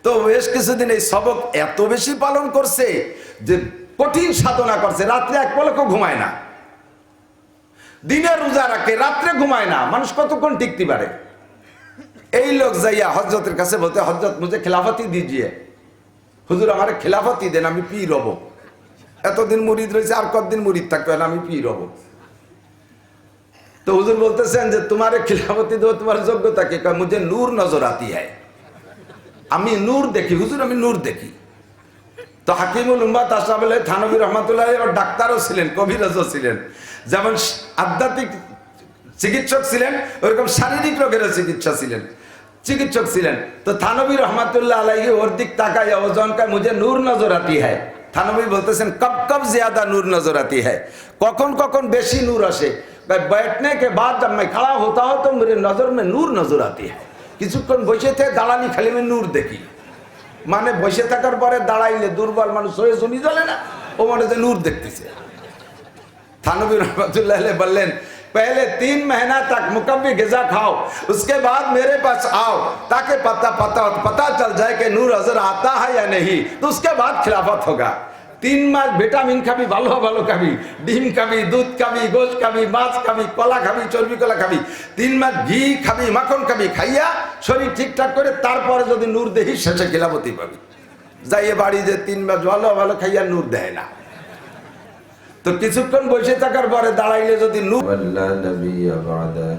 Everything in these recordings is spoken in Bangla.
তো বেশ কিছুদিন এই সবক এত বেশি পালন করছে যে কঠিন সাধনা করছে, রাত্রে এক পলকও ঘুমায় না, দিনে রোজা রাখে, রাত্রে ঘুমায় না। মানুষ কতক্ষণ টিকতে পারে? এই লোক যাইয়া হজরতের কাছে বলতে, হজরত মুঝে খিলাফতি দিজিয়ে, হুজুর আমার খিলাফতি দেন, আমি পীর হব। এতদিন মুরিদ রয়েছে, আর কতদিন মুরিদ থাকতে হয়, আমি পীর হব। তো হুজুর বলতেছেন যে তোমার খিলাফতি দেবো, তোমার যোগ্যতা কি? মুঝে নূর নজর আতি হয়, আমি নূর দেখি হুজুর, আমি নূর দেখি। তো হাকিমুল উম্মাত আশরাফ আলী থানভী রহমাতুল্লাহ ডাক্তারও ছিলেন, কবিরাজও ছিলেন। যেমন আধ্যাত্মিক চিকিৎসক ছিলেন, ওরকম শারীরিক রোগেরও চিকিৎসক ছিলেন। তো থানভী রহমাতুল্লাহ আলাইহি ওর দিক তাকায়, ওজনকা মুঝে নূর নজর আতি হয়। থানভী বলতেছেন কব কব জিয়াদা নূর নজর আতি হয়, কখন কখন বেশি নূর আসে। बैठने के बाद जब मैं खड़ा होता हूं तो मेरे नजर में नूर नजर आती है। কিছুক্ষণ বসে থেকে দাঁড়ানি খালি আমি নূর দেখি, মানে বসে থাকার পরে দাঁড়াইলে দুর্বল মানুষ হয়ে শুনি চলে না, ও মনে হচ্ছে নূর দেখতেছে। থানভী রহমাতুল্লাহ আলাইহি বললেন, पहले 3 महीना तक मुकम्मी ग़िज़ा खाओ, उसके बाद मेरे पास आओ, ताकि पता चल जाए कि नूर नजर आता है या नहीं, तो उसके बाद खिलाफत होगा। 3 মাস ভিটামিন খাবি, ভালো ভালো খাবি, ডিম খাবি, দুধ খাবি, গোশত খাবি, মাছ খাবি, কলা খাবি, চর্বি কলা খাবি, 3 মাস ঘি খাবি, মাখন খাবি, খাইয়া শরীর ঠিকঠাক করে তারপরে যদি নূর দেহি, শেষে খিলাফতি পাবি। যাইয়ে বাড়ি যে 3 মাস ভালো ভালো খাইয়া নূর দেয় না, তো কিছুক্ষণ বসে থাকার পরে দাঁড়াইলে যদি নূর। ওয়াল্লা নবিয়্যা বা'দা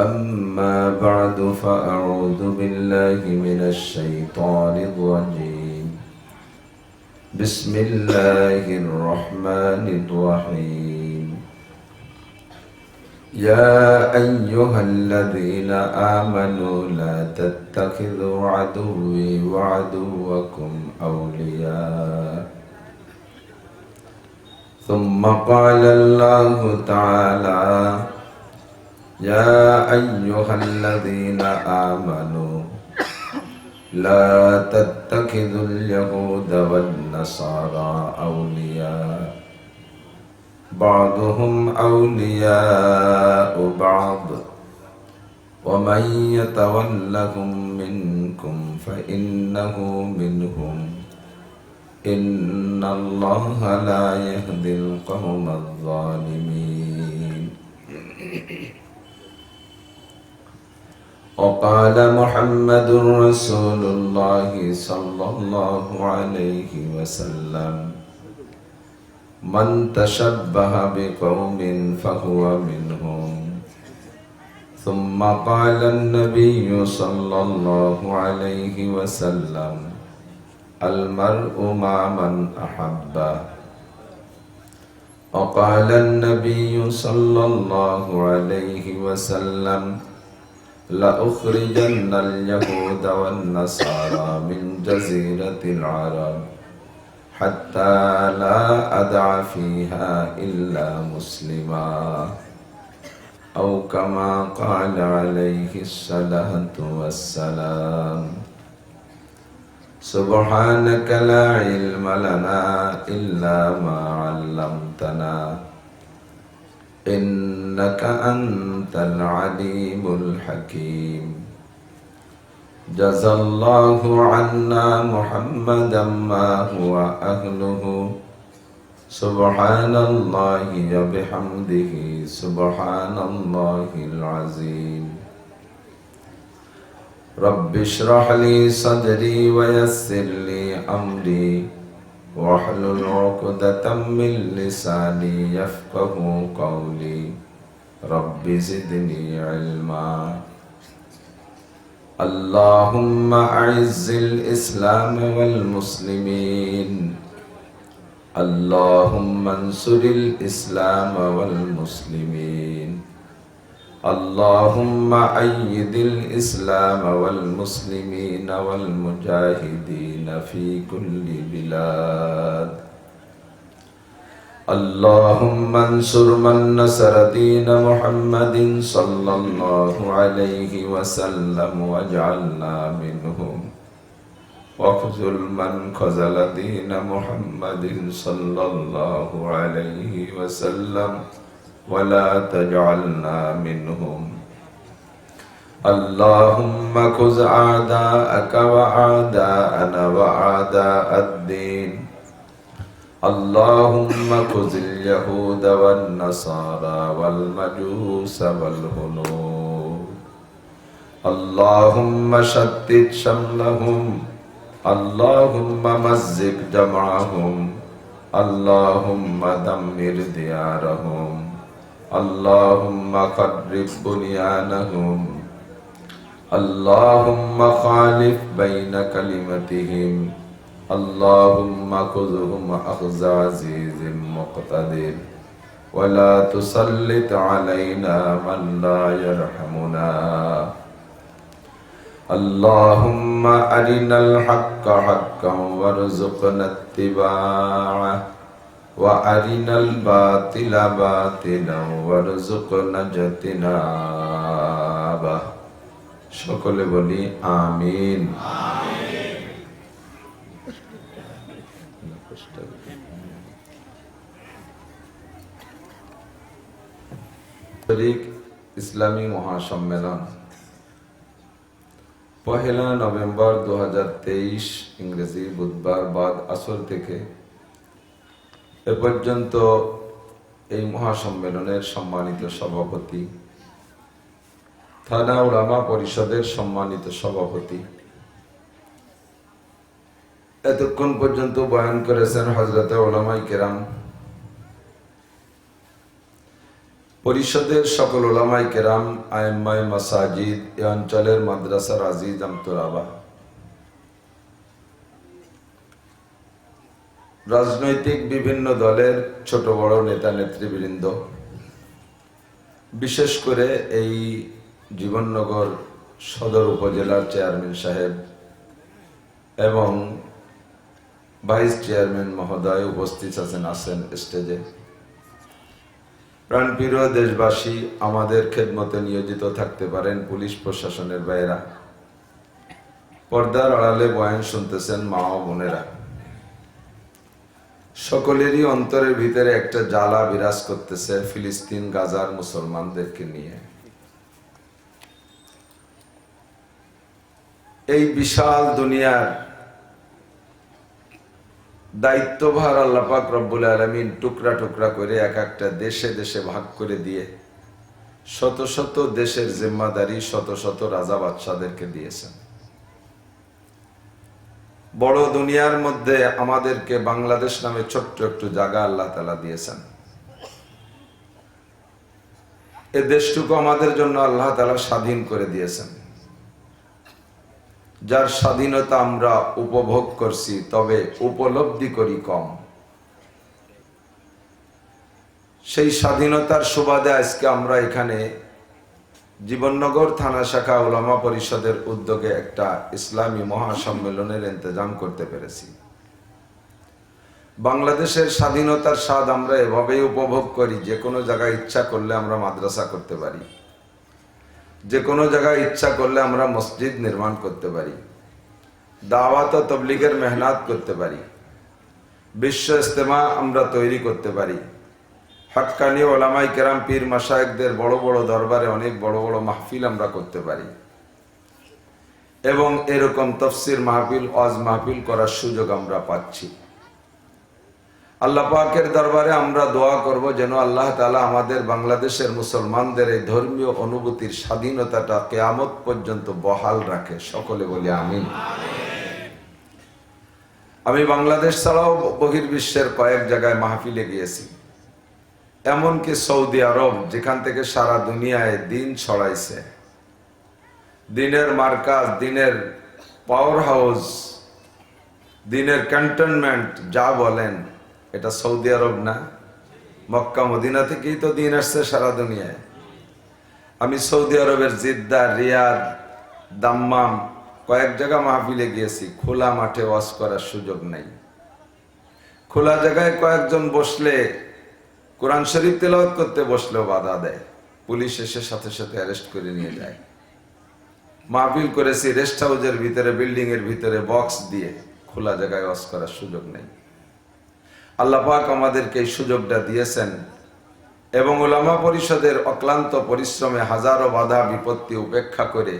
আম্মা বা'দু ফাআউযু বিল্লাহি মিনাশ শাইতানির রাজীম বিসমিল্লাহির রহমানির রহিম ইয়া আইয়ুহাল্লাযীনা আমানু লা তাত্তাখিযু আদুওয়ি ওয়া আদুওয়াকুম আওলিয়া ثم قال الله تعالى يا أيها الذين آمنوا لا تتخذوا اليهود والنصارى أولياء بعضهم أولياء بعض ومن يتولهم منكم فإنه منهم إن الله لا يهدي القوم الظالمين وقال محمد رسول الله صلى الله عليه وسلم من تشبه بقوم فهو منهم ثم قال النبي صلى الله عليه وسلم المرء مع من أحبه وقال النبي صلى الله عليه وسلم لأخرجن اليهود والنصارى من جزيرة العرب حتى لا أدع فيها إلا مسلما أو كما قال عليه الصلاة والسلام سبحانك لا علم لنا إلا ما علمتنا إنك أنت العليم الحكيم جزى الله عنا محمدا ما هو أهله سبحان الله وبحمده سبحان الله العظيم رب اشرح لي صدري ويسر لي أمري واحلل عقدة من لساني يفقه قولي رب زدني علما اللهم أعز الإسلام والمسلمين اللهم انصر الإسلام والمسلمين اللهم أيد الإسلام والمسلمين والمجاهدين في كل بلاد اللهم انصر من نصر دين محمد صلى الله عليه وسلم واجعلنا منهم واخذل من خذل دين محمد صلى الله عليه وسلم ولا تجعلنا منهم اللهم خذ أعداءك وأعداءنا وأعداء الدين اللهم خذ اليهود والنصارى والمجوس والهنود اللهم شتت شملهم اللهم مزق جمعهم اللهم دمر ديارهم اللهم خرب بنيانهم اللهم خالف بين كلمتهم اللهم خذهم أخذ عزيز مقتدر ولا تسلط علينا من لا يرحمنا اللهم أرنا الحق حقا وارزقنا اتباعه وأرنا الباطل باطلا وارزقنا اجتنابه সকলে বলি আমিন। ইসলামী মহাসম্মেলন 1 নভেম্বর 2023 ইংরেজি বুধবার বাদ আসর থেকে এ পর্যন্ত এই মহাসম্মেলনের সম্মানিত সভাপতি, থানা উলামা পরিষদের সম্মানিত সভাপতি, এতক্ষণ পর্যন্ত বয়ান করেছেন হযরতে উলামায়ে কেরাম, পরিষদের সকল উলামায়ে কেরাম, আইম্মায়ে মাসাজিদ, এ অঞ্চলের মাদ্রাসার আজিজ আমতুরাবা, রাজনৈতিক বিভিন্ন দলের ছোট বড় নেতা নেতৃবৃন্দ, বিশেষ করে এই জীবননগর সদর উপজেলার চেয়ারম্যান সাহেব এবং ভাইস চেয়ারম্যান মহোদয় উপস্থিত আছেন স্টেজে, প্রাণপ্রিয় দেশবাসী, আমাদের খেদমতে নিয়োজিত থাকতে পারেন পুলিশ প্রশাসনের ভাইয়েরা, পর্দার আড়ালে বয়ান শুনতেছেন মা ও বোনেরা, সকলেরই অন্তরের ভিতরে একটা জ্বালা বিরাজ করতেছে ফিলিস্তিন গাজার মুসলমানদেরকে নিয়ে। এই বিশাল দুনিয়ার দায়িত্বভার আল্লাহ পাক রব্বুল আলামিন টুকরা টুকরা করে এক একটা দেশে দেশে ভাগ করে দিয়ে শত শত দেশের জিম্মাদারি শত শত রাজা বাদশাদেরকে দিয়েছেন। বড় দুনিয়ার মধ্যে আমাদেরকে বাংলাদেশ নামে ছোট্ট একটু জায়গা আল্লাহ তাআলা দিয়েছেন। এ দেশটুকু আমাদের জন্য আল্লাহ তাআলা স্বাধীন করে দিয়েছেন, যার স্বাধীনতা আমরা উপভোগ করছি, তবে উপলব্ধি করি কম। সেই স্বাধীনতার সুবাদে আজকে আমরা এখানে জীবননগর থানা শাখা উলামা পরিষদের উদ্যোগে একটা ইসলামী মহাসম্মেলনের ইন্তজাম করতে পেরেছি। বাংলাদেশের স্বাধীনতার স্বাদ আমরা এভাবেই উপভোগ করি, যে কোনো জায়গায় ইচ্ছা করলে আমরা মাদ্রাসা করতে পারি, যে কোনো জায়গায় ইচ্ছা করলে আমরা মসজিদ নির্মাণ করতে পারি, দাওয়াত ও তাবলীগের মেহনত করতে পারি, বিশ্ব ইজতেমা আমরা তৈরি করতে পারি, হক্কানি উলামায়ে কেরাম পীর মাশায়েখদের বড় বড় দরবারে অনেক বড় বড় মাহফিল আমরা করতে পারি এবং এরকম তাফসীর মাহফিল, ওয়াজ মাহফিল করার সুযোগ আমরা পাচ্ছি। আল্লাহ পাকের দরবারে আমরা দোয়া করব যেন আল্লাহ তাআলা আমাদের বাংলাদেশের মুসলমানদের এই ধর্মীয় অনুভূতির স্বাধীনতাটা কিয়ামত পর্যন্ত বহাল রাখে। সকলে বলি আমিন। আমি বাংলাদেশ ছাড়াও বহির্বিশ্বের কয়েক জায়গায় মাহফিলে গিয়েছি, এমনকি সৌদি আরব, যেখান থেকে সারা দুনিয়ায় দিন ছড়াইছে, দিনের মার্কাজ, দিনের পাওয়ার হাউস, দিনের ক্যান্টনমেন্ট যা বলেন, এটা সৌদি আরব না? মক্কা মদিনা থেকেই তো দিন আসছে সারা দুনিয়ায়। আমি সৌদি আরবের জিদ্দা, রিয়াদ, দাম্মাম কয়েক জায়গা মাহফিলে গিয়েছি, খোলা মাঠে ওয়াজ করার সুযোগ নাই। খোলা জায়গায় কয়েকজন বসলে, কোরআন শরীফ তেলাওয়াত করতে বসলেও বাধা দেয়, পুলিশ এসে সাথে সাথে অ্যারেস্ট করে নিয়ে যায়। মাহফিল করেছি রেস্ট হাউসের ভিতরে, বিল্ডিং এর ভিতরে বক্স দিয়ে, খোলা জায়গায় ওয়াজ করার সুযোগ নেই। আল্লাহ পাক আমাদেরকে এই সুযোগটা দিয়েছেন, এবং উলামা পরিষদের অক্লান্ত পরিশ্রমে হাজারো বাধা বিপত্তি উপেক্ষা করে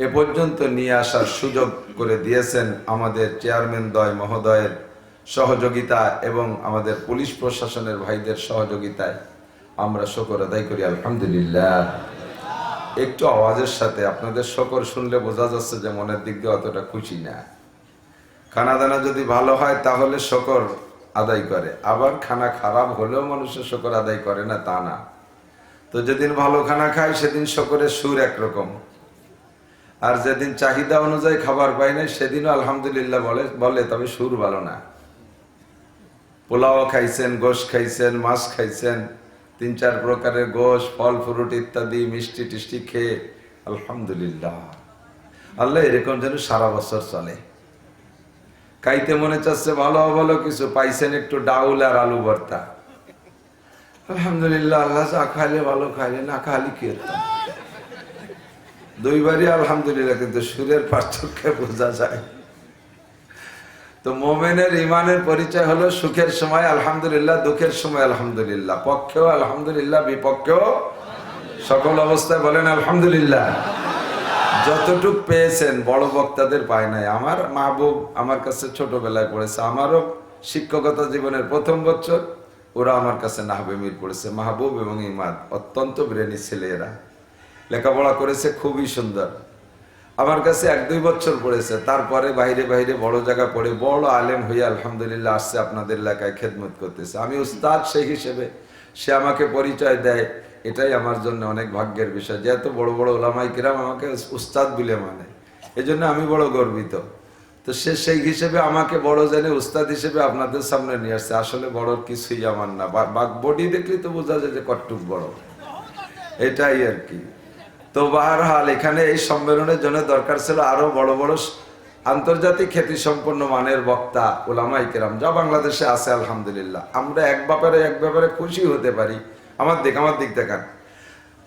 এ পর্যন্ত নিয়ে আসার সুযোগ করে দিয়েছেন আমাদের চেয়ারম্যান দ্বয় মহোদয়ের সহযোগিতা এবং আমাদের পুলিশ প্রশাসনের ভাইদের সহযোগিতায় আমরা শুকর আদায় করি আলহামদুলিল্লাহ। একটু আওয়াজের সাথে, আপনাদের শুকর শুনলে বোঝা যাচ্ছে যে মনের দিক দিয়ে অতটা খুশি না। খানা দানা যদি ভালো হয় তাহলে শুকর আদায় করে, আবার খানা খারাপ হলেও মানুষের শুকর আদায় করে না তা না। তো যেদিন ভালো খানা খায় সেদিন শুকরের সুর একরকম, আর যেদিন চাহিদা অনুযায়ী খাবার পায় না সেদিনও আলহামদুলিল্লাহ বলে তবে সুর ভালো না। পোলাও খাইছেন, গোশ খাইছেন, মাছ খাইছেন, 3-4 প্রকারের গোশ, ফল ফ্রুট ইত্যাদি মিষ্টি টিষ্টি খেয়ে আলহামদুলিল্লাহ। আল্লাহ এরকম যেন সারা বছর চলে। খাইতে মনে চাচ্ছে ভালো ভালো কিছু, পাইছেন একটু ডাউল আর আলু ভর্তা, আলহামদুলিল্লাহ। আল্লাহ যা খাইলে ভালো, খাইলে না খালি কি হতাম। দুইবারই আলহামদুলিল্লাহ, কিন্তু সুরের পার্থক্য বোঝা যায়। তো মোমেনের ইমানের পরিচয় হলো সুখের সময় আলহামদুলিল্লাহ, দুঃখের সময় আলহামদুলিল্লাহ, পক্ষেও আলহামদুলিল্লাহ, বিপক্ষেও সকল অবস্থায় বলেন আলহামদুলিল্লাহ। যতটুক পেয়েছেন বড় বক্তাদের পায় নাই। আমার মাহবুব আমার কাছে ছোটবেলায় পড়েছে, আমারও শিক্ষকতা জীবনের প্রথম বছর ওরা আমার কাছে নাহবে মির পড়েছে। মাহবুব এবং ইমাদ অত্যন্ত ব্রেনি ছেলে, এরা লেখাপড়া করেছে খুবই সুন্দর। আমার কাছে 1-2 বছর পড়েছে, তারপরে বাইরে বাইরে বড় জায়গা পড়ে বড় আলেম হয়ে আলহামদুলিল্লাহ আসছে, আপনাদের এলাকায় খেদমত করতেছে। আমি উস্তাদ সেই হিসেবে সে আমাকে পরিচয় দেয়, এটাই আমার জন্য অনেক ভাগ্যের বিষয় যে এত বড় বড় ওলামাই কিরাম আমাকে উস্তাদ বলে মানে, এজন্য আমি বড় গর্বিত। তো সে সেই হিসেবে আমাকে বড় জেনে উস্তাদ হিসেবে আপনাদের সামনে নিয়ে আসছে। আসলে বড় কিছুই আমার না, বডি দেখলে তো বোঝা যায় যে কতটুক বড়, এটাই আর কি। তো বাহরহাল এখানে এই সম্মেলনের জন্য দরকার ছিল আরো বড় বড় আন্তর্জাতিক খ্যাতি সম্পন্ন মানের বক্তা ওলামাই কেরাম, যা বাংলাদেশে আছে আলহামদুলিল্লাহ। আমরা এক ব্যাপারে খুশি হতে পারি। আমার দিক দেখান,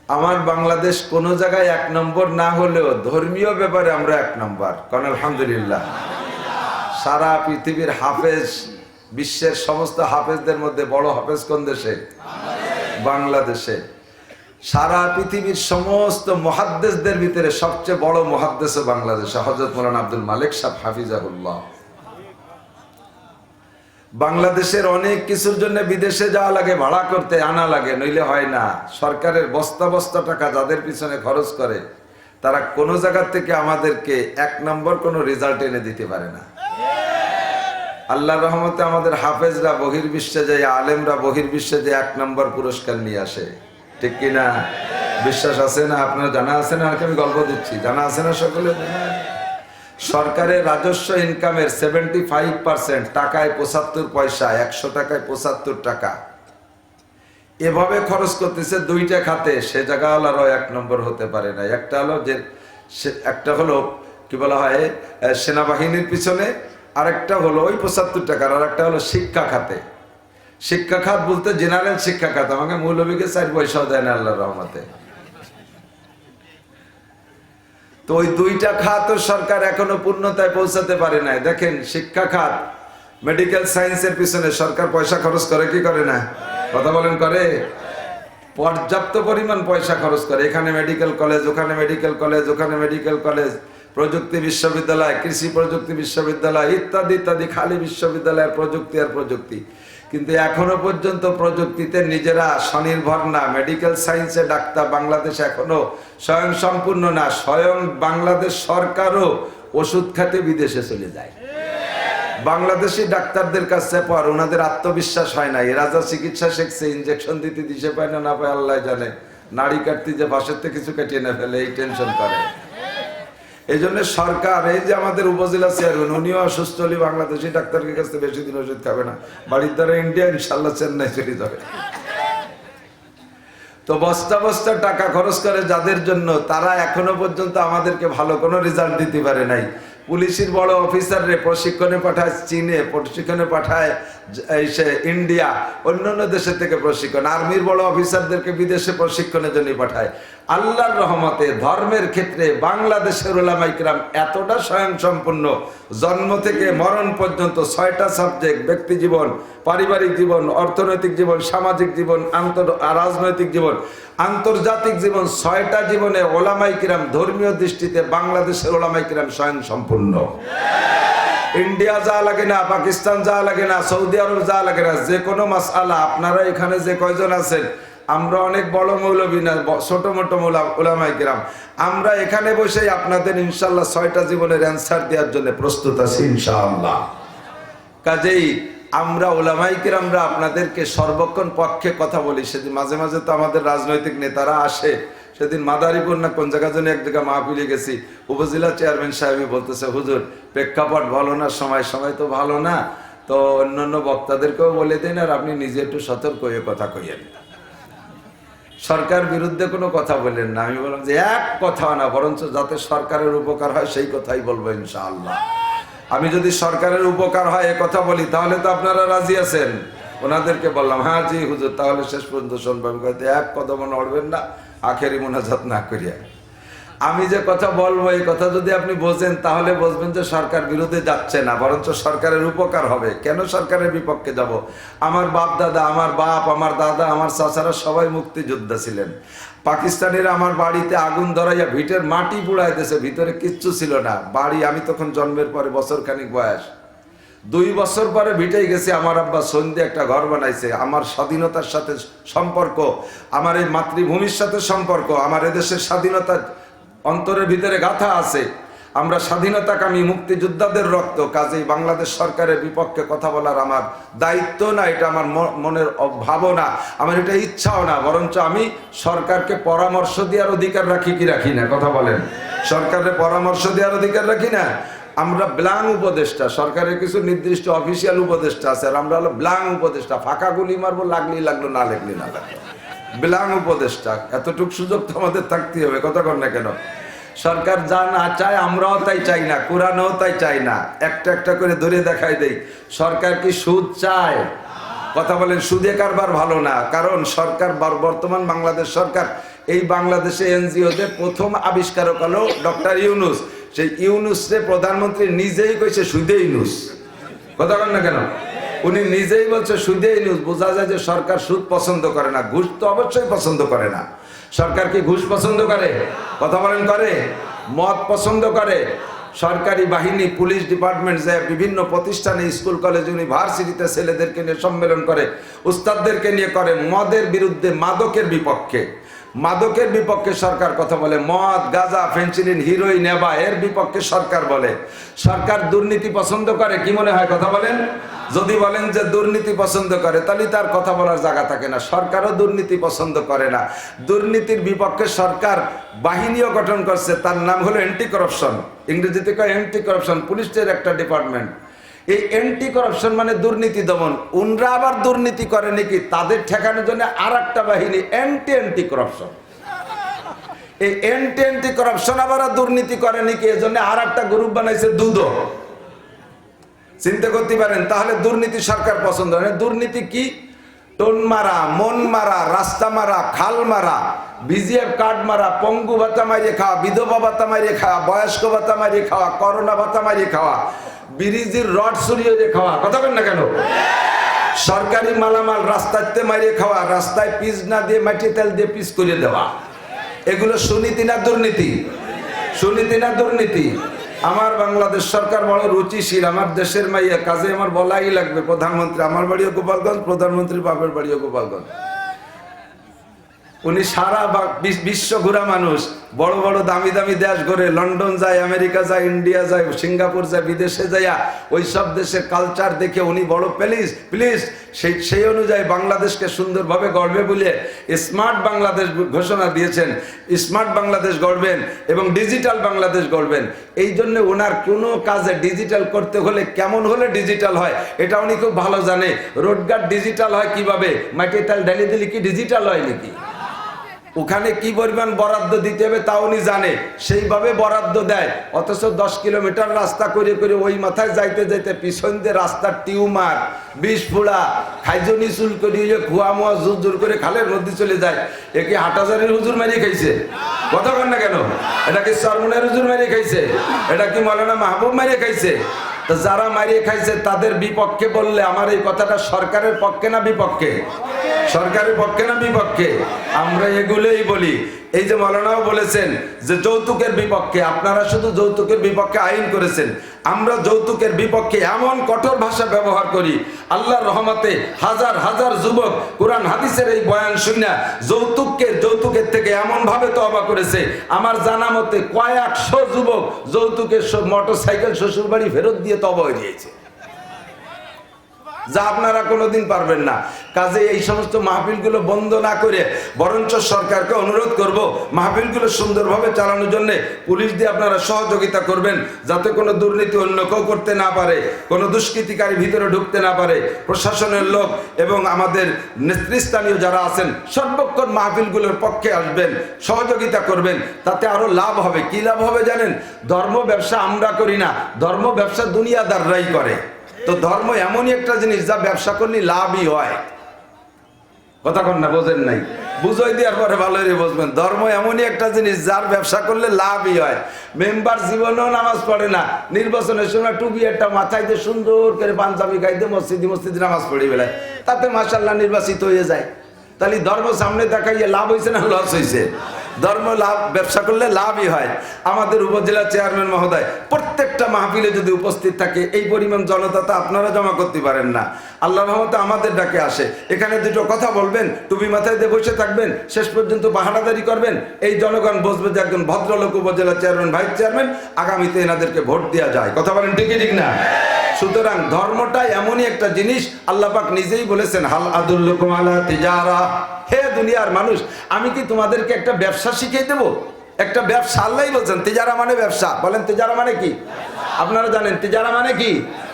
আমার বাংলাদেশ কোন জায়গায় 1 নম্বর না হলেও ধর্মীয় ব্যাপারে আমরা 1 নম্বর, কারণ আলহামদুলিল্লাহ সারা পৃথিবীর হাফেজ, বিশ্বের সমস্ত হাফেজদের মধ্যে বড় হাফেজ কোন দেশে? বাংলাদেশে। সারা পৃথিবীর সমস্ত মুহাদ্দিসদের ভিতরে সবচেয়ে বড় মুহাদ্দিস বাংলাদেশে, হযরত মাওলানা আব্দুল মালিক সাহেব হাফিজাহুল্লাহ। বাংলাদেশের অনেক কিছুর জন্য বিদেশে যাওয়া লাগে, ভাড়া করতে আনা লাগে, নইলে হয় না। সরকারের বস্তা বস্তা টাকা যাদের পিছনে খরচ করে তারা কোনো জায়গা থেকে আমাদেরকে 1 নম্বর কোনো রেজাল্ট এনে দিতে পারে না। আল্লাহর রহমতে আমাদের হাফেজরা বহির্বিশ্বে যায়, আলেমরা বহির্বিশ্বে যে 1 নম্বর পুরস্কার নিয়ে আসে, ঠিক কিনা? বিশ্বাস আছে না? আপনার জানা আছে না? আমি গল্প দিচ্ছি, জানা আছে না সকলে? সরকারের রাজস্ব ইনকামের 75% টাকায় 75 পয়সা, 100 টাকায় 75 টাকা এভাবে খরচ করতেছে 2টা খাতে। সে জায়গাওয়ালারও 1 নম্বর হতে পারে না। একটা হলো কি বলা হয় সেনাবাহিনীর পিছনে, আরেকটা হলো ওই 75 টাকার, আর একটা হলো শিক্ষা খাতে। শিক্ষা খাত বলতে জেনারেল শিক্ষা খাত, আমাকে মৌলবীকে 4 পয়সাও দেয় না আল্লাহর রহমতে। তো ওই 2টা খাত সরকার এখনো পূর্ণতায় পৌঁছাতে পারে নাই। দেখেন শিক্ষা খাত, মেডিকেল সায়েন্সের পিছনে সরকার পয়সা খরচ করে কি করে না? কথা বলেন, করে? পর্যাপ্ত পরিমাণ পয়সা খরচ করে। এখানে মেডিকেল কলেজ, ওখানে মেডিকেল কলেজ, ওখানে মেডিকেল কলেজ, প্রযুক্তি বিশ্ববিদ্যালয়, কৃষি প্রযুক্তি বিশ্ববিদ্যালয় ইত্যাদি ইত্যাদি, খালি বিশ্ববিদ্যালয়ের প্রযুক্তি আর প্রযুক্তি। কিন্তু এখনো পর্যন্ত প্রযুক্তিতে নিজেরা স্বনির্ভর না। মেডিকেল সায়েন্সে ডাক্তার বাংলাদেশ এখনো স্বয়ং সম্পূর্ণ না। স্বয়ং বাংলাদেশ সরকারও ওষুধ খাতে বিদেশে চলে যায়। বাংলাদেশি ডাক্তারদের কাছে পর ওনাদের আত্মবিশ্বাস হয় না। এরা যা চিকিৎসা শিখছে, ইনজেকশন দিতে দিশে পায় না, না পায় আল্লাহ জানে। নাড়ি কাটতে যে বাসের থেকে কিছু কাটিয়ে না ফেলে, এই টেনশন করে। এই জন্য সরকার, এই যে আমাদের উপজেলা চেয়ারম্যান, উনিও অসুস্থ হলে বাংলাদেশি ডাক্তারের কাছে বেশি দিন ওষুধ খাবে না, বাড়ির দ্বারা ইন্ডিয়া ইনশাল্লাহ চেন্নাই চলে যাবে। তো বস্তা বস্তা টাকা খরচ করে যাদের জন্য, তারা এখনো পর্যন্ত আমাদেরকে ভালো কোনো রেজাল্ট দিতে পারে নাই। পুলিশের বড় অফিসাররে প্রশিক্ষণে পাঠায় চীনে, প্রশিক্ষণে পাঠায় ইন্ডিয়া, অন্যান্য দেশের থেকে প্রশিক্ষণ। আর্মির বড় অফিসারদেরকে বিদেশে প্রশিক্ষণের জন্য পাঠায়। আল্লাহর রহমতে ধর্মের ক্ষেত্রে বাংলাদেশের উলামায়ে কিরাম এতটা স্বয়ংসম্পূর্ণ, জন্ম থেকে মরণ পর্যন্ত 6টা সাবজেক্ট, ব্যক্তি জীবন, পারিবারিক জীবন, অর্থনৈতিক জীবন, সামাজিক জীবন, রাজনৈতিক জীবন, আন্তর্জাতিক জীবন, 6টা জীবনে উলামায়ে কিরাম ধর্মীয় দৃষ্টিতে বাংলাদেশের উলামায়ে কিরাম স্বয়ংসম্পূর্ণ। ইন্ডিয়া যা লাগে না, পাকিস্তান যা লাগে না, সৌদি আরব যা লাগে না, যে কোনো মাসআলা আপনারা এখানে যে কয়জন আছেন, আমরা অনেক বড় মৌলবী না, ছোট মোটো উলামায়ে কিরাম, আমরা এখানে বসেই আপনাদের ইনশাআল্লাহ 6টা জীবনের অ্যান্সার দেওয়ার জন্য প্রস্তুত আছি ইনশাআল্লাহ। কাজেই আমরা উলামায়ে কিরামরা আপনাদেরকে সর্বক্ষণ পক্ষে কথা বলি। সেদিন মাঝে মাঝে তো আমাদের রাজনৈতিক নেতারা আসে, সেদিন মাদারীপুর না কোন জায়গা জন্য এক জায়গায় মাহফিলে গেছি, উপজেলা চেয়ারম্যান সাহেব বলতেছে, হুজুর প্রেক্ষাপট ভালো না, সময় তো ভালো না, তো অন্যান্য বক্তাদেরকেও বলে দিন, আর আপনি নিজে একটু সতর্ক হয়ে কথা কইয়েন, সরকার বিরুদ্ধে কোনো কথা বললেন না। আমি বললাম যে এক কথা না, বরঞ্চ যাতে সরকারের উপকার হয় সেই কথাই বলবো ইনশাআল্লাহ। আমি যদি সরকারের উপকার হয় এ কথা বলি তাহলে তো আপনারা রাজি আছেন। ওনাদেরকে বললাম, হ্যাঁ জি হুজুর, তাহলে শেষ পর্যন্ত শুনবেন, এক কদমও নড়বেন না আখেরি মোনাজাত না করিয়া। আমি যে কথা বলবো এই কথা যদি আপনি বোঝেন তাহলে বুঝবেন যে সরকার বিরুদ্ধে যাচ্ছে না, বরঞ্চ সরকারের উপকার হবে। কেন সরকারের বিপক্ষে যাব? আমার বাপ দাদা, আমার বাপ, আমার দাদা, আমার চাচারা সবাই মুক্তিযোদ্ধা ছিলেন। পাকিস্তানিরা আমার বাড়িতে আগুন ধরাইয়া ভিটের মাটি পুড়াই দিয়েছে, ভিতরে কিচ্ছু ছিল না বাড়ি। আমি তখন জন্মের পরে বছরখানিক বয়স, 2 বছর পরে ভিটেই গেছে। আমার আব্বা সন্ধে একটা ঘর বানাইছে। আমার স্বাধীনতার সাথে সম্পর্ক, আমার এই মাতৃভূমির সাথে সম্পর্ক, আমার এদেশের স্বাধীনতার অন্তরের ভিতরে গাথা আছে। আমরা স্বাধীনতাকামী মুক্তিযোদ্ধাদের রক্ত। কাজেই বাংলাদেশ সরকারের বিপক্ষে কথা বলার আমার দায়িত্ব না, এটা আমার মনের ভাবনা, আমার এটা ইচ্ছাও না, বরঞ্চ আমি সরকারকে পরামর্শ দেওয়ার অধিকার রাখি কি রাখি না? কথা বলেন, সরকারের পরামর্শ দেওয়ার অধিকার রাখি না? আমরা ব্লাং উপদেষ্টা, সরকারের কিছু নির্দিষ্ট অফিসিয়াল উপদেষ্টা আছে, আর আমরা হলো ব্লাং উপদেষ্টা, ফাঁকা গুলি মারবো, লাগলেই লাগলো, না লাগলে না লাগলো, ব্লাং উপদেষ্টা। এতটুকু সুযোগ তো আমাদের থাকতে হবে, কথা কর না কেন? সরকার যা না চায় আমরাও তাই চাই না, কোরআনও তাই চাই না। একটা একটা করে ধরে দেখাই দেই। সরকার কি সুদ চায়? কথা বলেন, সুদে কারবার ভালো না। কারণ সরকার বর্তমান বাংলাদেশ সরকার, এই বাংলাদেশে এনজিওদের প্রথম আবিষ্কারক হলো ডক্টর ইউনুস। সেই ইউনুসরে প্রধানমন্ত্রী নিজেই কইছে সুদে ইউনুস। কথা বলেন না কেন? উনি নিজেই বলছে সুদে ইউনুস। বোঝা যায় যে সরকার সুদ পছন্দ করে না, ঘুষ তো অবশ্যই পছন্দ করে না। সরকার কি ঘুষ পছন্দ করে? কথা বলেন, করে? মদ পছন্দ করে? সরকারি বাহিনী, পুলিশ ডিপার্টমেন্ট যায় বিভিন্ন প্রতিষ্ঠানে, স্কুল কলেজ ইউনিভার্সিটিতে ছেলেদেরকে নিয়ে সম্মেলন করে, উস্তাদদেরকে নিয়ে করে মদের বিরুদ্ধে, মাদকের বিপক্ষে। মাদকের বিপক্ষে সরকার কথা বলে, মদ, গাঁজা, ফেন্সিডিল, হিরোইন, নেবা, এর বিপক্ষে সরকার বলে। সরকার দুর্নীতি পছন্দ করে কি মনে হয়? কথা বলেন। যদি বলেন যে দুর্নীতি পছন্দ করে, তাহলে তার কথা বলার জায়গা থাকে না। সরকারও দুর্নীতি পছন্দ করে না। দুর্নীতির বিপক্ষে সরকার বাহিনীও গঠন করছে, তার নাম হলো অ্যান্টি কারাপশন। ইংরেজিতে কয় অ্যান্টি কারাপশন, পুলিশের একটা ডিপার্টমেন্ট। এই অ্যান্টি কারাপশন মানে দুর্নীতি দমন। উনরা আবার দুর্নীতি করে নাকি, তাদের ঠেকানোর জন্য আর একটা বাহিনী, অ্যান্টি কারাপশন। এই অ্যান্টি কারাপশন আবার দুর্নীতি করে নাকি, এজন্য আর একটা গ্রুপ বানাইছে দুদো। চিন্তা করতে পারেন, তাহলে দুর্নীতি সরকার পছন্দ হয় না। দুর্নীতি কি? টোন মারা, মন মারা, রাস্তা মারা, খাল মারা, বিজিএফ কার্ড মারা, পঙ্গু ভাতা মারিয়ে খাওয়া, বিধবা ভাতা মারিয়ে খাওয়া, বয়স্ক ভাতা মারিয়ে খাওয়া, করোনা ভাতা মারিয়ে খাওয়া, ব্রিজের রড সরিয়ে খাওয়া। কথা বলেন না কেন? সরকারি মালামাল রাস্তাতে মারিয়ে খাওয়া, রাস্তায় পিচ না দিয়ে মাটি তেল দিয়ে পিচ করে দেওয়া, এগুলো সুনীতি না দুর্নীতি? সুনীতি না দুর্নীতি? আমার বাংলাদেশ সরকার বড় রুচিশীল, আমার দেশের মাইয়া, কাজে আমার বলাই লাগবে। প্রধানমন্ত্রী, আমার বাড়িও গোপালগঞ্জ, প্রধানমন্ত্রীর বাপের বাড়িও গোপালগঞ্জ। উনি সারা বিশ্ব ঘোরা মানুষ, বড় বড় দামি দামি দেশ ঘুরে, লন্ডন যায়, আমেরিকা যায়, ইন্ডিয়া যায়, সিঙ্গাপুর যায়, বিদেশে যাইয়া ওই সব দেশের কালচার দেখে উনি বড় প্লিজ সেই অনুযায়ী বাংলাদেশকে সুন্দরভাবে গড়বে বলে স্মার্ট বাংলাদেশ ঘোষণা দিয়েছেন। স্মার্ট বাংলাদেশ গড়বেন এবং ডিজিটাল বাংলাদেশ গড়বেন। এই জন্য ওনার কোনো কাজে ডিজিটাল করতে হলে কেমন হলে ডিজিটাল হয় এটা উনি খুব ভালো জানে। রোডঘাট ডিজিটাল হয় কিভাবে? মাটি তেল ঢেলে দিলে কি ডিজিটাল হয় নাকি? ওখানে কি পরিমাণ বরাদ্দ দিতে হবে তা উনি জানে, সেইভাবে বরাদ্দ দেয়। অথচ 10 কিলোমিটার রাস্তা করে করে ওই মাথায় যাইতে যাইতে পিছন দিয়ে রাস্তার টিউমার, বিষ ফোড়া, খাইজনি চুল করে খুয়া মুয়া জোর করে খালের মধ্যে চলে যায়। এ কি হাটহাজারীর হুজুর মারিয়ে খাইছে? কথা বল না কেন? এটা কি চরমনের হুজুর মারিয়ে খাইছে? এটা কি মৌলানা মাহবুব মারিয়ে খাইছে? তো যারা মারিয়ে খাইছে তাদের বিপক্ষে বললে আমার এই কথাটা সরকারের পক্ষে না বিপক্ষে? সরকারের পক্ষে না বিপক্ষে? আমরা এগুলোই বলি। এই যে মৌলানাও বলেছেন যে যৌতুকের বিপক্ষে, আপনারা শুধু যৌতুকের বিপক্ষে আইন করেছেন, আমরা যৌতুকের বিপক্ষে এমন কঠোর ভাষা ব্যবহার করি, আল্লাহর রহমতে হাজার হাজার যুবক কোরআন হাদিসের এই বয়ান শুনে যৌতুকের থেকে এমন ভাবে তওবা করেছে। আমার জানা মতে কয়েকশো যুবক যৌতুকের মোটরসাইকেল শ্বশুর বাড়ি ফেরত দিয়ে তওবা হয়ে গিয়েছে, যা আপনারা কোনোদিন পারবেন না। কাজে এই সমস্ত মাহফিলগুলো বন্ধ না করে বরঞ্চ সরকারকে অনুরোধ করব, মাহফিলগুলো সুন্দরভাবে চালানোর জন্য পুলিশ দিয়ে আপনারা সহযোগিতা করবেন, যাতে কোনো দুর্নীতি অন্য কেউ করতে না পারে, কোনো দুষ্কৃতিকারী ভিতরে ঢুকতে না পারে। প্রশাসনের লোক এবং আমাদের নেতৃস্থানীয় যারা আছেন সর্বক্ষণ মাহফিলগুলোর পক্ষে আসবেন, সহযোগিতা করবেন, তাতে আরো লাভ হবে। কি লাভ হবে জানেন? ধর্ম ব্যবসা আমরা করি না, ধর্ম ব্যবসা দুনিয়াদাররাই করে। তো ধর্ম এমনই একটা জিনিস যা ব্যবসা করলে লাভই হয়। কথা কন না, বোঝেন নাই? বুঝাই দেওয়ার পরে ভালো রে বুঝবেন। ধর্ম এমনই একটা জিনিস যার ব্যবসা করলে লাভই হয়। মেম্বার জীবনেও নামাজ পড়ে না, নির্বাচনের সময় টুপি একটা মাথায় দিয়ে সুন্দর করে পাঞ্জাবি গাইতে মসজিদে নামাজ পড়ে বেলায়, তাতে মাশাআল্লাহ নির্বাচিত হয়ে যায়। তাহলে ধর্ম সামনে দেখাইয়ে লাভ হয়েছে না লস হয়েছে? ধর্ম লাভ, ব্যবসা করলে লাভই হয়। আমাদের উপজেলা চেয়ারম্যান মহোদয় প্রত্যেকটা মাহফিলে যদি উপস্থিত থাকে, এই পরিমাণ জনতা তো আপনারা জমা করতে পারেন না। আল্লাহর রহমতে আমাদের ডাকে আসে, এখানে দুটো কথা বলবেন, টুপি মাথায় দিয়ে বসে থাকবেন, শেষ পর্যন্ত বাহানাদারি করবেন। এই জনগণ বুঝবে যে একজন ভদ্রলোক উপজেলা চেয়ারম্যান, ভাইস চেয়ারম্যান, আগামীতে এনাদেরকে ভোট দেওয়া যায়। কথা বলেন ঠিক ঠিক না? সুতরাং ধর্মটা এমনই একটা জিনিস, আল্লাহ পাক নিজেই বলেছেন, হাল আদুল্লুকুম আলা তিজারা, হে দুনিয়ার মানুষ, আমি কি তোমাদেরকে একটা ব্যবসা শিখিয়ে দেবো? একটা ব্যবসা, আল্লাহই বলছেন তিজারা মানে ব্যবসা। বলেন তিজারা মানে কি? আপনারা জানেন তিজারা মানে কি?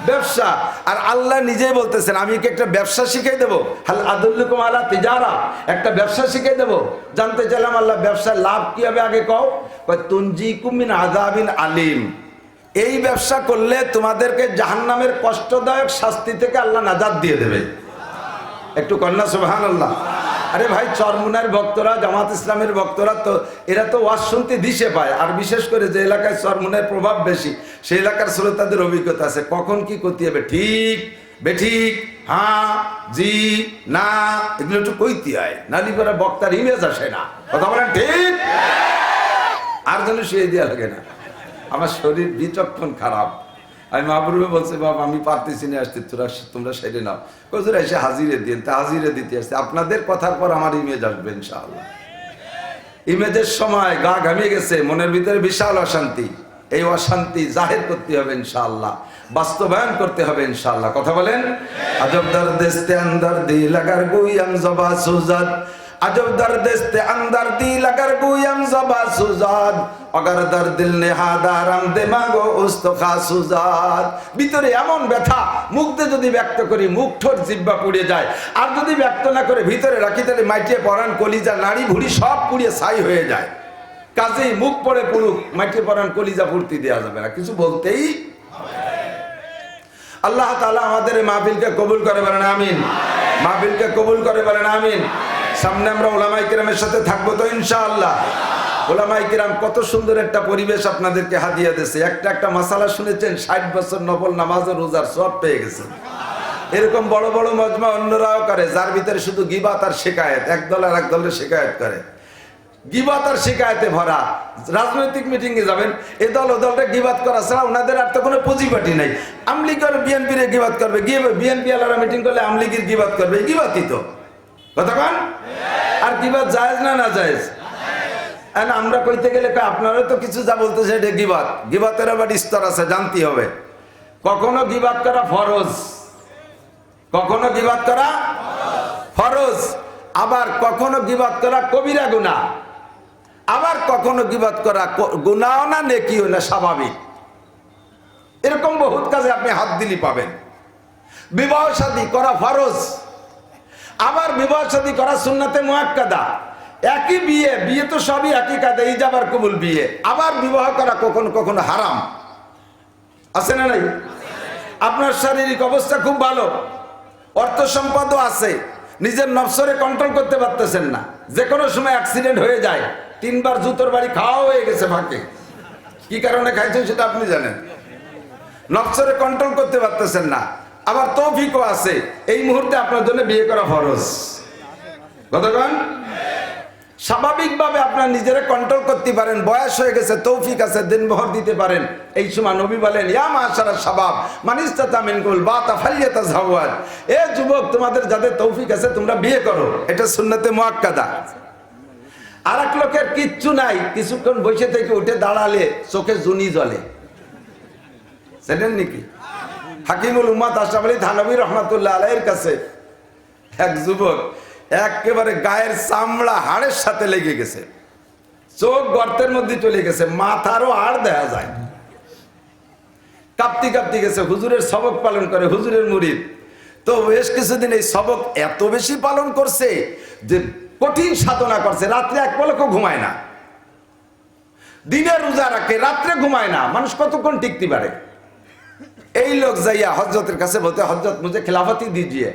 ব্যবসা। আর আল্লাহ নিজেই বলতেছেন, আমি কি একটা ব্যবসা শিখিয়ে দেবো? হাল আদুল্লুকুম আলা তিজারা, একটা ব্যবসা শিখিয়ে দেবো। জানতে চাইলাম আল্লাহ ব্যবসার লাভ কি হবে আগে কও। তুনজিকুম মিন আযাবিন আলিম, এই ব্যবসা করলে তোমাদেরকে জাহান্নামের কষ্টদায়ক শাস্তি থেকে আল্লাহ নাজাত দিয়ে দেবে। একটু কন্যা সুবহানাল্লাহ। আরে ভাই, চরমুনার ভক্তরা, জামাত ইসলামের ভক্তরা তো এরা তো ওয়াজ শুনতে দিশে পায়। আর বিশেষ করে যে এলাকায় চরমুনার প্রভাব বেশি, সেই এলাকার শ্রোতাদের অভিজ্ঞতা আছে কখন কি করতে হবে, ঠিক বেঠিক, হ্যাঁ জি না, এগুলো একটু কইতে হয়, নালি করে বক্তার ইমেজ আসে না। কথা বলেন ঠিক? আর যেন শুয়ে দেওয়া লাগে না, আমার শরীর বিচক্ষণ খারাপ। আমি মাহবুবে বলছে, বাবা আমি পারতেছি না আসতে, তোমরা সেরে নাও। কজুর এসে হাজিরে দিন, তা হাজিরে দিতে আসছে। আপনাদের কথার পর আমার ইমেজ আসবে ইনশাআল্লাহ। ইমেজের সময় গা ঘামিয়ে গেছে, মনের ভিতরে বিশাল অশান্তি। এই অশান্তি জাহির করতে হবে ইনশাআল্লাহ, বাস্তবায়ন করতে হবে ইনশাআল্লাহ। কথা বলেন? আজব দরদেস্তে আন্দার দি লাগার গুইয়াম জবা সুজাদ, আজব দরদেস্তে আন্দার দি লাগার গুইয়াম জবা সুজাদ, অগার দর দিল নে হাদারাম দেমাগো উস্তখা সুজাদ। ভিতরে এমন ব্যথা, মুখ দিয়ে যদি ব্যক্ত করি মুখ ঠোঁট জিহ্বা পুড়ে যায়, আর যদি ব্যক্ত না করে ভিতরে রাখি তাহলে মাটিয়ে পরান কলিজা নাড়ি ভুড়ি সব পুড়িয়ে ছাই হয়ে যায়। কাজেই মুখ পড়ে পড়ুক, মাটিয়ে পরান কলিজা ফুর্তি দেওয়া যাবে না, কিছু বলতেই। আল্লাহ তাআলা আমাদের এই মাহফিলকে কবুল করে বলেন আমিন। মাহফিলকে কবুল করে বলেন আমিন। সামনে আমরা উলামায়ে কেরামের সাথে থাকবো তো ইনশাআল্লাহ। উলামায়ে কেরাম কত সুন্দর একটা পরিবেশ আপনাদেরকে হাদিয়া দিয়েছে। একটা মাসালা শুনেছেন, 60 বছর নফল নামাজ ও রোজার সওয়াব পেয়ে গেছেন। এরকম বড় বড় মজমা অন্যরাও করে, যার ভিতরে শুধু গীবাত আর শিকায়েত, এক দল আর এক দলের শিকায়েত করে, গীবাত আর শিকায়েতে ভরা। রাজনৈতিক মিটিং এ যাবেন, এ দল ও দলটা গীবাত করা ছাড়া ওনাদের আর তো কোনো পুঁজিবাটি নাই। আমলিগ আর বিএনপির গীবাত করবে, বিএনপি আলারা মিটিং করলে আমলিগের গীবাত করবে, গীবাতই তো। কথা কন? আর গীবাত জায়েজ না না জায়েজ? আমরা কইতে গেলে আপনারা তো কিছু যা বলতেছে এটা গীবাত। গীবাতের আবার স্তর আছে, জানতে হবে। কখনো গীবাত করা ফরজ, কখনো গীবাত করা ফরজ, আবার কখনো গীবাত করা কবিরা গুনাহ, আবার কখনো গীবাত করা গুনাহ না নেকিও না, স্বাভাবিক। এরকম বহুত কাজে আপনি হাত দিলি পাবেন। বিবাহ শাদী করা ফরজ, আবার বিবাহ শাদী করা সুন্নাতে মুআক্কাদা। একই বিয়ে, বিয়ে তো সবই একই কাজে, ইজাবার কবুল বিয়ে। আবার বিবাহ করা কখনো কখনো হারাম, আছে না নাই? আপনার শারীরিক অবস্থা খুব ভালো, অর্থ সম্পদও আছে, নিজের নফসরে কন্ট্রোল করতে পারতেছেন না, যে কোনো সময় অ্যাক্সিডেন্ট হয়ে যায়। 3 বার জুতোর বাড়ি খাওয়া হয়ে গেছে ফাঁকে, কি কারণে খাইছেন সেটা আপনি জানেন। নফসরে কন্ট্রোল করতে পারতেছেন না, আবার তৌফিকও আছে, এই মুহূর্তে আপনার জন্য বিয়ে করা ফরজ। কতক্ষণ স্বাভাবিকভাবে আপনার নিজেরা কন্ট্রোল করতে পারেন, বয়স হয়ে গেছে, তৌফিক আছে, দিনভর দিতে পারেন। এই সময় নবী বলেন, ইয়া মাশারা শাবাব মান ইসতাতা মিনকুল বাতা ফালইয়াতাজাওয়াজ, এ যুবক, তোমাদের যাদের তৌফিক আছে তোমরা বিয়ে করো, এটা সুন্নতে মুআক্কাদা। আর এক লোকের কিচ্ছু নাই, কিছুক্ষণ বসে থেকে উঠে দাঁড়ালে চোখে জুনি জ্বলে, জানেন নাকি? হাকিমুল উম্মাত আশরাফ আলী থানভী রহমাতুল্লাহ আলাইহির কাছে এক যুবক একেবারে গায়ের চামড়া হাড়ের সাথে লেগে গেছে, চোখ গর্তের মধ্যে চলে গেছে, মাথারও হাড় দেখা যায়, কাঁপতি কাঁপতি গেছে। হুজুরের সবক পালন করে, হুজুরের মুরিদ। তো বেশ কিছুদিন এই সবক এত বেশি পালন করছে যে কঠিন সাধনা করছে, রাত্রে এক পলকও ঘুমায় না, দিনে রোজা রাখে, রাত্রে ঘুমায় না। মানুষ কতক্ষণ টিকতে পারে? এই লোক যাইয়া হযরতের কাছে বলতে, হযরত মুঝে খিলাফতি দিজিয়ে,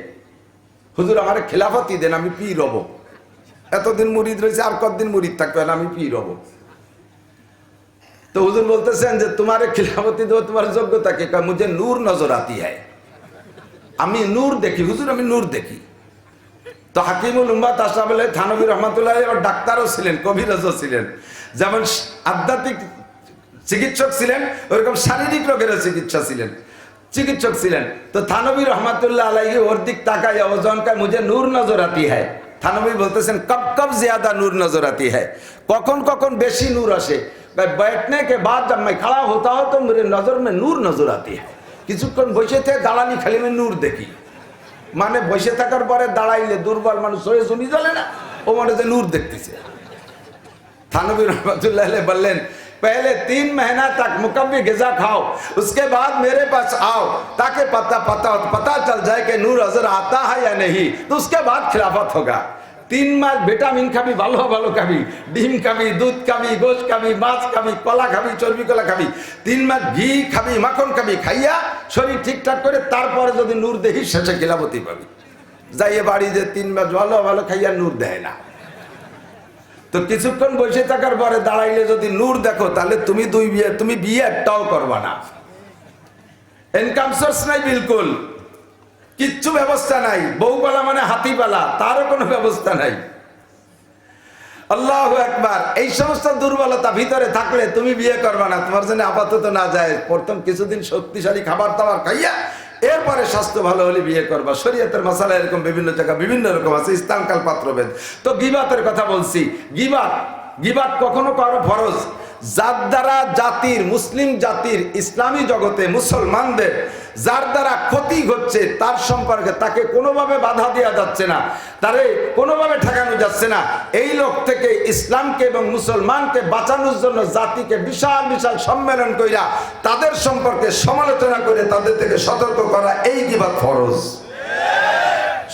হুজুর আমার খিলাফতি দেন, আমি পীর হব। এতদিন মুরিদ রয়েছে, আর কতদিন মুরিদ থাকবে, আমি পীর হব। তো হুজুর বলতেছেন যে তোমার খিলাফতি দেবো, তোমার যোগ্যতা কি? মুঝে নূর নজর আতি হয়, আমি নূর দেখি হুজুর, আমি নূর দেখি। তো হাকিমুল উম্মাত আশরাফ আলী থানভী রহমাতুল্লাহ আলাইহি ডাক্তারও ছিলেন, কবিরাজও ছিলেন। যেমন আধ্যাত্মিক চিকিৎসক ছিলেন, ওরকম শারীরিক রোগেরও চিকিৎসক ছিলেন। তো থানভী রহমাতুল্লাহ আলাইহি ওর দিক তাকায়, ওজনকা মুঝে নূর নজর আতি হয়। থানভী বলতেছেন, কব কব জিয়াদা নূর নজর আতি হয়, কখন কখন বেশি নূর আসে। बैठने के बाद जब मैं खड़ा होता हूं तो मेरे नजर में नूर नजर आती है। কিছুক্ষণ বসে থেকে দাঁড়ানি খালি আমি নূর দেখি, মানে বসে থাকার পরে দাঁড়াইলে দুর্বল মানুষ হয়ে শুনি চলে না, ও মনে যে নূর দেখতেছে। থানভী রহমাতুল্লাহ আলাইহি বললেন, पहले 3 महीना तक मुकम्मी ग़िज़ा खाओ, उसके बाद मेरे पास आओ, ताकि पता चल जाए कि नूर नजर आता है या नहीं, तो उसके बाद खिलाफत होगा। 3 মাস ভিটামিন খাবি, ভালো ভালো খাবি, ডিম খাবি, দুধ খাবি, গোশ খাবি, মাছ খাবি, কলা খাবি, চর্বি কলা খাবি, 3 মাস ঘি খাবি, মাখন খাবি, খাইয়া শরীর ঠিকঠাক করে তারপরে যদি নূর দেখি, শেষে খিলাফতি পাবি। যাইয়ে বাড়ি যে 3 মাস ভালো ভালো খাইয়া নূর দেয় না। তো কিছুক্ষণ বসে থাকার পরে দাঁড়াইলে যদি নূর দেখো, তাহলে তুমি বিয়ে একটাও করবা না। ইনকাম সোর্স নাই, বিলকুল কিচ্ছু ব্যবস্থা নাই। বউপালা মানে হাতিপালা, তারও কোনো ব্যবস্থা নাই। আল্লাহু আকবার। এই সমস্ত দুর্বলতা ভিতরে থাকলে তুমি বিয়ে করবা না, তোমার জন্য আপাতত না যায়। প্রথম কিছুদিন শক্তিশালী খাবার দাবার খাইয়া এরপরে স্বাস্থ্য ভালো হলে বিয়ে করবা। শরীয়তের মাসালা এরকম বিভিন্ন জায়গা বিভিন্ন রকম আছে, স্থানকাল পাত্রভেদ। তো গীবাতের কথা বলছি, গীবাত কখনো কারো ফরজ, যার দ্বারা জাতির, মুসলিম জাতির, ইসলামী জগতে মুসলমানদের যার দ্বারা ক্ষতি হচ্ছে, তার সম্পর্কে তাকে কোনোভাবে বাধা দেওয়া যাচ্ছে না, তারে কোনোভাবে ঠেকানো যাচ্ছে না। এই লোক থেকে ইসলামকে এবং মুসলমানকে বাঁচানোর জন্য জাতিকে বিশাল বিশাল সম্মেলন কইরা তাদের সম্পর্কে সমালোচনা করে তাদের থেকে সতর্ক করা, এই গীবাত ফরজ।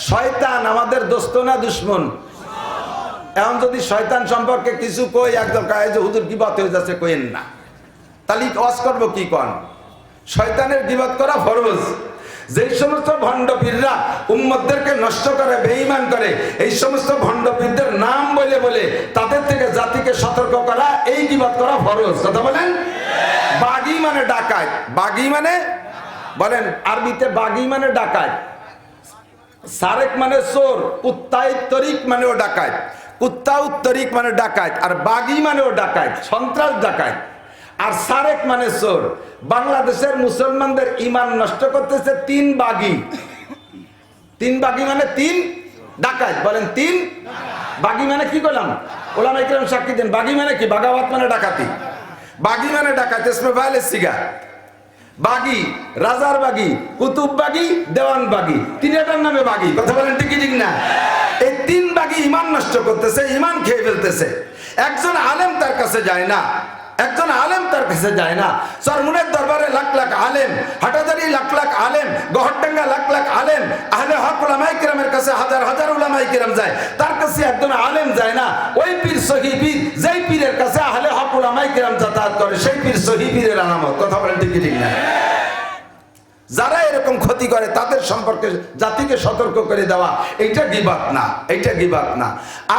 শয়তান আমাদের দোস্ত না দুশমন? এখন যদি শয়তান সম্পর্কে কিছু কই, একদম কায় যে হুজুর গীবাত হয়ে যাচ্ছে, কইেন না, তাহলে ওয়াজ করবো কি? কন শয়তানের গীবাত করা ফরজ। যেই সমস্ত ভণ্ডপীররা উম্মতদেরকে নষ্ট করে, বেঈমান করে, এই সমস্ত ভণ্ডপীরদের নাম বলে বলে তাদের থেকে জাতিকে সতর্ক করা, এই গীবাত করা ফরজ। কথা বলেন। বাগী মানে ডাকাত, বাগী মানে বলেন আরবিতে, বাগী মানে ডাকাত, সারেক মানে চোর, কুত্তাই তরিক মানেও ডাকাত, কুত্তাউ তরিক মানে ডাকাত, আর বাগী মানেও ডাকাত, সন্ত্রাস ডাকাত। আর সারেক মানে চোর। বাংলাদেশের মুসলমানদের ইমান নষ্ট করতেছে 3 বাগী। 3 বাগী মানে 3 ডাকাত। বলেন 3 বাগী মানে কি করলাম? ওলামা ইকরাম সাক্ষী দেন। বাগী মানে কি? বাগাওয়াত মানে ডাকাতি, বাগী মানে ডাকাত, ইসমে ফাইলে সিগা। বাগী, রাজার বাগী, কুতুব বাগী, দেওয়ান বাগী, 3টার নামে বাগী। কথা বলেন ঠিক ঠিক না? এই 3 বাগী ইমান নষ্ট করতেছে, ইমান খেয়ে ফেলতেছে। একজন আলেম তার কাছে যায় না, একজন আলেম তার কাছে যায় না। চরমুনের দরবারে লাখ লাখ আলেম, হাটাজারি লাখ লাখ আলেম, গহরডাঙ্গা লাখ লাখ আলেম, আহলে হক উলামায়ে কিরামের কাছে হাজার হাজার উলামায়ে কিরাম যায়, তার কাছে একজন আলেম যায় না। ওই পীর সহি পীর, যেই পীরের কাছে আহলে হক উলামায়ে কিরাম যাতায়াত করে, সেই পীর সহি পীরের আলামত। কথা বলেন ঠিক ঠিক না? যারা এরকম ক্ষতি করে তাদের সম্পর্কে জাতিকে সতর্ক করে দেওয়া, এইটা গীবাত না, এইটা গীবাত না।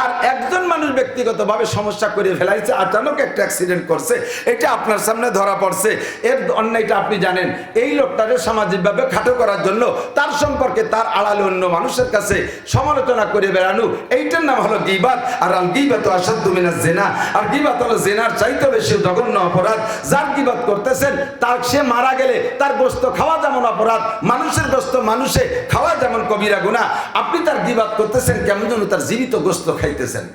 আর একজন মানুষ ব্যক্তিগতভাবে সমস্যা করে ফেলাইছে, আচানক একটা অ্যাক্সিডেন্ট করছে, এটা আপনার সামনে ধরা পড়ছে, এর অন্যায়টা আপনি জানেন। এই লোকটাকে সামাজিকভাবে খাটো করার জন্য তার সম্পর্কে তার আড়ালে অন্য মানুষের কাছে সমালোচনা করে বেড়ানো, এইটার নাম হলো গীবাত। আর আল গীবাত আসাদ্দু মিনাজ জিনা, আর গীবাত হলো জিনার চাইতে বেশি জঘন্য অপরাধ। যার গীবাত করতেছেন তার, সে মারা গেলে তার গোশত খাওয়া যেমন অপরাধ, মানুষের গোশত মানুষে খাওয়া যেমন কবিরা গুনাহ। আপনি তার গীবাত করতেছেন, কেমন যেন তার জীবিত গোশত খাইতেছেন,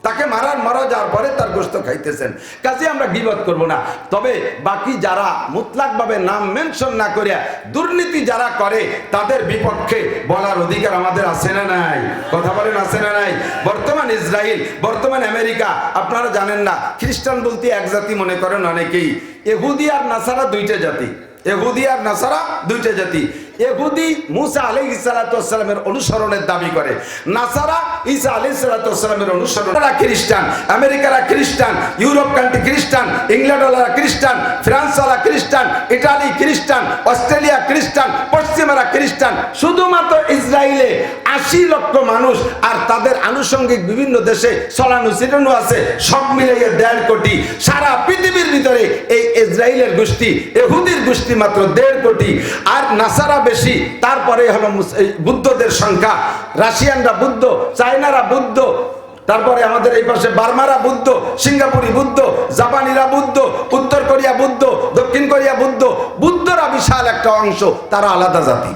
তাকে মারা যাওয়ার পরে তার গোশত খাইতেছেন। কাজে আমরা গীবাত করব না। তবে বাকি যারা মুতলাকভাবে নাম মেনশন না করিয়া দুর্নীতি যারা করে, তাদের বিপক্ষে বলার অধিকার আমাদের আছে না নাই? কথা বলেন, আছে না নাই? বর্তমান ইসরায়েল, বর্তমান আমেরিকা, আপনারা জানেন না, খ্রিস্টান বলতে এক জাতি মনে করেন অনেকেই। ইহুদি আর নাসারা দুইটা জাতি, ইহুদি আর নাসারা দুইটা জাতি। ইহুদি মুসা আলাইহিস সালাতু ওয়াস সালামের অনুসরণের দাবি করে, নাসারা ঈসা আলাইহিস সালাতু ওয়াস সালামের অনুসরণ। তারা খ্রিস্টান, আমেরিকারা খ্রিস্টান, ইউরোপ কান্ট্রি খ্রিস্টান, ইংল্যান্ডওয়ালা খ্রিস্টান, ফ্রান্সওয়ালা খ্রিস্টান, ইটালি খ্রিস্টান, অস্ট্রেলিয়া খ্রিস্টান, পশ্চিমারা খ্রিস্টান। শুধুমাত্র ইসরায়েলে 80 লক্ষ মানুষ আর তাদের আনুষঙ্গিক বিভিন্ন দেশে ছড়ানো ছিটানো আছে, সব মিলিয়ে 1.5 কোটি। সারা পৃথিবীর ভিতরে এই ইসরায়েলের গোষ্ঠী, ইহুদির গোষ্ঠী মাত্র 1.5 কোটি, আর নাসারা বেশি। তারপরে হলো বুদ্ধদের সংখ্যা, রাশিয়ানরা বুদ্ধ, চায়নারা বুদ্ধ, তারপরে আমাদের এই পাশে বার্মারা বুদ্ধ, সিঙ্গাপুরি বুদ্ধ, জাপানিরা বুদ্ধ, উত্তর কোরিয়া বুদ্ধ, দক্ষিণ কোরিয়া বুদ্ধ। বুদ্ধরা বিশাল একটা অংশ, তারা আলাদা জাতি।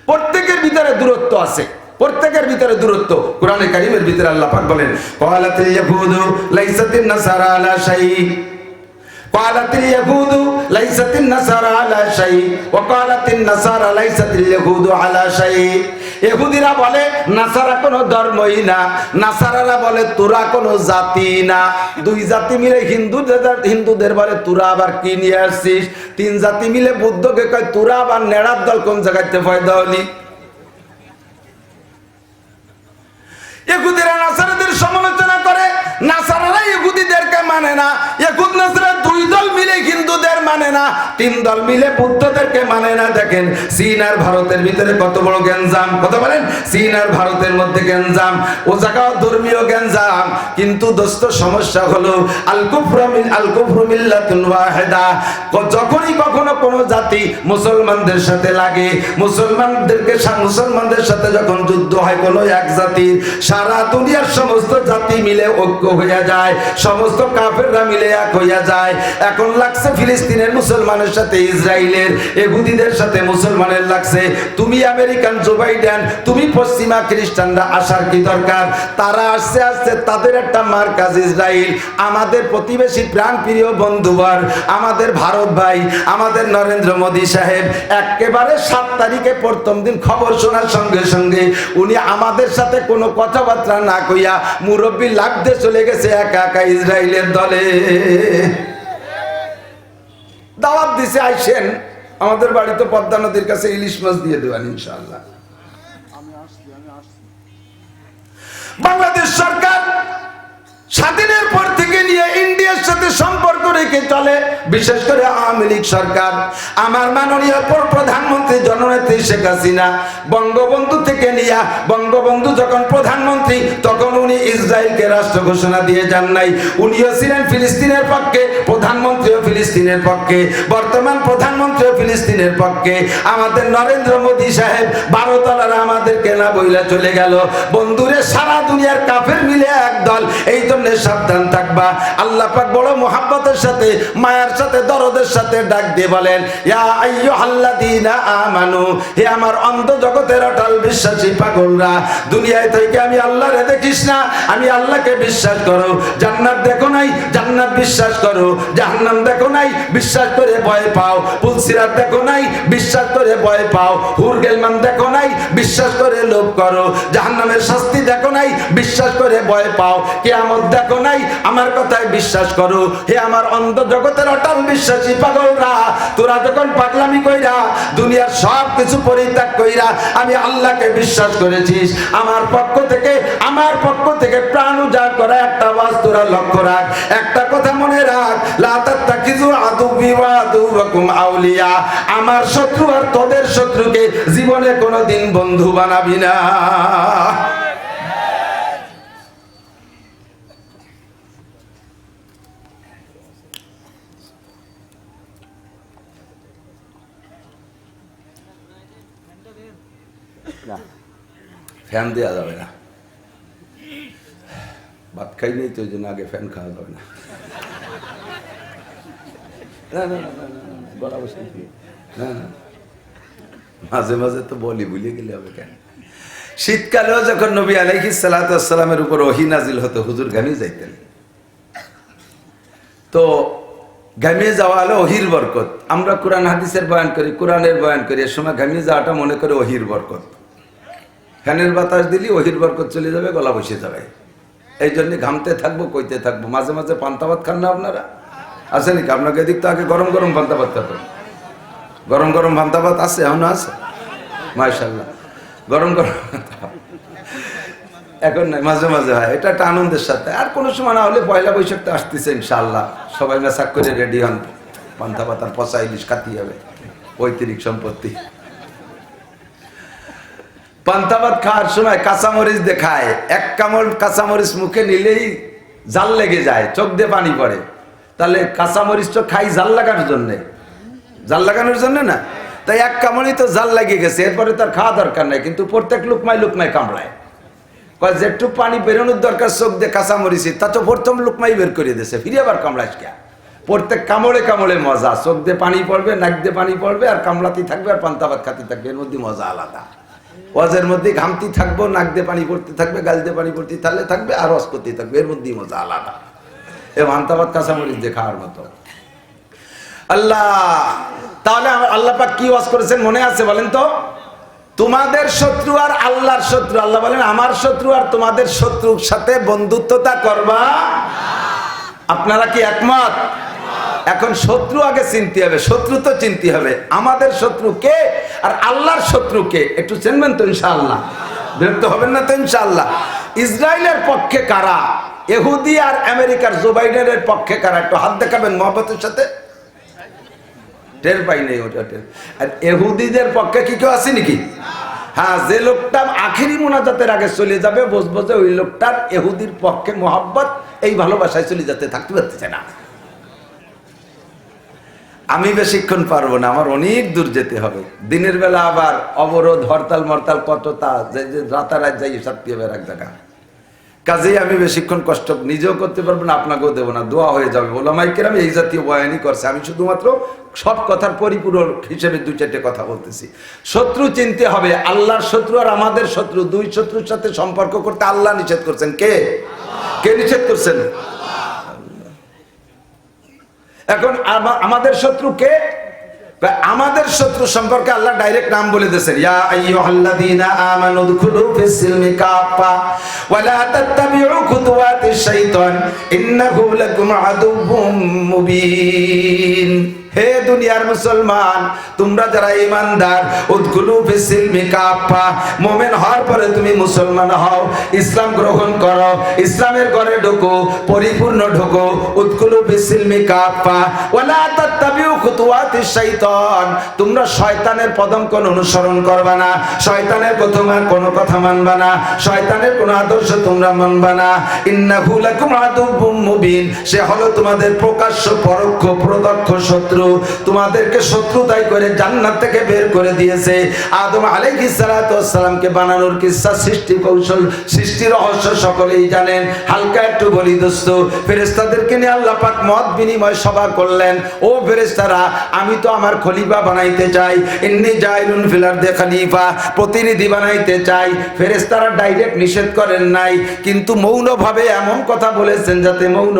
প্রত্যেকের ভিতরে দূরত্ব আছে, প্রত্যেকের ভিতরে দূরত্ব। কোরআনে কারীমের ভিতরে আল্লাহ পাক বলেন, ক্বালাতিল ইয়াহুদু লাইসাতিন নাসারা আলা শাই, ক্বালাতিল ইয়াহুদু লাইসাতিন নাসারা আলা শাই ওয়া ক্বালাতিন নাসারা লাইসাতিল ইয়াহুদু আলা শাই। ইহুদিরা বলে নাসারা কোনো ধর্মই না, নাসারারা বলে তোরা কোনো জাতি না। দুই জাতি মিলে হিন্দুদের বলে তোরা আবার কি নিয়ে আসছিস। 3 জাতি মিলে বুদ্ধকে কয় তোরা আবার নেড়ার দল কোন জায়গাতে পয়দা হলি। ইহুদিরা নাসারাদের সমালোচনা করে, নাসারারা ইহুদিদেরকে মানে না। ইহুদ নাসারা 2 দল মিলে হিন্দুদের মানে না, 3 দল মিলে বুদ্ধদেরকে মানে না। দেখেন চীন আর ভারতের ভিতরে কত বড় গ্যাঞ্জাম। কথা বলেন, চীন আর ভারতের মধ্যে গ্যাঞ্জাম, ও জায়গাও ধর্মীয় গ্যাঞ্জাম। কিন্তু দোস্ত সমস্যা হলো আল কুফরু মিল্লাতুন ওয়াহিদা। যখনই কখনো কোনো জাতি মুসলমানদের সাথে লাগে, মুসলমানদের সাথে যখন যুদ্ধ হয় কোনো এক জাতির, সারা দুনিয়ার সমস্ত জাতি মিলে ঐক্য হইয়া যায়, সমস্ত কাফেররা মিলে এক হইয়া যায়। এখন লাগছে ফিলিস্তিনের মুসলমানের সাথে ইসরায়েলের, ইহুদিদের সাথে মুসলমানের লাগছে। তুমি আমেরিকান জো বাইডেন, তুমি পশ্চিমা খ্রিস্টানরা আসার কি দরকার? তারা আসছে আসছে, তাদের একটা মার্কাজ ইসরায়েল। আমাদের প্রতিবেশী প্রাণ প্রিয় বন্ধুবর, আমাদের ভারত ভাই, আমাদের নরেন্দ্র মোদী সাহেব একেবারে 7 তারিখে প্রথম দিন খবর শোনার সঙ্গে সঙ্গে উনি আমাদের সাথে কোনো কথাবার্তা না কইয়া মুরব্বী লাগতে চলে গেছে একা একা ইসরায়েলের দলে। দাওয়াত দিছে, আইসেন আমাদের বাড়িতে পদ্মা নদীর কাছে ইলিশ মাছ দিয়ে দেবেন ইনশাআল্লাহ। বাংলাদেশ সরকার স্বাধীনের পর থেকে নিয়ে ইন্ডিয়ার সাথে সম্পর্ক রেখে চলে, বিশেষ করে আওয়ামী লীগ সরকার। আমার মাননীয় প্রধানমন্ত্রী জননেত্রী শেখ হাসিনা বঙ্গবন্ধু থেকে নিয়ে, বঙ্গবন্ধু যখন প্রধানমন্ত্রী তখন উনি ইসরায়েলকে রাষ্ট্র ঘোষণা দিয়ে যান নাই। উনিও ছিলেন ফিলিস্তিনের পক্ষে, প্রধানমন্ত্রীও ফিলিস্তিনের পক্ষে, বর্তমান প্রধানমন্ত্রীও ফিলিস্তিনের পক্ষে। আমাদের নরেন্দ্র মোদী সাহেব 12 তলারা আমাদেরকে না বইলা চলে গেল। বন্ধুরে, সারা দুনিয়ার কাফের মিলে এক দল, এই জন্য সাবধান থাকবা। আল্লাহ পাক বড় মুহাব্বতের মহব্বতের সাথে, মায়ের সাথে, দরদের সাথে ডাক দিয়ে বলেন, ইয়া আইয়ুহাল্লাযীনা আমানু, হে আমার অন্ধ জগতের অটল বিশ্বাসী পাগলরা, দুনিয়ায় থেকে আমি আল্লাহরে দেখিস না, আমি আল্লাহকে বিশ্বাস করো। জান্নাত দেখো নাই, জান্নাত বিশ্বাস করো। জাহান্নাম দেখো নাই, বিশ্বাস করে ভয় পাও। পুলসিরাত দেখো নাই, বিশ্বাস করে ভয় পাও। হুর গেলমান দেখো নাই, বিশ্বাস করে লোভ করো। জাহান্নামের শাস্তি দেখো নাই, বিশ্বাস করে ভয় পাও। কিয়ামত দেখো নাই, আমার কথায় বিশ্বাস করো। হে আমার অন্ধ জগতের অটল বিশ্বাসী পাগলরা, তোরা যখন পাগলামি কইরা, দুনিয়ার সব কিছু পরিত্যাগ কইরা আমি আল্লাহকে বিশ্বাস করেছিস, আমার পক্ষ থেকে প্রাণ উজাড় করা একটা আওয়াজ তোরা লক্ষ্য রাখ। একটা কথা মনে রাখ, লা তাত্তাখিযু আদুওয়ি ওয়া আদুওয়াকুম আউলিয়া, আমার শত্রু আর তোদের শত্রুকে জীবনে কোনোদিন বন্ধু বানাবি না। ফ্যান দেওয়া যাবে না, ভাত খাই নেই তো, ওই জন্য আগে ফ্যান খাওয়া যাবে না। মাঝে মাঝে তো বলি, ভুলে গেলে হবে কেন। শীতকালেও যখন নবী আলাইহিস সালাতু ওয়াস সালামের উপর ওহী নাজিল হতো, হুজুর ঘামিয়ে যাইতেন। তো ঘামিয়ে যাওয়া হলো ওহির বরকত। আমরা কোরআন হাদিসের বয়ান করি, কোরআনের বয়ান করি, এর সময় ঘামিয়ে যাওয়াটা মনে করে ওহির বরকত। ফ্যানের বাতাস দিলি ওহির বরকত চলে যাবে, গলা বসে যাবে। এই জন্য ঘামতে থাকবো, কইতে থাকবো। মাঝে মাঝে পান্তা ভাত খান না আপনারা? আছে নাকি আপনাকে? এদিক তো আগে গরম গরম পান্তা ভাত খাবেন। গরম গরম পান্তা ভাত আছে, এখনো আছে? মাশাআল্লাহ, গরম গরম এখন নাই, মাঝে মাঝে হয়। এটা একটা আনন্দের সাথে। আর কোনো সময় না হলে পয়লা বৈশাখতে আসতেছে ইনশাআল্লাহ, সবাই মেসাক করে রেডি হন। পান্তা ভাত আর পচা ইলিশ খাতি হবে, পৈতৃক সম্পত্তি। পান্তা ভাত খাওয়ার সময় কাঁচামরিচ দেখায়, এক কামড় কাঁচামরিচ মুখে নিলেই জাল লেগে যায়, চোখ দিয়ে পানি পড়ে। তাহলে কাঁচামরিচ তো খাই জাল লাগানোর জন্যে, জাল লাগানোর জন্য না? তাই এক কামড়ই তো জাল লাগিয়ে গেছে, এরপরে তার খাওয়া দরকার নাই, কিন্তু প্রত্যেক লুকমায় লুকমায় কামড়ায়। কয় যেটুক পানি বেরোনোর দরকার চোখ দিয়ে কাঁচামরিচি, তা তো প্রথম লুকমাই বের করে দিয়েছে, ফিরে আবার কামড়াইস কে? প্রত্যেক কামড়ে কামড়ে মজা, চোখ দিয়ে পানি পড়বে, নাক দিয়ে পানি পড়বে, আর কামড়াতেই থাকবে, আর পান্তা ভাত খাতে থাকবে, এর মধ্যে মজা আলাদা। ওয়াজের মধ্যে ঘামতি থাকবো, নাক দিয়ে পানি পড়তে থাকবে, গাল দিয়ে পানি পড়তে থাকবে, আর ওয়াজ করতে থাকবে, এর মধ্যেই মজা আলাদা। এ পান্তা ভাত কাঁচামরিচ দিয়ে খাওয়ার মতো। আল্লাহ তাহলে আল্লাহ পাক কি ওয়াজ করেছেন মনে আছে বলেন তো? তোমাদের শত্রু আর আল্লাহর শত্রু। আল্লাহ বলেন আমার শত্রু আর তোমাদের শত্রুর সাথে বন্ধুত্বতা করবা। আপনারা কি একমত? এখন শত্রু আগে চিনতে হবে, শত্রু তো চিনতে হবে। আমাদের শত্রু কে আর আল্লাহর শত্রু কে একটু চিনবেন তো ইনশাআল্লাহ? বিরক্ত হবেন না তো ইনশাআল্লাহ? ইসরায়েলের পক্ষে কারা, ইহুদি আর আমেরিকার জো বাইডেনের পক্ষে কারা? একটু হাত দেখাবেন মহব্বতের সাথে। টের পাই নেই ওটা টের। আর ইহুদিদের পক্ষে কি কেউ আছে নাকি? হ্যাঁ, যে লোকটা আখিরি মুনাজাতের আগে চলে যাবে, বুঝবো যে ওই লোকটার ইহুদির পক্ষে মহব্বত, এই ভালোবাসায় চলে যেতে থাকতে পারতেছে না। আমি বেশিক্ষণ পারবো না, আমার অনেক দূর যেতে হবে। দিনের বেলা আবার অবরোধ, হরতাল মরতাল কত, তা যে রাতারাত যাই সাথে হবে এক জায়গা। কাজেই আমি বেশিক্ষণ কষ্ট নিজেও করতে পারবো না, আপনাকেও দেবো না, দোয়া হয়ে যাবে। ওলামায়ে কেরাম এই জাতীয় বয়ানই করছে, আমি শুধুমাত্র সব কথার পরিপূরক হিসেবে দুই চারটে কথা বলতেছি। শত্রু চিনতে হবে, আল্লাহর শত্রু আর আমাদের শত্রু, দুই শত্রুর সাথে সম্পর্ক করতে আল্লাহ নিষেধ করছেন। কে কে নিষেধ করছেন? এখন আমাদের শত্রু কে? আমাদের শত্রু সম্পর্কে আল্লাহ ডাইরেক্ট নাম বলে দিয়েছেন, ইয়া আইয়ুহাল্লাযীনা আমানু দুখুলু ফিস সিলমি কাফা ওয়া লা তাত্তাবিউ খুতুওয়াতিশ শাইতান ইন্নাহু লাকুম আদুউম মুবিন। হে দুনিয়ার মুসলমান, তোমরা যারা ঈমানদার, উদখুলু ফিস সিলমি কাফা, মুমিন হওয়ার পরে তুমি মুসলমান হও, ইসলাম গ্রহণ করো, ইসলামের ঘরে ঢোকো, পরিপূর্ণ ঢোকো। উদখুলু ফিস সিলমি কাফা ওয়া লা তাত্তাবিউ খুতুওয়াতিশ শাইতান, তোমরা শয়তানের পদঙ্কন অনুসরণ করবা না, শয়তানের কোনো কথা মানবা না, শয়তানের কোনো আদর্শ তোমরা মানবা না। ইন্নাহু লাকুম আদুউম মুবিন, সে হলো তোমাদের প্রকাশ্য পরোক্ষ প্রত্যক্ষ শত্রু। তোমাদেরকে শত্রুতাই করে জান্নাত থেকে বের করে দিয়েছে। আদম আলাইহিস সালাতু ওয়াস সালামকে বানানোর কিসসা, সৃষ্টি কৌশল, সৃষ্টি রহস্য সকলেই জানেন। হালকা একটু বলি দোস্ত, ফেরেশতাদেরকে নিয়ে আল্লাহ পাক মত বিনিময় সভা করলেন। ও ফেরেশতারা, আমি তো আমার খলিফা বানাইতে চাই, ইন্নী জাইলুন ফিল আরদি খলিফা, প্রতিনিধি বানাইতে চাই। ফেরেশতারা ডাইরেক্ট নিষেধ করেন নাই, কিন্তু মৌনভাবে এমন কথা বলেছেন যাতে মৌন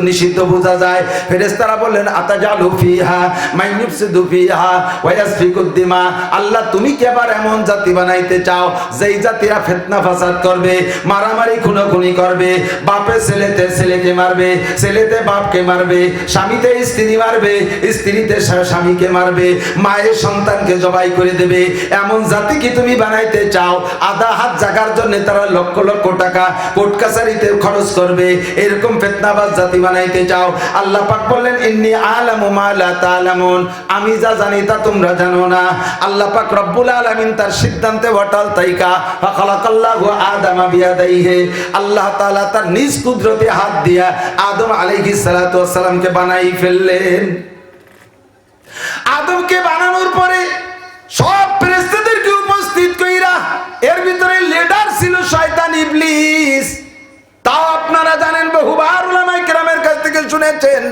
নিষিদ্ধ বোঝা যায়। ফেরেশতারা বললেন, আতাজালু ফিহা মান ইউফসিদু ফিহা ওয়া ইয়াসফিকুদ দিমা, আল্লাহ তুমি কি আবার এমন জাতি বানাইতে চাও যেই জাতিরা ফিতনা ফাসাদ করবে, মারামারি খুনোখুনি করবে, বাপে ছেলেতে ছেলেকে মারবে, ছেলেতে বাপকে মারবে, স্বামীতে স্ত্রী মারবে, স্ত্রীতে স্বামীকে মারবে, মায়ের সন্তানকে জবাই করে দেবে, এমন জাতি কি তুমি বানাইতে চাও? আধা হাত জাগার জন্য তারা লক্ষ লক্ষ টাকা কোর্ট কাছারিতে খরচ করবে, এরকম ফিতনাবাজ জাতি বানাইতে চাও? আল্লাহ পাক বললেন, ইন্নী আ'লামু মা লা তা'লামুন, আমি যা জানি তা তোমরা জানো না। আল্লাহ পাক রব্বুল আলামিন তার সিদ্ধান্তে ওয়াটাল তাইকা ফাখালাকাল্লাহু আদামা বিয়াদাইহি, আল্লাহ তাআলা তার নিজ কুদরতে হাত দিয়া আদম আলাইহিস সালাতু ওয়াস সালামকে বানাই ফেললেন। আদমকে বানানোর পরে সব ফেরেশতাদেরকে উপস্থিত কইরা, এর ভিতরে লিডার ছিল শয়তান ইবলিস। তাও আপনারা জানেন, বহুবার উলামায়ে কেরামের কাছ থেকে শুনেছেন,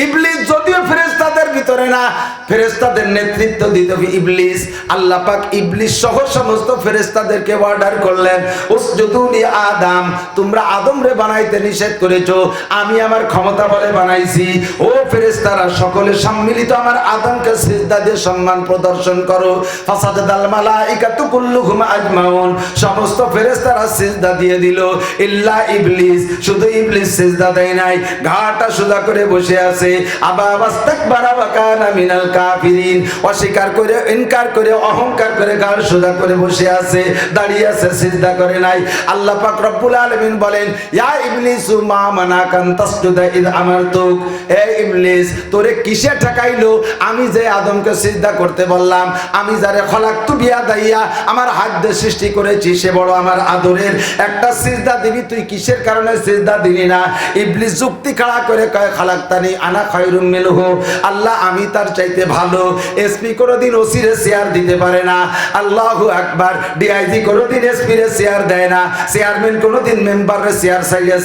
ইবলিস যদিও ফেরেশতাদের ভিতরে না, ফেরেশতাদের নেতৃত্ব দিত ইবলিস। আল্লাহ পাক ইবলিস সহ সমস্ত ফেরেশতাদেরকে অর্ডার করলেন, উসজুদু লি আদম, তোমরা আদমরে বানাইতে নিষেধ করেছো, আমি আমার ক্ষমতা বলে বানাইছি। ও ফেরেশতারা সকলে সম্মিলিত আমার আদমকে সিজদা দিয়ে সম্মান প্রদর্শন করো। ফাসাদাল মালাইকাতু কুল্লুহুম আজমাউন, সমস্ত ফেরেশতারা সিজদা দিয়ে দিল, ইল্লা ইবলিস, শুধু ইবলিস সিজদা দেয় নাই, ঘাড়টা সোজা করে বসে আছে। আবা ওয়াস্তাকবারা ওয়া কানা মিনাল কাফিরিন, অস্বীকার করে, ইনকার করে, অহংকার করে গাল সোজা করে বসে আছে, দাঁড়িয়ে আছে, সিজদা করে নাই। আল্লাহ পাক রব্বুল আলামিন বলেন, ইয়া ইবলিসু মা মানাকান তাসজুদা ইয আমারতুক, এ ইবলিস তোরে কিসে ঠকাইলো আমি যে আদমকে সিজদা করতে বললাম? আমি যারে খলাকতু বিয়াদাইয়া, আমার হাত দিয়ে সৃষ্টি করেছি, সে বড় আমার আদরের, একটা সিজদা দিবি তুই কিসের কারণে সিজদা দিলি না? ইবলিস যুক্তি খাড়া করে কয়, খালাকতানি আনা খায়রুম মিনহু, আল্লাহ আমি তার চাইতে ভালো। এসপি কোনোদিন ওসিরে শেয়ার দিতে পারে না, আল্লাহু আকবার। ডিআইজি কোনোদিন এসপিরে শেয়ার দেয় না, চেয়ারম্যান কোনোদিন মেম্বারের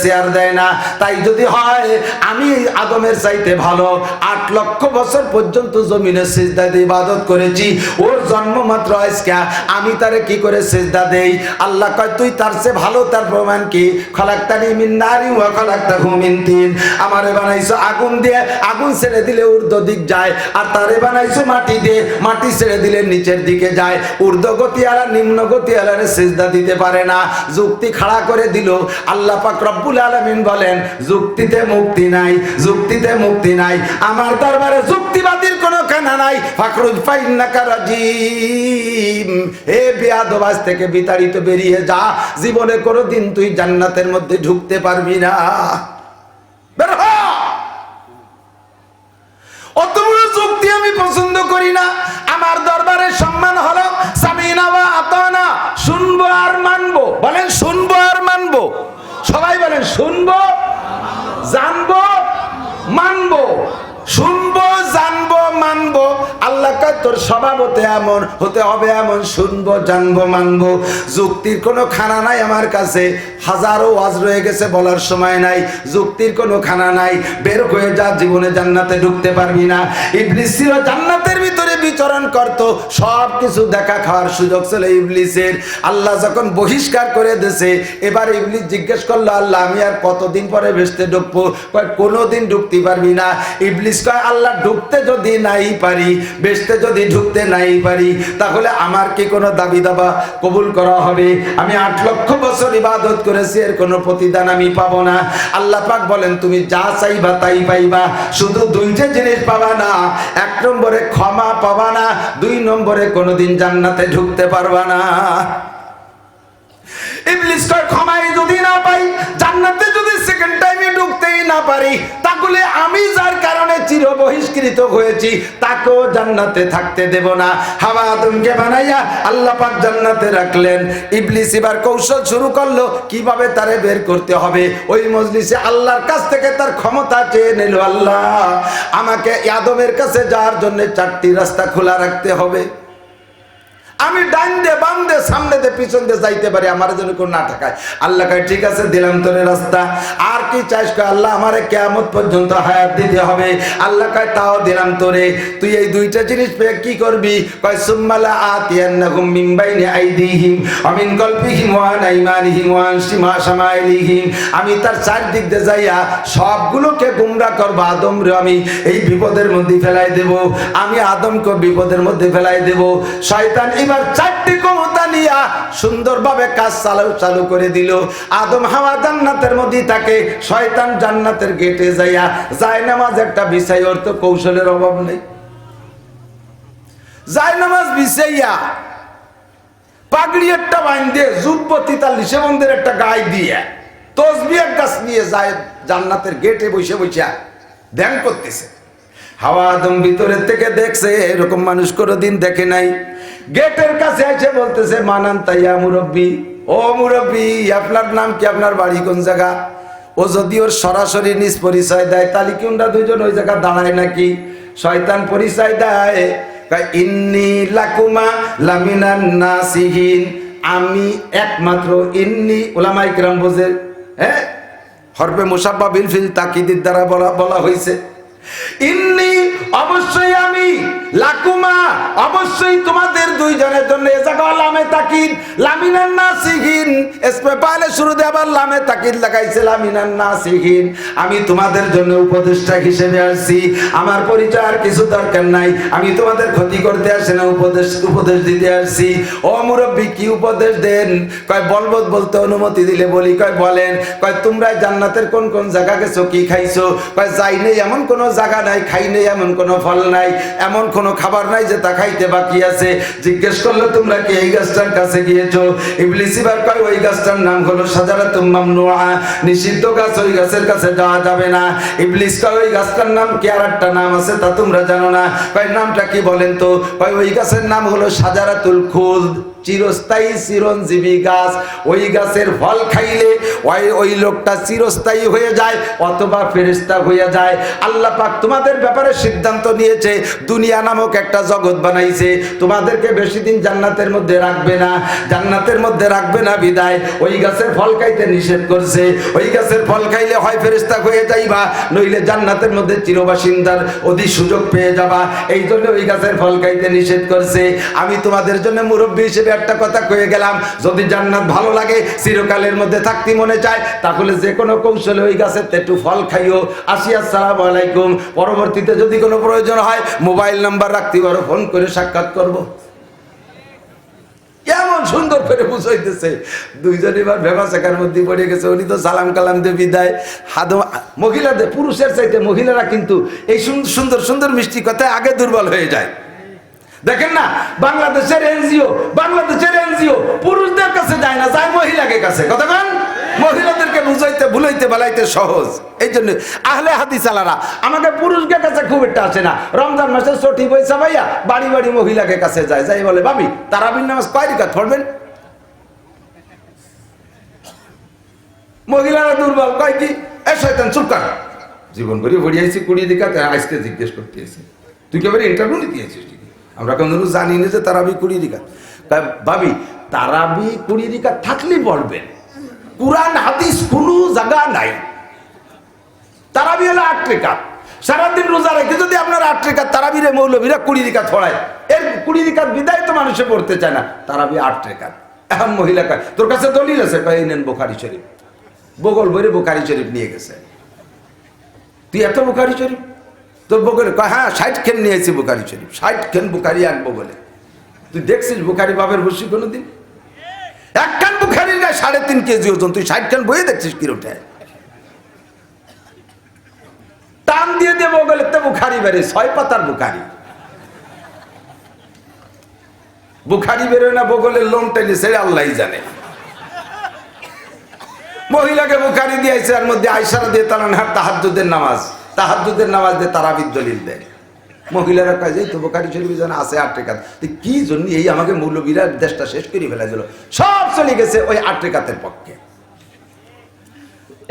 শেয়ার দেয় না। তাই যদি হয় আমি আদমের চাইতে ভালো, 8 লক্ষ বছর পর্যন্ত জমিনে সিজদা দিয়ে ইবাদত করেছি, ওর জন্ম মাত্র আজকে, আমি তারে কি করে সিজদা দেই? আল্লাহ কয়, তুই তার চেয়ে ভালো, তার প্রমাণ কি? খালাকতানি মিন নারি ওয়া খালাকতাহু মিন তিন, আমারে বানাইছো আগুন দিয়ে, আগুন ছেড়ে দিলে ঊর্ধ্ব দিক যায়, আর তারে বানাইছো মাটি দিয়ে, মাটি ছেড়ে দিলে নিচের দিকে যায়। ঊর্ধ্ব গতি আলা নিম্ন গতি আলারে সিজদা দিতে পারে না, যুক্তি খাড়া করে দিল। আল্লাহ পাক রব্বুল আলামিন বলেন, যুক্তিতে মুক্তি নাই, যুক্তিতে মুক্তি নাই, আমার দরবারে যুক্তিবাদীর কোনো খানা নাই। ফাকরুজ ফাইন্নাকা রাজিম, এ বেয়াদব, আজ থেকে বিতাড়িত, বেরিয়ে যা, জীবনে কোনোদিন তুই জান্নাতের মধ্যে ঢুকতে পারবি না, বের হ। অতগুলো যুক্তি আমি পছন্দ করি না। আমার দরবারে সম্মান হলো সামিনা ওয়া আতানা, শুনবো আর মানবো। বলেন শুনবো আর মানবো, সবাই বলেন শুনবো, জানবো, মানবো। শুনবো, জানবো, মানবো। আল্লাহ কয় তোর স্বভাব হতে হবে এমন, শুনবো, জানবো, মানবো। যুক্তির কোনো খানা নাই আমার কাছে, হাজারো ওয়াজ রয়ে গেছে, বলার সময় নাই। যুক্তির কোনো খানা নাই, বের হয়ে যা, জীবনে জান্নাতে ঢুকতে পারবি না। ইবলিস ছিল জান্নাতের ভিতরে বিচরণ করত, সব কিছু দেখা খাওয়ার সুযোগ ছিল ইবলিসের। আল্লাহ যখন বহিষ্কার করে দিয়েছে, এবার ইবলিস জিজ্ঞেস করলো, আল্লাহ আমি আর কতদিন পরে বেহেশতে ঢুকবো? কয় কোনোদিন ঢুকতে পারবি না। ইবলিস কয়, আল্লাহ ঢুকতে যদি নাই পারি, বেহেশতে যদি ঢুকতে নাই পারি, তাহলে আমার কি কোনো দাবি দাবা কবুল করা হবে? আমি 8 লক্ষ বছর ইবাদত করেছি, এর কোনো প্রতিদান আমি পাবো না। আল্লাহ পাক বলেন, তুমি যা চাইবা তাই পাইবা, শুধু 2টা জিনিস পাবা না। 1 নম্বরে ক্ষমা পাবা না, 2 নম্বরে কোনোদিন জান্নাতে ঢুকতে পারবা না। ইবলিস কয়, ক্ষমাই যদি না পাই, জান্নাতে যদি সেকেন্ড টাইমে ঢুকতেই না পারি, তাহলে আমি যার কারণে চির বহিষ্কৃত হয়েছি তাকেও জান্নাতে থাকতে দেব না। হাওয়া আদমকে বানাইয়া আল্লাহ পাক জান্নাতে রাখলেন। ইবলিস এবার কৌশল শুরু করলো কিভাবে তারে বের করতে হবে। ওই মজলিসে আল্লাহর কাছ থেকে তার ক্ষমতা চেয়ে নিল, আল্লাহ আমাকে আদমের কাছে যাওয়ার জন্য 4টি রাস্তা খোলা রাখতে হবে। আমি ডান দে বাম দে সামনে দে পিছন দে যাইতে পারি, আমার জন্য কোন না ঠাকায়। আল্লাহ কয় ঠিক আছে দিলাম তোরে রাস্তা, আর কি চাইস? কয় আল্লাহ আমারে কিয়ামত পর্যন্ত হায়াত দিতে হবে। আল্লাহ কয় তাও দিলাম তোরে, তুই এই 2টা জিনিস পেয়ে কি করবি? কয় সুম্মালা আতিয়ান্নাহুম মিন বাইনি আইদিহিম ওয়া মিন কলবিহিম ওয়া আন আইমানিহিম ওয়া আন শিমাশামাইলিহিম। আমি তার চারদিক দিয়ে যাইয়া সবগুলোকে গুমরাহ করব। আদম রে আমি এই বিপদের মধ্যে ফেলাই দেব, আমি আদমকে বিপদের মধ্যে ফেলাই দেব। শয়তান এবার 4টি ক্ষমতা নিয়া সুন্দরভাবে কাজ চালু করে দিল। আদম হাওয়া জান্নাতের মধ্যে থাকে, শয়তান জান্নাতের গেটে যাইয়া জায়নামাজ একটা বিছাই, ওর তো কৌশলের অভাব নেই। জায়নামাজ বিছাইয়া পাগড়ি একটা বাঁধে জুব্বতি তার লিসেবন্দের একটা গায়ে দিয়ে তসবিহ গাছ নিয়ে যায় জান্নাতের গেটে বসে বসে ধ্যান করতেছে। হাওয়া আদম ভিতরের থেকে দেখছে, এরকম মানুষ কোনোদিন দেখে নাই। গেটের কাছে এসে বলতেছে মানান তাইয়া মুরব্বী, ও মুরব্বী আপনার নাম কি, আপনার বাড়ি কোন জায়গা? ও যদি ওর সরাসরি নিজ পরিচয় দেয় তাহলে কি ওরা দুজন ওই জায়গা দাঁড়ায় নাকি? শয়তান পরিচয় দেয়, ইন্নী লাকুমা লামিনান নাসিহিন, আমি একমাত্র ইন্নী উলামায়ে কিরাম বোঝে, হ্যাঁ হরফে মুসাব্বা বিল ফিল তাকিদের দ্বারা বলা হয়েছে। ইন্নী অবশ্যই আমি, লাকুমা অবশ্যই তোমাদের দুইজনের জন্য। এ জায়গা লামে তাকিদ লামিনান নাসিহিন, এসমে পালে শুরুতে আবার লামে তাকিদ লাগাইছে লামিনান নাসিহিন। আমি তোমাদের জন্য উপদেষ্টা হিসেবে আসছি, আমার পরিচয় আর কিছু দরকার নাই। আমি তোমাদের ক্ষতি করতে আসি না, উপদেশ দিতে আসছি। ও মুরব্বী কি উপদেশ দেন? কয় বলবত বলতে অনুমতি দিলে বলি। কয় বলেন। কয় তোমরা জান্নাতের কোন কোন জায়গা গেছো, কি খাইছো? কয় যাই নেই এমন কোন জায়গা নাই, খাই নেই এমন কোনো ফল নাই, এমন কোনো খাবার নাই যে তা খাইতে বাকি আছে। জিজ্ঞেস করলো তোমরা কি এই গাছটার কাছে গিয়েছো? ইবলিস এবার কয় ওই গাছটার নাম হলো শাজারাতুম মামনুআ, নিষিদ্ধ গাছ, ওই গাছের কাছে যাওয়া যাবে না। ইবলিস কয় ওই গাছটার নাম কি, আর একটা নাম আছে তা তোমরা জানো না? কয় নামটা কি বলেন তো? কয় ওই গাছের নাম হলো শাজারাতুল খুলদ, চিরস্থায়ী চিরঞ্জীবী গাছ। ওই গাছের ফল খাইলে ওই লোকটা চিরস্থায়ী হয়ে যায় অথবা ফেরেশতা হয়ে যায়। আল্লাহ পাক তোমাদের ব্যাপারে সিদ্ধান্ত নিয়েছে, দুনিয়া নামক একটা জগৎ বানাইছে, তোমাদেরকে বেশি দিন জান্নাতের মধ্যে রাখবে না। জান্নাতের মধ্যে রাখবে না বিদায় ওই গাছের ফল খাইতে নিষেধ করছে। ওই গাছের ফল খাইলে হয় ফেরেশতা হয়ে যাইবা, নইলে জান্নাতের মধ্যে চিরবাসিন্দার অধিক সুযোগ পেয়ে যাবা। এই জন্য ওই গাছের ফল খাইতে নিষেধ করছে। আমি তোমাদের জন্য মুরব্বী হিসেবে একটা কথা কয়ে গেলাম, যদি জান্নাত ভালো লাগে, চিরকালের মধ্যে থাকতে মনে চায়, তাহলে যে কোনো কৌশলে ওই গাছের একটু ফল খাইও। আসি, আসসালামু আলাইকুম। পরবর্তীতে যদি কোনো প্রয়োজন হয় মোবাইল নাম্বার রাখতে পারো, ফোন করে সাক্ষাৎ করব। কেমন সুন্দর করে বুঝাইতেছে। দুইজন এবার ভেবাচাকার মধ্যে পড়ে গেছে। উনি তো সালাম কালাম দিয়ে বিদায়। মহিলাদের, পুরুষের চাইতে মহিলারা কিন্তু এই সুন্দর সুন্দর মিষ্টি কথায় আগে দুর্বল হয়ে যায়। দেখেন না, বাংলাদেশের এনজিও পুরুষদের কাছে যায় না, যায় মহিলাকে কাছে। কথা বলেন, মহিলাদেরকে বুঝাইতে ভুলাইতে বেলাইতে সহজ। এই জন্য আহলে হাদিস আলারা আমাকে পুরুষকে কাছে খুব একটা আসে না। রমজান মাসে ছটি পয়সা ভাইয়া বাড়ি বাড়ি মহিলাকে কাছে যায়, যাই বলে ভাবি তারাবির নামাজ কয় রাকাত পড়বেন? মহিলারা দুর্বল, কয় কি এ শয়তান চুপ কর, জীবন করে পড়িয়েছি 20 রাকাত, আজকে জিজ্ঞেস করতেছি তুই কেবল ইন্টারভিউ নিতে দিয়েছিস? আমরা কোনো জানি না যে তারাবি 20 রাকাত। ভাবি তারাবি 20 রাকাত থাকলেই পড়বেন, কুরআন হাদিস কোনো জায়গা নাই। তারাবি হলো 8 রাকাত। সারাদিন রোজা রেখে যদি আপনার 8 রাকাত তারাবিরে মৌলবীরা 20 রাকাত পড়ায়, এর 20 রাকাত বিদায় তো মানুষে পড়তে চায় না। তারাবি 8 রাকাত। এখন মহিলা কয় তোর কাছে দলিল আছে? কয় এই নেন বুখারী শরীফ। বগল বইরে বুখারী শরীফ নিয়ে গেছে। তুই এত বুখারী শরীফ তোর বগলে? কয় হ্যাঁ 60 খেন নিয়েছি বুখারী শরীফ, 60 খেন বুখারী এক বগলে। তুই দেখছিস বুখারী বাবের বসি কোনোদিন? একখান বুখারীর গায়ে 3.5 কেজি ওজন, তুই 60 খান বইয়ে দেখছিস কি ওঠে? টান দিয়ে দিয়ে বগলে তো বুখারী বেরে, 6 পাতার বুখারী। বুখারী বেরোয় না বগলের লোম টেনে, সেটা আল্লাহই জানে। মহিলাকে বুখারি দিয়েছে, এর মধ্যে আয়েশা রাদিয়াল্লাহু আনহা তাহাজ্জুদের নামাজ দিয়ে তারাবির দলিল দেয়। মহিলারা কয় যে তো বুখারী শরীফে যেন আছে 8 রাকাত, কি জন্য এই আমাকে মৌলবীরা দেশটা শেষ করে ফেলে দিল, সব চলে গেছে ওই 8 রাকাতের পক্ষে।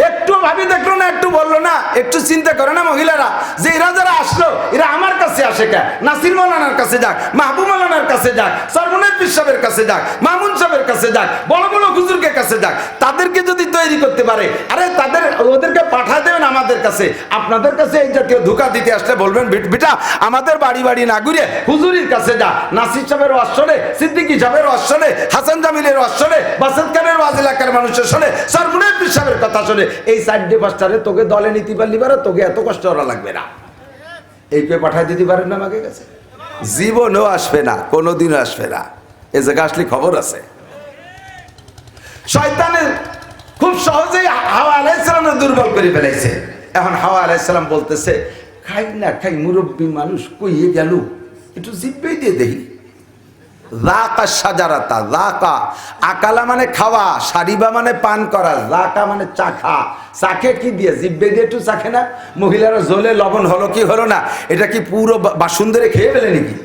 একটু ভাবি দেখলো না, একটু বললো না, একটু চিন্তা করে না মহিলারা যে এরা যারা আসলো এরা আমার কাছে আসে কে? নাসির মৌলানার কাছে যাক, মাহবুব মৌলানার কাছে যাক, সরমুনের পীর সাহেবের কাছে যাক, মামুন সাহেবের কাছে যাক, বড় বড় হুজুরকে কাছে যাক, তাদেরকে যদি তৈরি করতে পারে, আরে ওদেরকে পাঠা দেবেন আমাদের কাছে। আপনাদের কাছে এই জাতীয় ধোঁকা দিতে আসলে বলবেন বেটা আমাদের বাড়ি বাড়ি না ঘুরে হুজুরির কাছে যা, নাসির সাহেবের ওয়াজ শোনে, সিদ্দিকী সাহেবের ওয়াজ শোনে, হাসান জামিলের ওয়াজ শোনে, বাসেদ খানের ওয়াজ এলাকার মানুষের শোনে, সরমুনের পীর সাহেবের কথা শোনে। এই 4-5টারে তোকে দলে নিতে পারলি পারে, তোকে এত কষ্ট করা লাগবে না। এই পে পাঠায় দিতে পারেন না আমাকে কাছে, জীবনও আসবে না, কোনোদিনও আসবে না। এই জায়গা আসলে খবর আছে। শয়তানের খুব সহজেই হাওয়া আলাইহিস সালামের দুর্বল করে ফেলেছে। এখন হাওয়া আলাইহিস সালাম বলতেছে খাই না খাই, মুরব্বী মানুষ কইয়ে গেল, একটু জিব্বেই দিয়ে দেখি। যাকা শাজারাতা, যাকা আকালা মানে খাওয়া, সারিবা মানে পান করা, যাকা মানে চাখা। চাখে কি দিয়ে? জিব্বে দিয়ে একটু চাখে না? মহিলারা ঝোলে লবণ হলো কি হলো না, এটা কি পুরো বাসুন্দরে খেয়ে ফেলে নাকি?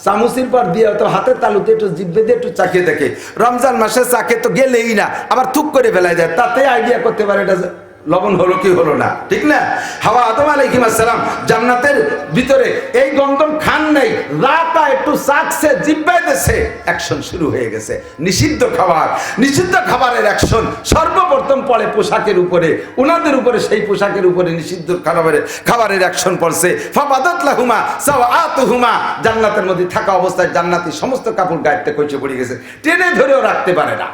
চামচির পর দিয়ে তো হাতের তালুতে একটু জিব্বে দিয়ে একটু চাখিয়ে দেখে। রমজান মাসে চাখে তো গেলেই না, আবার থুক করে ফেলাই যায়, তাতে আইডিয়া করতে পারে এটা লবণ হলো কি হলো না, ঠিক না? হাওয়া আদম আলাইহিস সালাম জান্নাতের ভিতরে এই গন্ধম খান নাই, রাতা একটু চাকছে, জিব্বায় দেশে, অ্যাকশন শুরু হয়ে গেছে। নিষিদ্ধ খাবার, নিষিদ্ধ খাবারের অ্যাকশন সর্বপ্রথম পড়ে পোশাকের উপরে, ওনাদের উপরে, সেই পোশাকের উপরে নিষিদ্ধ খাবারের অ্যাকশন পড়ছে। ফাবাদাত লাহুমা সাওআতুহুমা, জান্নাতের মধ্যে থাকা অবস্থায় জান্নাতি সমস্ত কাপড় গায়েতে কইচে পড়ে গেছে, টেনে ধরেও রাখতে পারে না।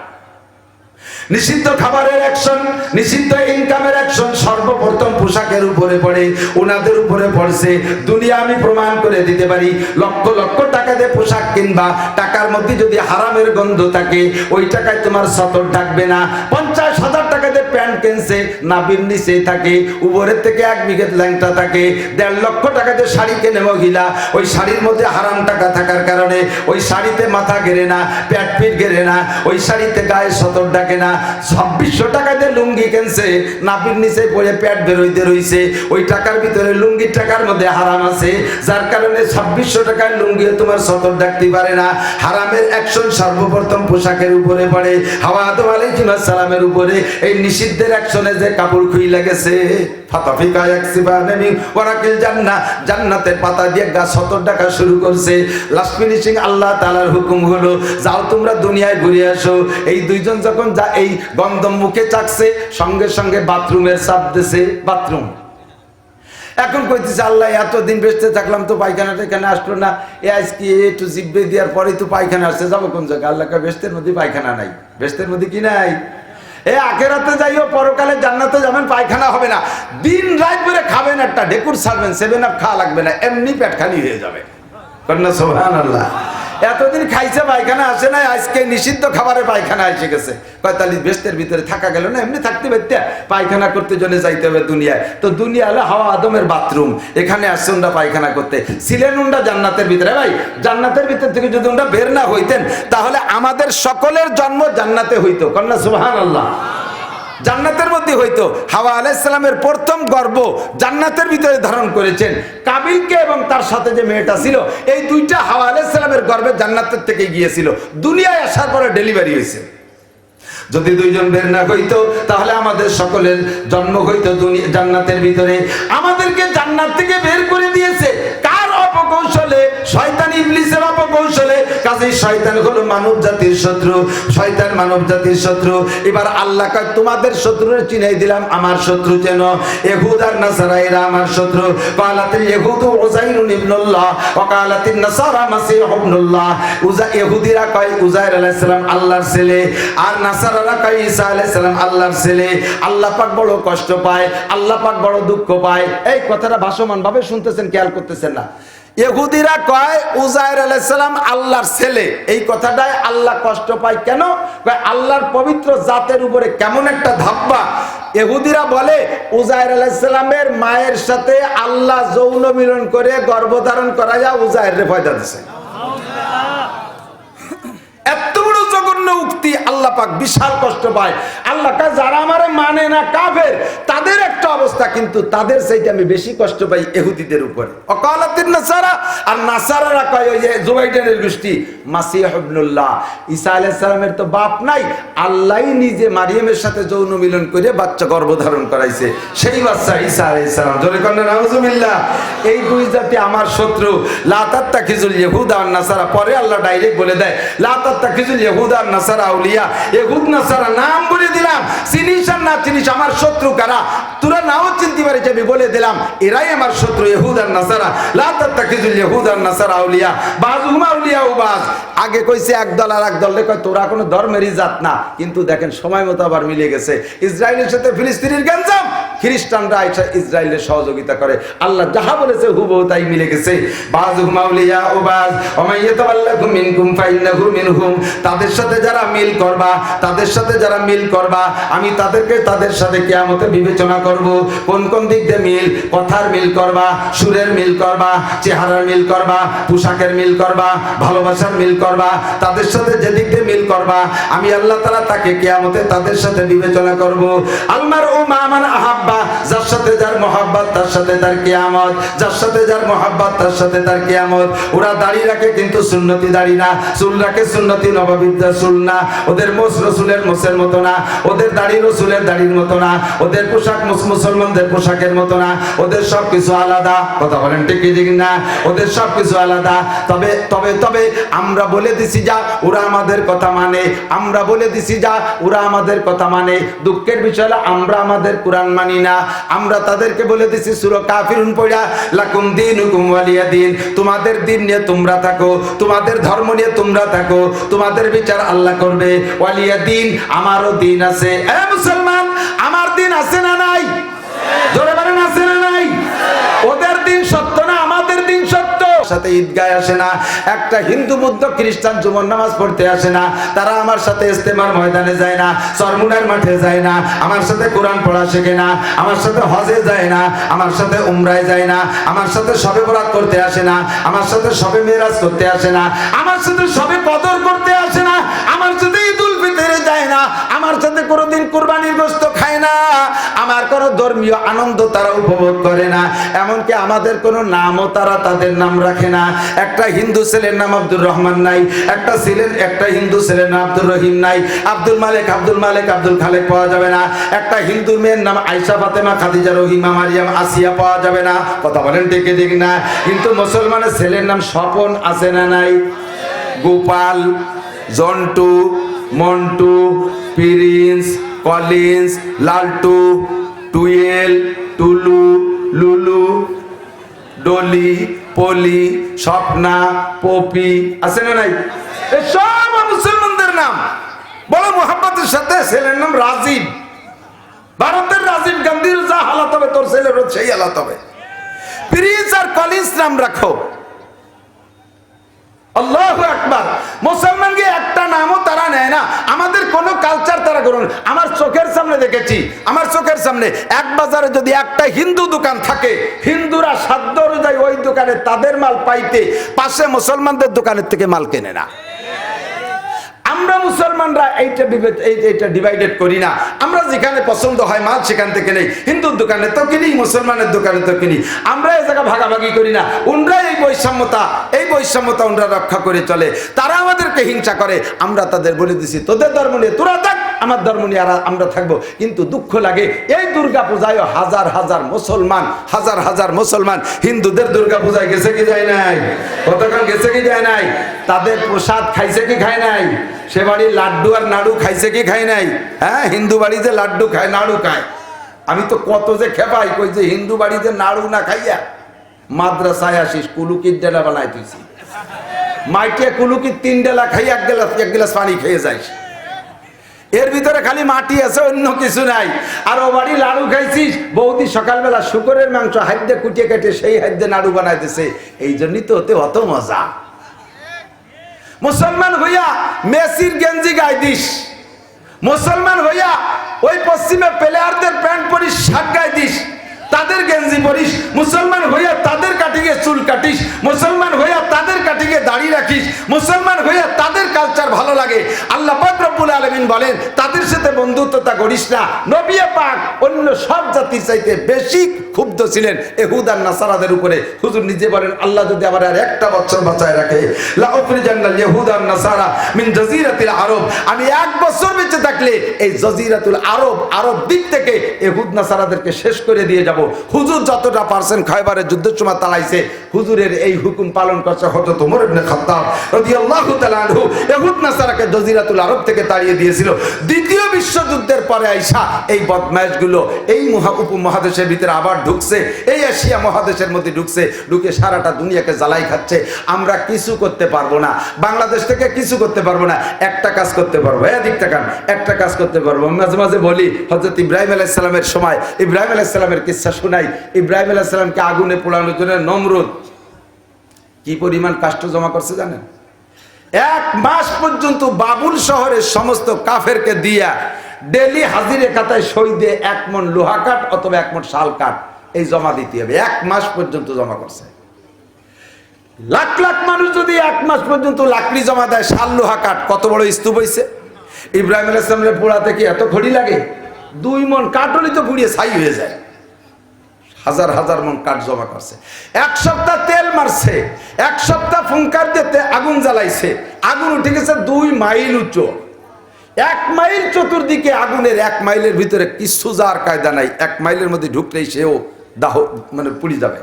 নিষিদ্ধ খাবারের অ্যাকশন, নিষিদ্ধ ইনকামের অ্যাকশন সর্বপ্রথম পোশাকের উপরে পড়ে, ওনাদের উপরে পড়ছে। দুনিয়া আমি প্রমাণ করে দিতে পারি, লক্ষ লক্ষ টাকা দিয়ে পোশাক কিনবা, টাকার মধ্যে যদি হারামের গন্ধ থাকে ওই টাকায় তোমার সতর ঢাকবে না। 50,000 টাকা দিয়ে প্যান্ট কিনছে, নাভির নিচে থাকে, উপরের থেকে 1 বিঘত ল্যাংটা থাকে। 1.5 লক্ষ টাকা দিয়ে শাড়ি কেনে মহিলা, ওই শাড়ির মধ্যে হারাম টাকা থাকার কারণে ওই শাড়িতে মাথা ঘেরে না, পেট পিট ঘেরে না, ওই শাড়িতে গায়ে সতর ডাকে না। 2600 টাকা দিয়ে লুঙ্গি কিনছে, নাভির নিচে পড়ে পেট বেরোইতে রইছে, ওই টাকার ভিতরে লুঙ্গির টাকার মধ্যে হারাম আছে, যার কারণে 2600 টাকার লুঙ্গি তোমার সতর ডাকতে পারে না। হারামের অ্যাকশন সর্বপ্রথম পোশাকের উপরে পড়ে, হাওয়া আদম আলাইহিস সালামের উপরে। এই নিষিদ্ধের অ্যাকশনে যে কাপড় খুইলা গেছে, ফাতাফিকা ইয়াকসিবানি মিন ওয়ারাকিল জান্নাহ, জান্নাতের পাতা দিয়ে গা সতর ডাকা শুরু করছে। লাস্ট ফিনিশিং আল্লাহ তাআলার হুকুম হলো যাও তোমরা দুনিয়ায় ঘুরে আসো। এই দুইজন যখন যা এই গন্ধম মুখে চাকছে, সঙ্গে সঙ্গে বাথরুমের চাপ দিছে, বাথরুম। এখন কইতেছে আল্লাহ এতদিন বেঁচতে থাকলাম তো পায়খানাটা এখানে আসলো না, এ আজকে একটু জিব্বে দেওয়ার পরেই তো পায়খানা আসছে, যাবো কোন জায়গায়? আল্লাহ কয় বেহেশতের মধ্যে পায়খানা নাই। বেহেশতের মধ্যে কি নাই? এ আখেরাতে যাইও, পরকালে জান্নাতে যাবেন, পায়খানা হবে না। দিন রাত ধরে খাবেন, একটা ঢেকুর ছাড়বেন, 7 আপ খাওয়া লাগবে না, এমনি পেট খালি হয়ে যাবে। কন্যা সুবহানাল্লাহ। এতদিন খাইছে পায়খানা আসে না, আজকে নিষিদ্ধ খাবারে পায়খানা এসে গেছে। কয়তালি বেস্তের ভিতরে থাকা গেল না, এমনি থাকতে পারতে, পায়খানা করতে জন্য যাইতে হবে দুনিয়ায়। তো দুনিয়া হলো হাওয়া আদমের বাথরুম, এখানে আসছে ওনরা পায়খানা করতে। ছিলেন ওনরা জান্নাতের ভিতরে। ভাই জান্নাতের ভিতর থেকে যদি ওনরা বের না হইতেন তাহলে আমাদের সকলের জন্ম জান্নাতে হইতো। কন্যা সুবহানাল্লাহ। জান্নাতের মধ্যে হইতো। হাওয়া আলাইহিস সালামের প্রথম গর্ভ জান্নাতের ভিতরে ধারণ করেছেন। কাবিলকে এবং তার সাথে যে মেয়েটা ছিল, এই দুইটা হাওয়া আলাইহিস সালামের গর্ভে জান্নাতের থেকে গিয়েছিল, দুনিয়ায় আসার পরে ডেলিভারি হয়েছে। যদি দুইজন বের না হইতো তাহলে আমাদের সকলের জন্ম হইতো জান্নাতের ভিতরে। আমাদেরকে জান্নাত থেকে বের করে দিয়েছে কার অপকৌশলে? শয়তান ইবলিসের অপকৌশলে। কাজেই শয়তান হলো মানব জাতির শত্রু, শয়তান মানব জাতির শত্রু। এবার আল্লাহ কয় তোমাদের শত্রুরে চিনাই দিলাম, আমার শত্রু যেন ইহুদ আর নাসারা, এরা আমার শত্রু। কালাতিল ইহুদু উযাইরুন ইবনুল্লাহ ওয়া কালাতিন নাসারা মাসীহ ইবনুল্লাহ। ইহুদিরা কয় উযাইর আলাইহিস সালাম আল্লাহর ছেলে, আর নাসারারা কয় ঈসা আলাইহিস সালাম আল্লাহর ছেলে। আল্লাহ পাক বড় কষ্ট পায়, আল্লাহ পাক বড় দুঃখ পায়। এই কথাটা ভাসমান ভাবে শুনতেছেন, খেয়াল করতেছেন না? ইহুদিরা কয় উযাইর আলাইহিস সালাম আল্লাহর ছেলে, এই কথাটায় আল্লাহ কষ্ট পায় কেন? কয় আল্লাহর পবিত্র জাতের উপরে কেমন একটা ধাপ্পা। ইহুদিরা বলে উযাইর আলাইহিস সালামের মায়ের সাথে আল্লাহ যৌন মিলন করে গর্ভধারণ করায়া উযাইররে পয়দা দিয়েছে। এত বড় জঘন্য উক্তি, আল্লাহ পাক বিশাল কষ্ট পায়। আল্লাহ আল্লাহ কয় যারা আমারে মানে না কাফের তাদের একটা অবস্থা, কিন্তু তাদের চাইতে আমি বেশি কষ্ট পাই ইহুদিদের উপরে। ওয়াকালাতিন নাসারা, আর নাসারারা কয় ওই যে জুবাইরের গোষ্ঠী মাসিহ ইবনুল্লাহ, ঈসা আলাইহিস সালামের তো বাপ নাই, আল্লাহই নিজে মারিয়ামের সাথে যৌন মিলন করে বাচ্চা গর্ভধারণ করাইছে, সেই বাচ্চা ঈসা আলাইহিস সালাম। জোরে কোন নাউজুবিল্লাহ। এই দুই জাতি আমার শত্রু। লা তাত্তাখিজুল ইহুদা ওয়ান নাসারা, পরে আল্লাহ ডাইরেক্ট বলে দেয় লা তাত্তাখিজুল ইহুদা ওয়ান নাসারা আউলিয়া, ইহুদ নাসারা নাম বলে দিলাম, চিনিস আর না চিনিস আমার শত্রু কারা তোরা নাও চিনতে পারিস, আমি বলে দিলাম এরাই আমার শত্রু ইহুদ আর নাসারা। লা তাত্তাখিজুল ইহুদা ওয়ান নাসারা আউলিয়া বাযুহুম আউলিয়া বায। আগে কইছে এক দল আর এক দলে কয় তোরা কোনো ধর্মেরই জাত না, কিন্তু দেখেন সময় মতো আবার মিলে গেছে। ইসরায়েলের সাথে ফিলিস্তিনের গঞ্জাম, খ্রিস্টানরা আইসা ইসরায়েলের সহযোগিতা করে, আল্লাহ যাহা বলেছে হুবহু তাই মিলে গেছে। বাযুহুম আউলিয়া বায ওয়া মান ইয়াতাওয়াল্লাকুম মিনকুম ফাইন্নাহু মিনহুম, তাদের সাথে যারা মিল করবা, তাদের সাথে যারা মিল করবা, আমি তাদেরকে তাদের সাথে কিয়ামতে বিবেচনা করব। কোন কোন দিক দিয়ে মিল? কথার মিল করবা, সুরের মিল করবা, চেহারার মিল করবা, পোশাকের মিল করবা, ভালোবাসার মিল করবা, তাদের সাথে যেদিক দিয়ে মিল করবা আমি আল্লাহ তাআলা তাকে কিয়ামতে তাদের সাথে বিবেচনা করব। আলমার ও মান আহাব্বা, যার সাথে যার মহব্বত তার সাথে তার কিয়ামত, যার সাথে যার মহব্বত তার সাথে তার কিয়ামত। ওরা দাড়ি রাখে কিন্তু সুন্নতি দাড়ি না, চুল রাখে সুন্নতি নববিদ্যা চুল না, ওদের মোস রসুলের মোসের মতো না, ওদের দাড়ি রসুলের দাড়ির মতো না, ওদের পোশাক মুসলমানদের পোশাকের মতো না, ওদের সবকিছু আলাদা। কথা বলেন ঠিক ঠিক না? ওদের সবকিছু আলাদা। তবে তবে তবে আমরা বলে দিছি যা ওরা আমাদের কথা মানে, আমরা বলে দিছি যা ওরা আমাদের কথা মানে। দুঃখের বিষয় হলো আমরা আমাদের কোরআন মানি না। আমরা তাদেরকে বলে দিছি সূরা কাফিরুন পড়া লাকুম দীনুকুম ওয়ালিয়া দিন, তোমাদের দিন নিয়ে তোমরা থাকো, তোমাদের ধর্ম নিয়ে তোমরা থাকো, তোমাদের বিচার আল্লাহ করবে। ওয়ালিয়া দিন, আমারও দিন আছে। এ মুসলমান, আমার দিন আছে না নাই? জোরে বলেন আছে না নাই? ওদের দিন সত্য না আমাদের দিন সত্য। সাথে ঈদগায় আসে না, একটা হিন্দু বুদ্ধ খ্রিস্টান জুমার নামাজ পড়তে আসে না, তারা আমার সাথে ইস্তেমার ময়দানে যায় না, চরমুনার মাঠে যায় না, আমার সাথে কোরআন পড়া শেখে না, আমার সাথে হজে যায় না, আমার সাথে উমরায় যায় না, আমার সাথে শবে বরাত করতে আসে না, আমার সাথে শবে মেরাজ করতে আসে না, আমার সাথে শবে কদর করতে আসে না, আমার সাথে ঈদুল ফিতরে যায় না, আমার সাথে কোনোদিন কুরবানির গোশত খায় না, আমার কোনো ধর্মীয় আনন্দ তারা উপভোগ করে না, এমনকি আমাদের কোনো নামও তারা তাদের নাম রাখে না। একটা হিন্দু ছেলের নাম আব্দুর রহমান নাই, একটা হিন্দু ছেলের নাম আব্দুর রহিম নাই, আব্দুল মালিক আব্দুল খালেক পাওয়া যাবে না, একটা হিন্দু মেয়ের নাম আয়েশা ফাতেমা খাদিজা রহিমা মারিয়াম আসিয়া পাওয়া যাবে না। কথা বলেন ঠিক ঠিক না? কিন্তু মুসলমানের ছেলের নাম স্বপন আছে না নাই? গোপাল, জন্টু, মন্টু, প্রিন্স, কলিন্স, লালটু, টুয়েল, টুলু, লুলু, ডলি, পলি, স্বপ্না, পপি আছে না নাই? সব মুসলমানদের নাম। বড় মোহাম্মতের সাথে ছেলের নাম রাজীব। ভারতের রাজীব গান্ধীর যা হালাত হবে তোর ছেলের সেই হালাত হবে। প্রিন্স আর কলিন্স নাম রাখো। আল্লাহু আকবার। মুসলমানকে একটা নামও তারা নেয় না, আমাদের কোনো কালচার তারা গ্রহণ। আমার চোখের সামনে দেখেছি, আমার চোখের সামনে এক বাজারে যদি একটা হিন্দু দোকান থাকে, হিন্দুরা সাধ্য অনুযায়ী ওই দোকানে তাদের মাল পাইতে পাশে মুসলমানদের দোকানের থেকে মাল কেনে না। আমরা মুসলমানরা এইটা ডিভাইডেড করি না। আমরা যেখানে পছন্দ হয় মাল সেখান থেকে নেই, হিন্দুর দোকানে তো কিনি, মুসলমানের দোকানে তো কিনি। আমরা এই জায়গা ভাগাভাগি করি না। উনরা এই বৈষম্যতা উনরা রক্ষা করে চলে। তারা আমাদেরকে হিংসা করে, আমরা তাদের বলে দিছি তোদের ধর্ম নিয়ে তোরা থাক, আমার ধর্ম নিয়ে আমরা থাকবো। কিন্তু দুঃখ লাগে এই দুর্গা পূজায় হাজার হাজার মুসলমান হিন্দুদের দুর্গা পূজায় গেছে কি যায় নাই? কতক্ষণ গেছে কি যায় নাই? তাদের প্রসাদ খাইছে কি খায় নাই? সে বাড়ির লাড্ডু আর নাড়ু খাইছে কি খায় নাই? হ্যাঁ, হিন্দু বাড়িতে লাড্ডু খায়, নাড়ু খায়। আমি তো কত যে খেপাই কই যে হিন্দু বাড়িতে নাড়ু না খাইয়া মাদ্রাসায় আসিস কুলুকির ডেলা বানাই তুইছি, মাইকে কুলুকির 3 ডেলা খাই এক গ্লাস পানি খেয়ে যাইস। এর ভিতরে খালি মাটি আছে, অন্য কিছু নাই। আর ও বাড়ি লাড়ু খাইছিস, বৌদি সকালবেলা শুকরের মাংস হাইদে কুটিয়ে কেটে সেই হাইদে নাড়ু বানাইতেছে। এই জন্যই তো ওতে অত মজা। মুসলমান হইয়া মেসির গেঞ্জি গায়ে দিস, মুসলমান হইয়া ওই পশ্চিমে প্লেয়ারদের প্যান্ট পরিস, শার্ট গায়ে দিস, তাদের গেঞ্জি পরিস। মুসলমান হইয়া তাদের কাটিয়ে চুল কাটিস, মুসলমান হইয়া তাদের কাটিয়ে দাড়ি রাখিস, মুসলমান হইয়া তাদের কালচার ভালো লাগে। আল্লাহ পাক রব্বুল আলামিন বলেন তাদের সাথে বন্ধুত্বতা করিস না। নবী পাক অন্য সব জাতির চাইতে বেশি ক্ষুব্ধ ছিলেন ইহুদ আর নাসারাদের উপরে। হুজুর নিজে বলেন আল্লাহ যদি আমার আর একটা বছর বাঁচায় রাখে লা উখরিজান্নাল ইহুদ আর নাসারা মিন জাজিরাতিল আরব, আমি এক বছর বেঁচে থাকলে এই জাজিরাতুল আরব দিক থেকে ইহুদ নাসারাদেরকে শেষ করে দিয়ে যাব। হুজুর যতটা পারসেন খয়বারের যুদ্ধের সময় তালাইছে, হুজুরের এই হুকুম পালন করছে হযরত ওমর ইবনে খাত্তাব রাদিয়াল্লাহু তাআলা আনহু। ইহুদ নাসারাকে জাজিরাতুল আরব থেকে তাড়িয়ে দিয়েছিল। দ্বিতীয় বিশ্বযুদ্ধের পরে আইসা এই বদমাইশগুলো এই উপমহাদেশের ভিতরে আবার ঢুকছে, এই এশিয়া মহাদেশের মধ্যে ঢুকে সারাটা দুনিয়াকে জ্বালাই খাচ্ছে। আমরা কিছু করতে পারবো না, বাংলাদেশ থেকে কিছু করতে পারবো না। একটা কাজ করতে পারবো, এদিক টাকান একটা কাজ করতে পারবো। মাঝে মাঝে বলি হযরত ইব্রাহিম আলাইহিস সালামের সময় ইব্রাহিম আলাইহিস সালামের কিচ্ছা শোনাই। ইব্রাহিম আলাইহিস সালামকে আগুনে পোড়ানোর জন্য নমরুদ কি পরিমাণ কাষ্ঠ জমা করছে জানেন? 1 মাস পর্যন্ত বাবুল শহরের সমস্ত কাফেরকে দিয়া ডেলি হাজিরে খাতায় সই দিয়ে 1 মণ লোহা কাঠ অথবা 1 মণ শাল কাঠ এই জমা দিতে হবে। 1 মাস পর্যন্ত জমা করছে। লাখ লাখ মানুষ যদি 1 মাস পর্যন্ত লাকড়ি জমা দেয়, শাল লোহা কাঠ, কত বড় স্তূপ হইছে। ইব্রাহিম আলাইহিস সালামের পোড়াতে কি এত খড়ি লাগে? 2 মণ কাঠ হলে তো পুড়িয়ে ছাই হয়ে যায়। হাজার হাজার মণ কাঠ জমা করছে। 1 সপ্তাহ তেল মারছে, 1 সপ্তাহ ফুঙ্কার দিতে আগুন জ্বালাইছে। আগুন উঠে গেছে 2 মাইল উঁচু। 1 মাইল চতুর্দিকে আগুনের, 1 মাইলের ভিতরে কিছু যার কায়দা নাই। 1 মাইলের মধ্যে ঢুকলেই সেও দাহ মানে পুড়ি যাবে।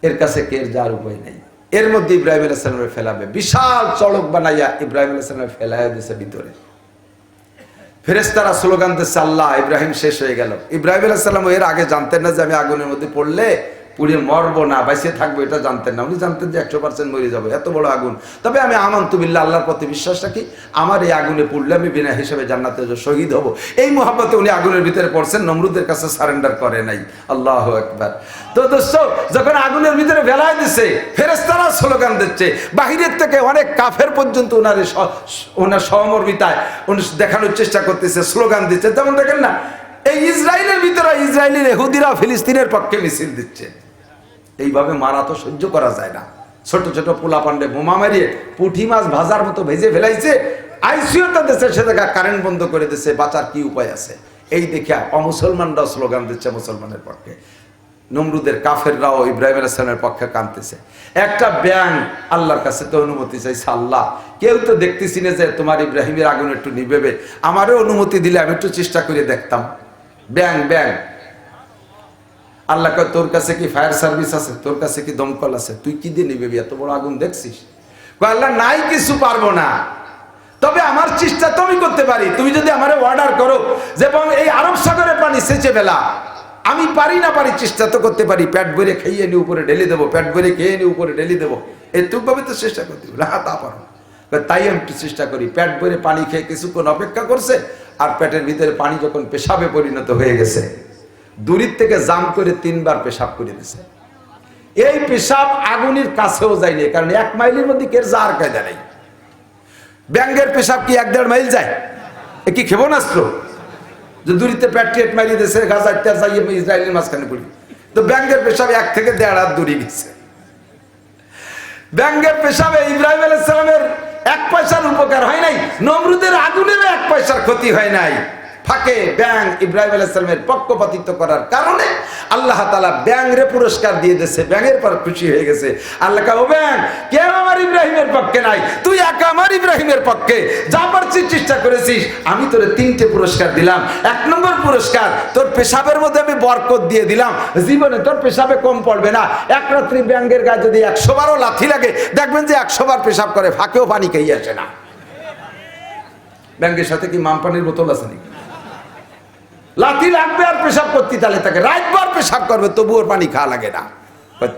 এর কাছে কের যার উপায় নাই। এর মধ্যে ইব্রাহিম আলাইহিস সালামের ফেলাবে, বিশাল চড়ক বানাইয়া ইব্রাহিম আলাইহিস সালামের ফেলাইয়া দিয়েছে ভিতরে। ফেরেশতারা স্লোগান দিচ্ছে আল্লাহ, ইব্রাহিম শেষ হয়ে গেল। ইব্রাহিম আলাইহিস সালাম এর আগে জানতেন না যে আমি আগুনের মধ্যে পড়লে পুড়ে মরবো না, বাইসে থাকবো, এটা জানতেন না। উনি জানতেন যে 100% মরে যাবো, এত বড় আগুন। তবে আমি আমানতু বিল্লাহ, আল্লাহর প্রতি বিশ্বাস রাখি, আমার এই আগুনে পড়লে আমি বিনা হিসেবে জান্নাতে শহীদ হব। এই মহব্বতে উনি আগুনের ভিতরে পড়ছেন, নমরুদের কাছে সারেন্ডার করে নাই। আল্লাহু আকবার। তো দোস্ত, যখন আগুনের ভিতরে ফেলাই দিচ্ছে, ফেরেশতারা স্লোগান দিচ্ছে, বাহিরের থেকে অনেক কাফের পর্যন্ত ওনার সহমর্মিতায় উনি দেখানোর চেষ্টা করতেছে, স্লোগান দিচ্ছে। যেমন দেখেন না, এই ইসরায়েলের ভিতরে ইসরায়েলের ইহুদিরা ফিলিস্তিনের পক্ষে মিছিল দিচ্ছে। এইভাবে মারা তো সহ্য করা যায় না। ছোট ছোট পোলা পান্ডে বোমা মারিয়ে পুঁটি মাছ ভাজার মতো ভেজে ফেলাইছে। আইসিইউতে দেশে সে জায়গা কারেন্ট বন্ধ করে দিচ্ছে, বাঁচার কি উপায় আছে? এই দেখে অমুসলমানরাও স্লোগান দিচ্ছে মুসলমানের পক্ষে। নমরুদের কাফেররাও ইব্রাহিম আলাইহিস সালামের পক্ষে কাঁদতেছে। একটা ব্যাঙ আল্লাহর কাছে তো অনুমতি চাইছে, আল্লাহ কেউ তো দেখতেছি না যে তোমার ইব্রাহিমের আগুন একটু নিবেবে, আমারও অনুমতি দিলে আমি একটু চেষ্টা করে দেখতাম। ব্যাঙ আল্লাহ কয় তোর কাছে কি ফায়ার সার্ভিস আছে? তোর কাছে কি দমকল আছে? তুই কি দিয়ে নিবেবি? এত বড় আগুন দেখছিস? আল্লাহ নাই কিছু পারবো না, তবে আমার চেষ্টা তো আমি করতে পারি। তুমি যদি আমারে অর্ডার করো যে এই আরব সাগরের পানি সেচে ফেলা, আমি পারি না পারি, চেষ্টা তো করতে পারি। পেট ভরে খাইয়ে নিয়ে উপরে ঢেলে দেবো, পেট ভরে খেয়ে নিয়ে উপরে ঢেলে দেবো, এটুকভাবে তো চেষ্টা করতে হবে। হ্যাঁ তা পারো। তাই আমি একটু চেষ্টা করি। পেট ভরে পানি খেয়ে কিছুক্ষণ অপেক্ষা করছে, আর পেটের ভিতরে পানি যখন পেশাবে পরিণত হয়ে গেছে, দূরের থেকে জাম করে 3 বার পেশাব করে দিছে। এই পেশাব আগুনের কাছেও যায়নি, কারণ 1 মাইলের মধ্যে কের যার কায়দা নেই। ব্যাঙ্গের পেশাব কি 1-1.5 মাইল যায়? এ কি ক্ষেপণাস্ত্র যে দূরিতে প্যাট্রিয়েট মারিয়ে দিয়েছে, গাজাইতে যাইয়ে ইসরায়েলের মাঝখানে পড়ি? তো ব্যাঙ্গের পেশাব 1 থেকে 1.5 হাত দূরে গেছে। ব্যাঙ্গের পেশাবে ইব্রাহিম আলাইহিস সালামের 1 পয়সার উপকার হয় নাই, নমরুদের আগুনের 1 পয়সার ক্ষতি হয় নাই। ফাঁকে ব্যাং ইব্রাহিম আলাইহিস সালামের পক্ষপাতিত্ব করার কারণে আল্লাহ তাআলা ব্যাংরে পুরস্কার দিয়ে দিয়েছে। ব্যাঙের পর খুশি হয়ে গেছে। আল্লাহ কয়, ও ব্যাং, কেউ আমার ইব্রাহিমের পক্ষে নাই, তুই একা আমার ইব্রাহিমের পক্ষে, যা পারছিস চেষ্টা করেছিস, আমি তোরে 3টে পুরস্কার দিলাম। 1 নম্বর পুরস্কার, তোর পেশাবের মধ্যে আমি বরকত দিয়ে দিলাম, জীবনে তোর পেশাবে কম পড়বে না। এক রাত্রি ব্যাঙের গায়ে যদি 100 বারও লাথি লাগে, দেখবেন যে 100 বার পেশাব করে, ফাঁকেও পানি খেয়ে আসে না। ব্যাঙের সাথে কি মামপানির বোতল আছে নাকি? লাথি লাগবে আর পেশাব করতে, তাহলে তাকে রাতবার পেশাব করবে, তবুও পানি খাওয়া লাগে না।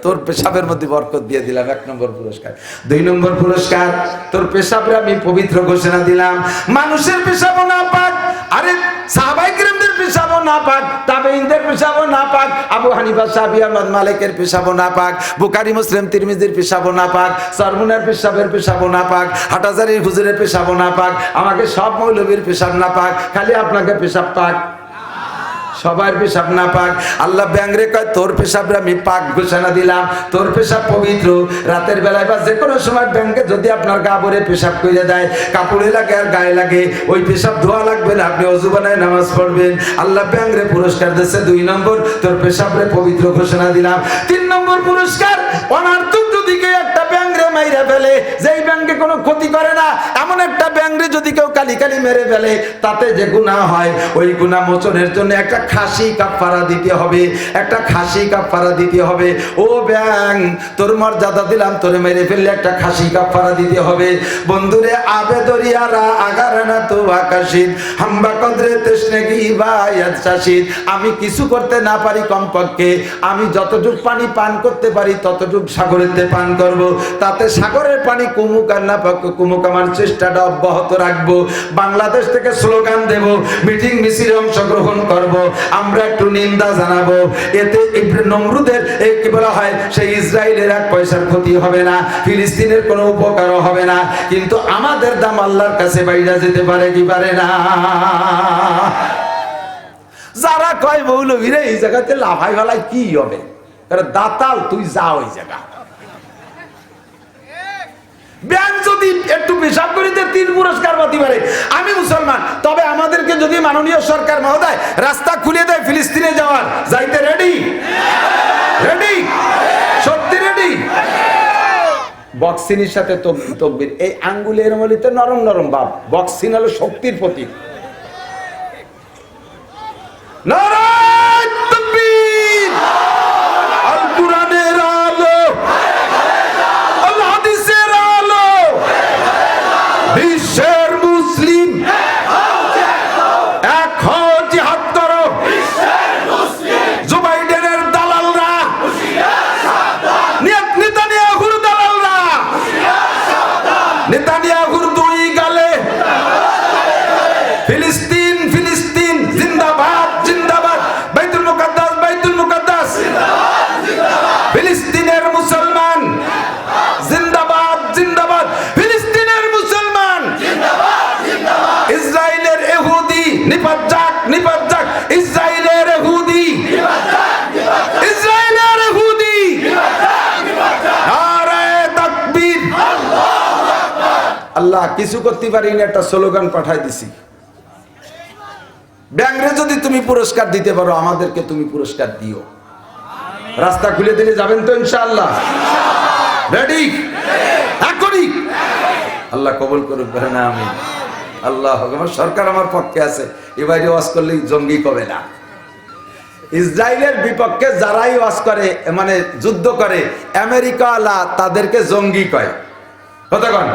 তোর পেশাবের মধ্যে বরকত দিয়ে দিলাম, 1 নম্বর পুরস্কার। 2 নম্বর পুরস্কার, তোর পেশাবে আমি পবিত্র ঘোষণা দিলাম। মানুষের পেশাবও না পাক, আরে সাহাবায়ে কিরামদের পেশাবও না পাক, তাবেঈনদের পেশাবও না পাক, আবু হানিফা, শাফি, আহমদ, মালিকের পেশাবও না পাক, বুখারী, মুসলিম, তিরমিজির পেশাবও না পাক, সরমুনার পেশাবও না পাক, হাটাজারির হুজুরের পেশাবও না পাক, আমাকে সব মৌলবীর পেশাব না পাক, খালি আপনাকে পেশাব পাক। সবার পেশাব না পাক। আল্লাহ ব্যাংরে কয় তোর পেশাবরে আমি পাক ঘোষণা দিলাম, তোর পেশাব পবিত্র। রাতের বেলায় বা যে কোনো সময় ব্যাংকে যদি আপনার গা ভরে পেশাব করে দেয়, কাপড়ে লাগে আর গায়ে লাগে, ওই পেশাব ধোয়া লাগবে না, আপনি অজু বানায় নামাজ পড়বেন। আল্লাহ ব্যাংরে পুরস্কার দিচ্ছে 2 নম্বর, তোর পেশাবরে পবিত্র ঘোষণা দিলাম। 3 নম্বর পুরস্কার, অনার্থক যদি কেউ একটা ব্যাংরে মাইরা ফেলে, যেই ব্যাংকে কোনো ক্ষতি করে না, এমন একটা ব্যাংরে যদি কেউ কালি কালি মেরে ফেলে, তাতে যে গুনাহ হয়, ওই গুনাহ মোচনের জন্য একটা খাসি কাফারা দিতে হবে, একটা খাসি কাফারা দিতে হবে। ও ব্যাং, তোর মর্যাদা দিলাম, তোরে মেরে ফেললে একটা খাসি কাফারা দিতে হবে। বন্ধুরে আবে দরিয়ারা আগারানা তো আকাশিন হাম্বা কদরে তেশনেগি বায়াত শাসিন। আমি কিছু করতে না পারি, কমপক্ষে আমি যতটুক পানি পান করতে পারি ততটুক সাগরেতে পান করব, তাতে সাগরের পানি কুমুক আর না পাক কুমুক, আমার চেষ্টাটা অব্যাহত রাখবো। বাংলাদেশ থেকে স্লোগান দেব, মিটিং মিছিলে অংশগ্রহণ করব, আমরা একটু নিন্দা জানাবো। এতে নমরুদের কি বলা হয়, সেই ইসরায়েলের 1 পয়সার ক্ষতি হবে না, ফিলিস্তিনের কোনো উপকারও হবে না, কিন্তু আমাদের দাম আল্লাহর কাছে বাইরে যেতে পারে কি পারে না? যারা কয় মৌলভীরা এই জায়গাতে লাফাই ফেলায় কি হবে, দাতাল তুই যা ওই জায়গা। ব্যাংক যদি একটু পেশাব করিতে 3 পুরস্কার পাতি পারে। আমি মুসলমান, তবে আমাদেরকে যদি মাননীয় সরকার মহোদয় রাস্তা খুলে দেয় ফিলিস্তিনে যাওয়ার, যাইতে রেডি? রেডি? সত্যি রেডি? বক্সিনের সাথে তকবীর, এই আঙ্গুলের মলিতে নরম নরম ভাব, বক্সিন হলো শক্তির প্রতীক। নারায়ে তাকবীর, আল কুরআনের আলো, আল হাদিসের আলো, বিশ্বের মুসলিম এক হও, জিহাদ করো। জো বাইডেনের দালালরা, নেতানিয়াহুর দালালরা, নেতানিয়াহুর 2 গালে ফিলিস্তিন ফিলিস্তিন জিন্দাবাদ জিন্দাবাদ, বাইতুল মুকাদ্দাস বাইতুল মুকাদ্দাস, ফিলিস্তিনের মুসলমান জিন্দাবাদ জিন্দাবাদ, ফিলিস্তিনের মুসলমান জিন্দাবাদ, ইসরায়েলের ইহুদি নিপাত যাক নিপাত যাক, ইসরায়েলের ইহুদি ইসরায়েলের ইহুদি, নারায়ে তাকবীর, আল্লাহু আকবার। আল্লাহ কিছু করতে পারি না, একটা স্লোগান পাঠাই দিছি। ব্যাংরে যদি তুমি পুরস্কার দিতে পারো, আমাদেরকে তুমি পুরস্কার দিও। রাস্তা খুলে দিলে যাবেন তো ইনশাআল্লাহ? রেডি? এখনই আল্লাহ কবুল করুক, বলেন আমিন। আল্লাহ, আমার সরকার আমার পক্ষে আছে, এবারে ওয়াজ করলেই জঙ্গি কবে না। ইসরায়েলের বিপক্ষে যারাই ওয়াজ করে, মানে যুদ্ধ করে, আমেরিকা আলা তাদেরকে জঙ্গি কয়। কতক্ষণ?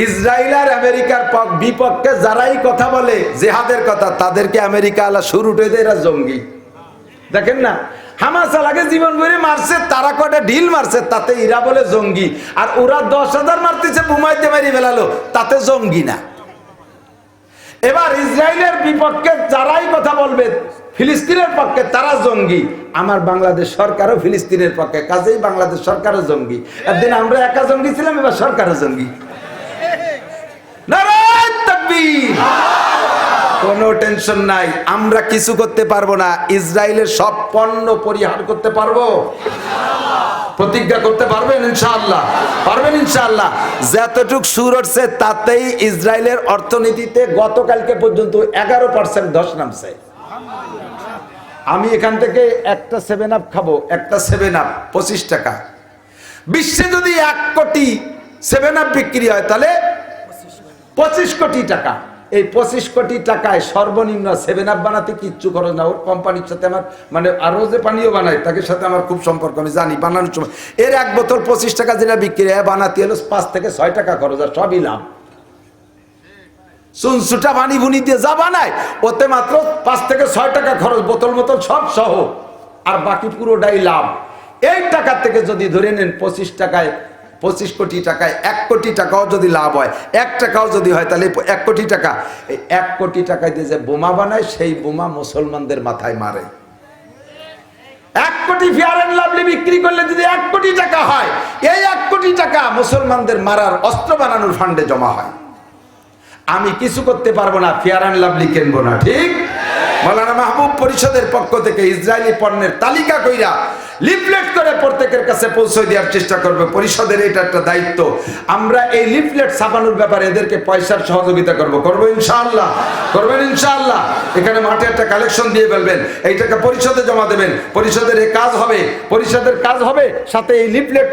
ইসরায়েল আর আমেরিকার বিপক্ষে যারাই কথা বলে জিহাদের কথা, তাদেরকে আমেরিকা আলা শুরু উঠে দেয়, এরা জঙ্গি। দেখেন না, হামাস আলাকে জীবন ভরে মারছে, তারা কটা ঢিল মারছে, তাতে ইরা বলে জঙ্গি, আর ওরা 10,000 মারতেছে, বোমাইতে মারি ফেলালো, তাতে জঙ্গি না। এবার ইসরায়েলের বিপক্ষে যারাই কথা বলবে ফিলিস্তিনের পক্ষে, তারা জঙ্গি। আমার বাংলাদেশ সরকারও ফিলিস্তিনের পক্ষে, কাজেই বাংলাদেশ সরকারও জঙ্গি। একদিন আমরা একা জঙ্গি ছিলাম, এবার সরকারও জঙ্গি। নারায়ে তাকবীর, কোনো টেনশন নাই, আমরা কিছু করতে পারবো না। ইসরায়েলের সব পণ্য পরিহার করতে পারবো, প্রতিজ্ঞা করতে পারবেন ইনশাআল্লাহ? পারবেন ইনশাআল্লাহ। যতটুক সুর উঠছে তাতেই ইসরায়েলের অর্থনীতিতে গতকালকে পর্যন্ত 11% ধস নামছে। আমি এখান থেকে একটা 7 আপ খাবো, একটা 7 আপ 25 টাকা। বিশ্বে যদি 1 কোটি 7 আপ বিক্রি হয়, তাহলে 25 কোটি টাকা। এই 25 কোটি টাকায় সর্বনিম্ন 7 আপ বানাতে কিচ্ছু খরচ না। ওর কোম্পানির সাথে আমার, মানে আরো যে পানীয় বানায় তাকে সাথে আমার খুব সম্পর্ক, আমি জানি বানানোর সময় এর 1 বোতল 25 টাকা যেটা বিক্রি হয়, বানাতে হলো 5 থেকে 6 টাকা খরচ, আর সবই লাভ। চুনসুটা বানি বুনি দিয়ে যা বানায়, ওতে মাত্র 5 থেকে 6 টাকা খরচ, বোতল বোতল সব সহ, আর বাকি পুরোটাই লাভ। এই টাকা থেকে যদি ধরে নেন 25 টাকায়, 25 কোটি টাকায় 1 কোটি টাকাও যদি লাভ হয়, 1 টাকাও যদি হয়, তাহলে 1 কোটি টাকা, এই 1 কোটি টাকায় দিয়ে যে বোমা বানায়, সেই বোমা মুসলমানদের মাথায় মারে। 1 কোটি ফেয়ার এন্ড লাভলি বিক্রি করলে যদি 1 কোটি টাকা হয়, এই 1 কোটি টাকা মুসলমানদের মারার অস্ত্র বানানোর ফান্ডে জমা হয়। আমি কিছু করতে পারবো না, ফেয়ার এন্ড লাভলি কিনবো না, ঠিক? মাওলানা মাহবুব পরিষদের পক্ষ থেকে ইসরায়েলি পণ্যের তালিকা কইরা লিফলেট করে প্রত্যেকের কাছে পৌঁছে দেওয়ার চেষ্টা করবে। পরিষদের এটা একটা দায়িত্ব। আমরা এই লিফলেট ছাপানোর ব্যাপারে এদেরকে পয়সার সহযোগিতা করবো ইনশাআল্লাহ। করবেন ইনশাআল্লাহ। এখানে মাঠে একটা কালেকশন দিয়ে ফেলবেন, এই টাকা পরিষদে জমা দেবেন, পরিষদের এই কাজ হবে, পরিষদের কাজ হবে, সাথে এই লিফলেট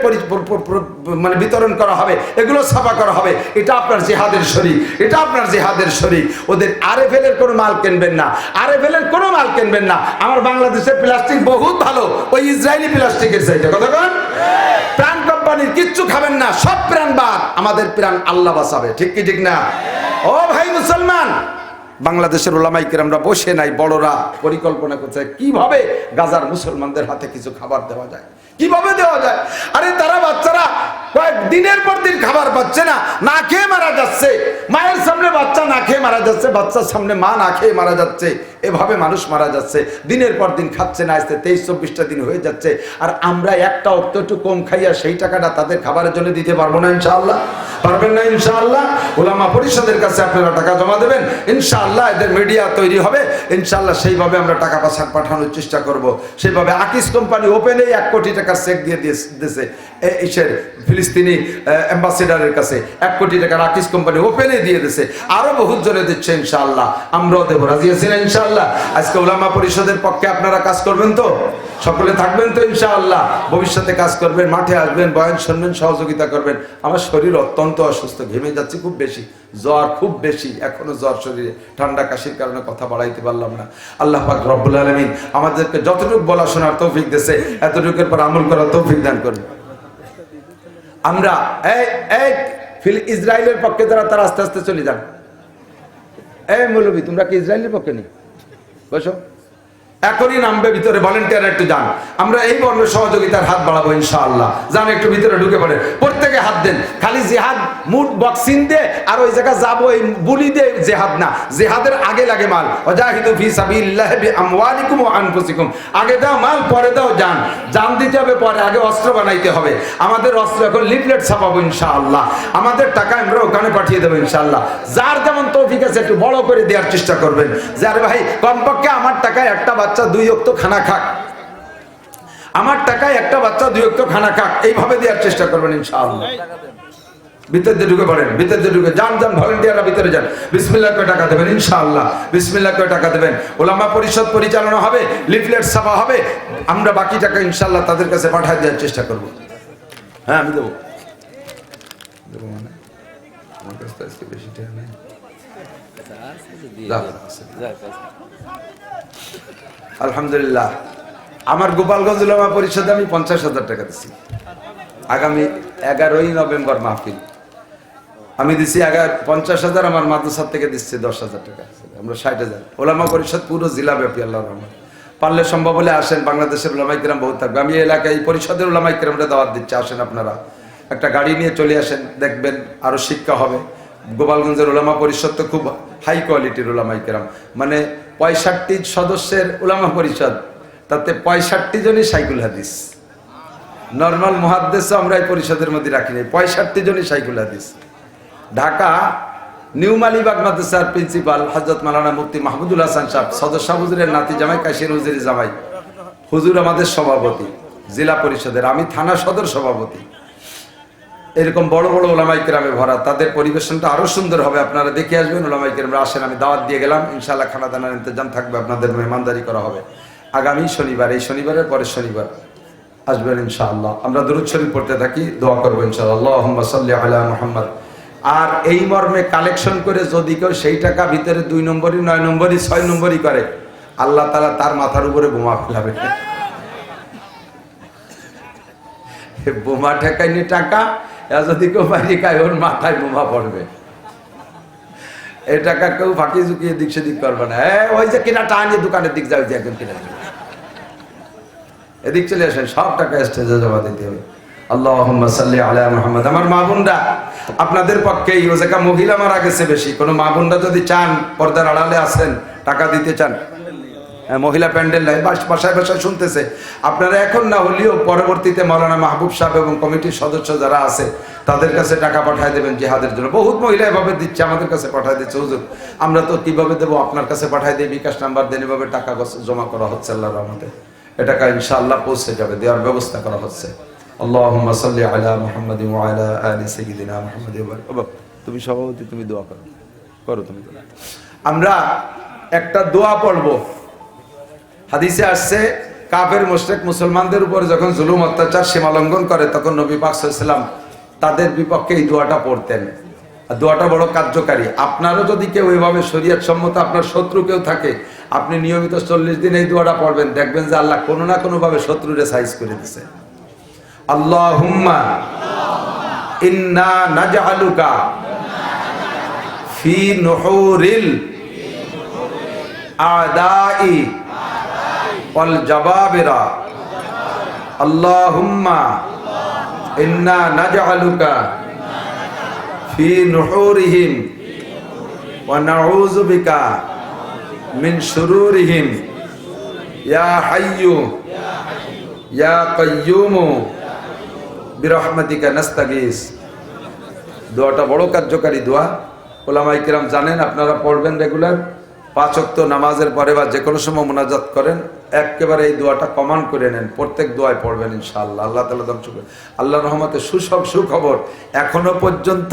মানে বিতরণ করা হবে, এগুলো ছাপা করা হবে। এটা আপনার জিহাদের শরীক, এটা আপনার জিহাদের শরীক। ওদের আরএফএল এর কোনো মাল কিনবেন না, আরএফএল এর কোনো মাল কিনবেন না। আমার বাংলাদেশের প্লাস্টিক বহুত ভালো, ওই ইসরায়েলি প্লাস্টিকের চাইতে কথা কন। প্রাণ কোম্পানির কিচ্ছু খাবেন না, সব প্রাণ বাদ, আমাদের প্রাণ আল্লাহ বাঁচাবে। ঠিক কি ঠিক না? ও ভাই মুসলমান, বাংলাদেশের ওলামাই কেরামরা বসে নাই, বড়রা পরিকল্পনা করছে কিভাবে গাজার মুসলমানদের হাতে কিছু খাবার দেওয়া যায়, কিভাবে দেওয়া যায়। আরে তারা বাচ্চারা কয়েক দিনের পর দিন খাবার পাচ্ছে না, না খেয়ে মারা যাচ্ছে। মায়ের সামনে বাচ্চা না খেয়ে মারা যাচ্ছে, বাচ্চার সামনে মা না খেয়ে মারা যাচ্ছে। এভাবে মানুষ মারা যাচ্ছে, দিনের পর দিন খাচ্ছে না। আসতে 23-24টা দিন হয়ে যাচ্ছে, আর আমরা একটা অক্ত একটু কম খাইয়া সেই টাকাটা তাদের খাবারের জন্য দিতে পারবো না ইনশাআল্লাহ। পারবেন না ইনশাআল্লাহ। ওলামা পরিষদের কাছে আপনারা টাকা জমা দেবেন ইনশাআল্লাহ। এদের মিডিয়া তৈরি হবে ইনশাআল্লাহ, সেইভাবে আমরা টাকা পাঠানোর চেষ্টা করব। সেইভাবে আকিস কোম্পানি ওপেনে 1 কোটি টাকার চেক দিয়ে দিয়েছে ইসের ফিলিস্তিনি অ্যাম্বাসেডারের কাছে। 1 কোটি টাকার আকিস কোম্পানি ওপেনে দিয়ে দিয়েছে, আরো বহুত জনে দিচ্ছে ইনশাআল্লাহ। আমরাও দেবো, রাজি আছেন ইনশাআল্লাহ। আজকে ওলামা পরিষদের পক্ষে আপনারা কাজ করবেন তো, সকলে থাকবেন তো ইনশাআল্লাহ। ভবিষ্যতে কাজ করবেন, মাঠে আসবেন, বয়ান শুনবেন, সহযোগিতা করবেন। আমার শরীর অত্যন্ত অসুস্থ, ঘেমে যাচ্ছে খুব বেশি, জ্বর খুব বেশি, এখনো জ্বর শরীরে, ঠান্ডা কাশির কারণে কথা বাড়াইতে পারলাম না। আল্লাহ পাক রব্বুল আলামিন আমাদেরকে যতটুকু বলা শোনার তৌফিক দিয়েছে, এতটুকুর পর আমল করার তৌফিক দান করুন। আমরা ইসরায়েলের পক্ষে যারা, তারা আস্তে আস্তে চলে যান। মৌলবী, তোমরা কি ইসরায়েলের পক্ষে নেই? বসো, এখনই নামবে ভিতরে, ভলেন্টিয়ার একটু যান। আমরা এই বর্ণ সহযোগিতার হাত বাড়াবো ইনশাআল্লাহ। যান একটু ভিতরে ঢুকে পড়ে, প্রত্যেকে হাত দেন। খালি জিহাদ মুড বক্সিং দে আর ওই জায়গা যাবো এই বুলি দে জেহাদ না, জেহাদের আগে লাগে মাল। ওয়াজাহিদু ফি সাবিলিল্লাহি বিআমওয়ালিকুম ওয়া আনফুসিকুম। আগে দাও মাল, পরে দাও জান। জান দিতে হবে পরে, আগে অস্ত্র বানাইতে হবে। আমাদের অস্ত্র এখন লিফলেট ছাপাবো ইনশাআল্লাহ। আমাদের টাকা আমরা ওখানে পাঠিয়ে দেবো ইনশাআল্লাহ। যার যেমন তৌফিক আছে একটু বড় করে দেওয়ার চেষ্টা করবেন। যার ভাই কমপক্ষে আমার টাকায় একটা বাচ্চা 2 ওয়াক্ত খানা খাক, আমার টাকায় একটা বাচ্চা 2 ওয়াক্ত খানা খাক, এইভাবে দেওয়ার চেষ্টা করবেন ইনশাআল্লাহ। ভিতরে ঢুকে পড়েন, ভিতরে ঢুকে যান, ভলেন্টিয়াররা ভিতরে যান। বিসমিল্লাহ করে টাকা দেবেন ইনশাআল্লাহ, বিসমিল্লাহ করে টাকা দেবেন। ওলামা পরিষদ পরিচালনা হবে, লিফলেট ছাপা হবে, আমরা বাকি টাকা ইনশাআল্লাহ তাদের কাছে পাঠিয়ে দেওয়ার চেষ্টা করব। হ্যাঁ, আমি দেবো মানে আমার কাছে আজকে বেশি টাকা নেই। আলহামদুলিল্লাহ, আমার গোপালগঞ্জ উলামা পরিষদে আমি 50,000 টাকা দিচ্ছি। আগামী 11ই নভেম্বর মাহফিল, আমি দিচ্ছি 50,000। আমার মাদ্রাসা থেকে দিচ্ছে 10,000 টাকা, আমরা 60,000। ওলামা পরিষদ পুরো জেলা ব্যাপী, আল্লাহর রহমত। পারলে সম্ভব হলে আসেন, বাংলাদেশের ওলামাই কেরাম বহুত থাকবে। আমি এলাকায় এই পরিষদের ওলামাই কেরামরা দাওয়াত দিচ্ছে, আসেন আপনারা, একটা গাড়ি নিয়ে চলে আসেন, দেখবেন আরো শিক্ষা হবে। গোপালগঞ্জের ওলামা পরিষদ তো খুব হাই কোয়ালিটির ওলামাই কেরাম, মানে 65 সদস্যের ওলামা পরিষদ, তাতে 65 জনই শাইখুল হাদিস। নর্মাল মুহাদ্দিসও আমরা এই পরিষদের মধ্যে রাখি নাই, 65 জনই শাইখুল হাদিস। ঢাকা নিউ মালিবাগ মাদ্রাসার প্রিন্সিপাল হযরত মাওলানা মুফতি মাহমুদুল হাসান সাহেব, সদস্য হুজুরের নাতি জামাই, কাশির হুজুরের জামাই, হুজুর আমাদের সভাপতি জেলা পরিষদের, আমি থানা সদর সভাপতি। এরকম বড় বড় ওলামাই কেরামে ভরা, তাদের পরিবেশনটা আরো সুন্দর হবে। আপনারা দেখে আসবেন, ওলামাই কেরামরা আসেন। আমি দাওয়াত দিয়ে গেলাম, ইনশাআল্লাহ খানা দানার ইন্তজাম থাকবে, আপনাদের মেহমানদারি করা হবে। আগামী শনিবার, এই শনিবারের পরের শনিবার আসবেন ইনশাআল্লাহ। আমরা দরুদ শরীফ পড়তে থাকি, দোয়া করবো ইনশাআল্লাহ, আল্লাহুম্মা সাল্লি আলা মুহাম্মদ। আর এই মর্মে কালেকশন করে যদি কেউ সেই টাকা ভিতরে 2 নম্বরই, 9 নম্বরই, 6 নম্বরই করে, আল্লাহ তাআলা তার মাথার উপরে বোমা ফেলাবে। বোমা ঠেকাইনি টাকা, যদি কেউ বাইরে খায় ওর মাথায় বোমা পড়বে। এই টাকা কেউ ফাঁকি ঝুঁকিয়ে দিক সেদিক করবে না। ওই যে কিনা টাকা দোকানের দিক যাবে, একজন কিনা এদিক চলে আসেন, সব টাকা স্টেজে জমা দিতে হবে। আল্লাহুম্মা সাল্লি আলা মুহাম্মদ। আমার মা বোনরা, আপনাদের পক্ষে এই জায়গা মহিলা মারা গেছে বেশি, কোনো মা বোনরা যদি চান, পর্দার আড়ালে আছেন, টাকা দিতে চান, মহিলা প্যান্ডেল নাই, বাসায় বাসায় শুনতেছে। আপনারা এখন না হলেও পরবর্তীতে মাওলানা মাহবুব সাহেব এবং কমিটির সদস্য যারা আছে তাদের কাছে টাকা পাঠিয়ে দেবেন জিহাদের জন্য। বহুত মহিলা এভাবে দিচ্ছে, আমাদের কাছে পাঠিয়ে দিচ্ছে, হুজুর আমরা তো কিভাবে দেবো, আপনার কাছে পাঠিয়ে দিয়ে বিকাশ নাম্বার দেন, এভাবে টাকা জমা করা হচ্ছে। আল্লাহর রহমতে এ টাকা ইনশাআল্লাহ পৌঁছে যাবে, দেওয়ার ব্যবস্থা করা হচ্ছে। আল্লাহুম্মা সাল্লি আলা মুহাম্মাদিন ওয়া আলা আলি সাইয়্যিদিনা মুহাম্মাদ। তুমি সভাপতি, তুমি দোয়া করো, করো তুমি। আমরা একটা দোয়া পড়বো। হাদিসে আসছে কাফের মুশরিক মুসলমানদের উপর যখন জুলুম অত্যাচার সীমা লঙ্ঘন করে তখন নবী পাক সাল্লাল্লাহু আলাইহি ওয়াসাল্লাম তাদের বিপক্ষে এই দোয়াটা পড়তেন। আর দোয়াটা বড় কার্যকারী। আপনারও যদি কেউ এইভাবে শরীয়ত সম্মত আপনার শত্রু কেউ থাকে, আপনি নিয়মিত 40 দিন এই দোয়াটা পড়বেন, দেখবেন যে আল্লাহ কোনো না কোনো ভাবে শত্রুরে সাইজ করে দিছে। আল্লাহুম্মা ইন্না নাজআলুকা ফি নুহুরিল আদাই ওয়াল জাবাবিরা। আল্লাহুম্মা ইন্না নাজআলুকা ফি নুহুরিহিম ওয়া নাউযু বিকা মিন শুরুরিহিম ইয়া হাইয়্যু ইয়া কাইয়্যুম বিরহমাতিকা নাস্তাগীস। দোয়াটা বড় কার্যকারী দোয়া। ওলামায়ে কিরাম জানেন, আপনারা পড়বেন রেগুলার। 5 ওয়াক্ত নামাজের পরে বা যে কোনো সময় মুনাজাত করেন, একেবারে এই দোয়াটা কমান্ড করে নেন, প্রত্যেক দোয়ায় পড়বেন ইনশাআল্লাহ। আল্লাহ তাআলা ধ্বংস করে আল্লাহর রহমতে সুখবর, এখনো পর্যন্ত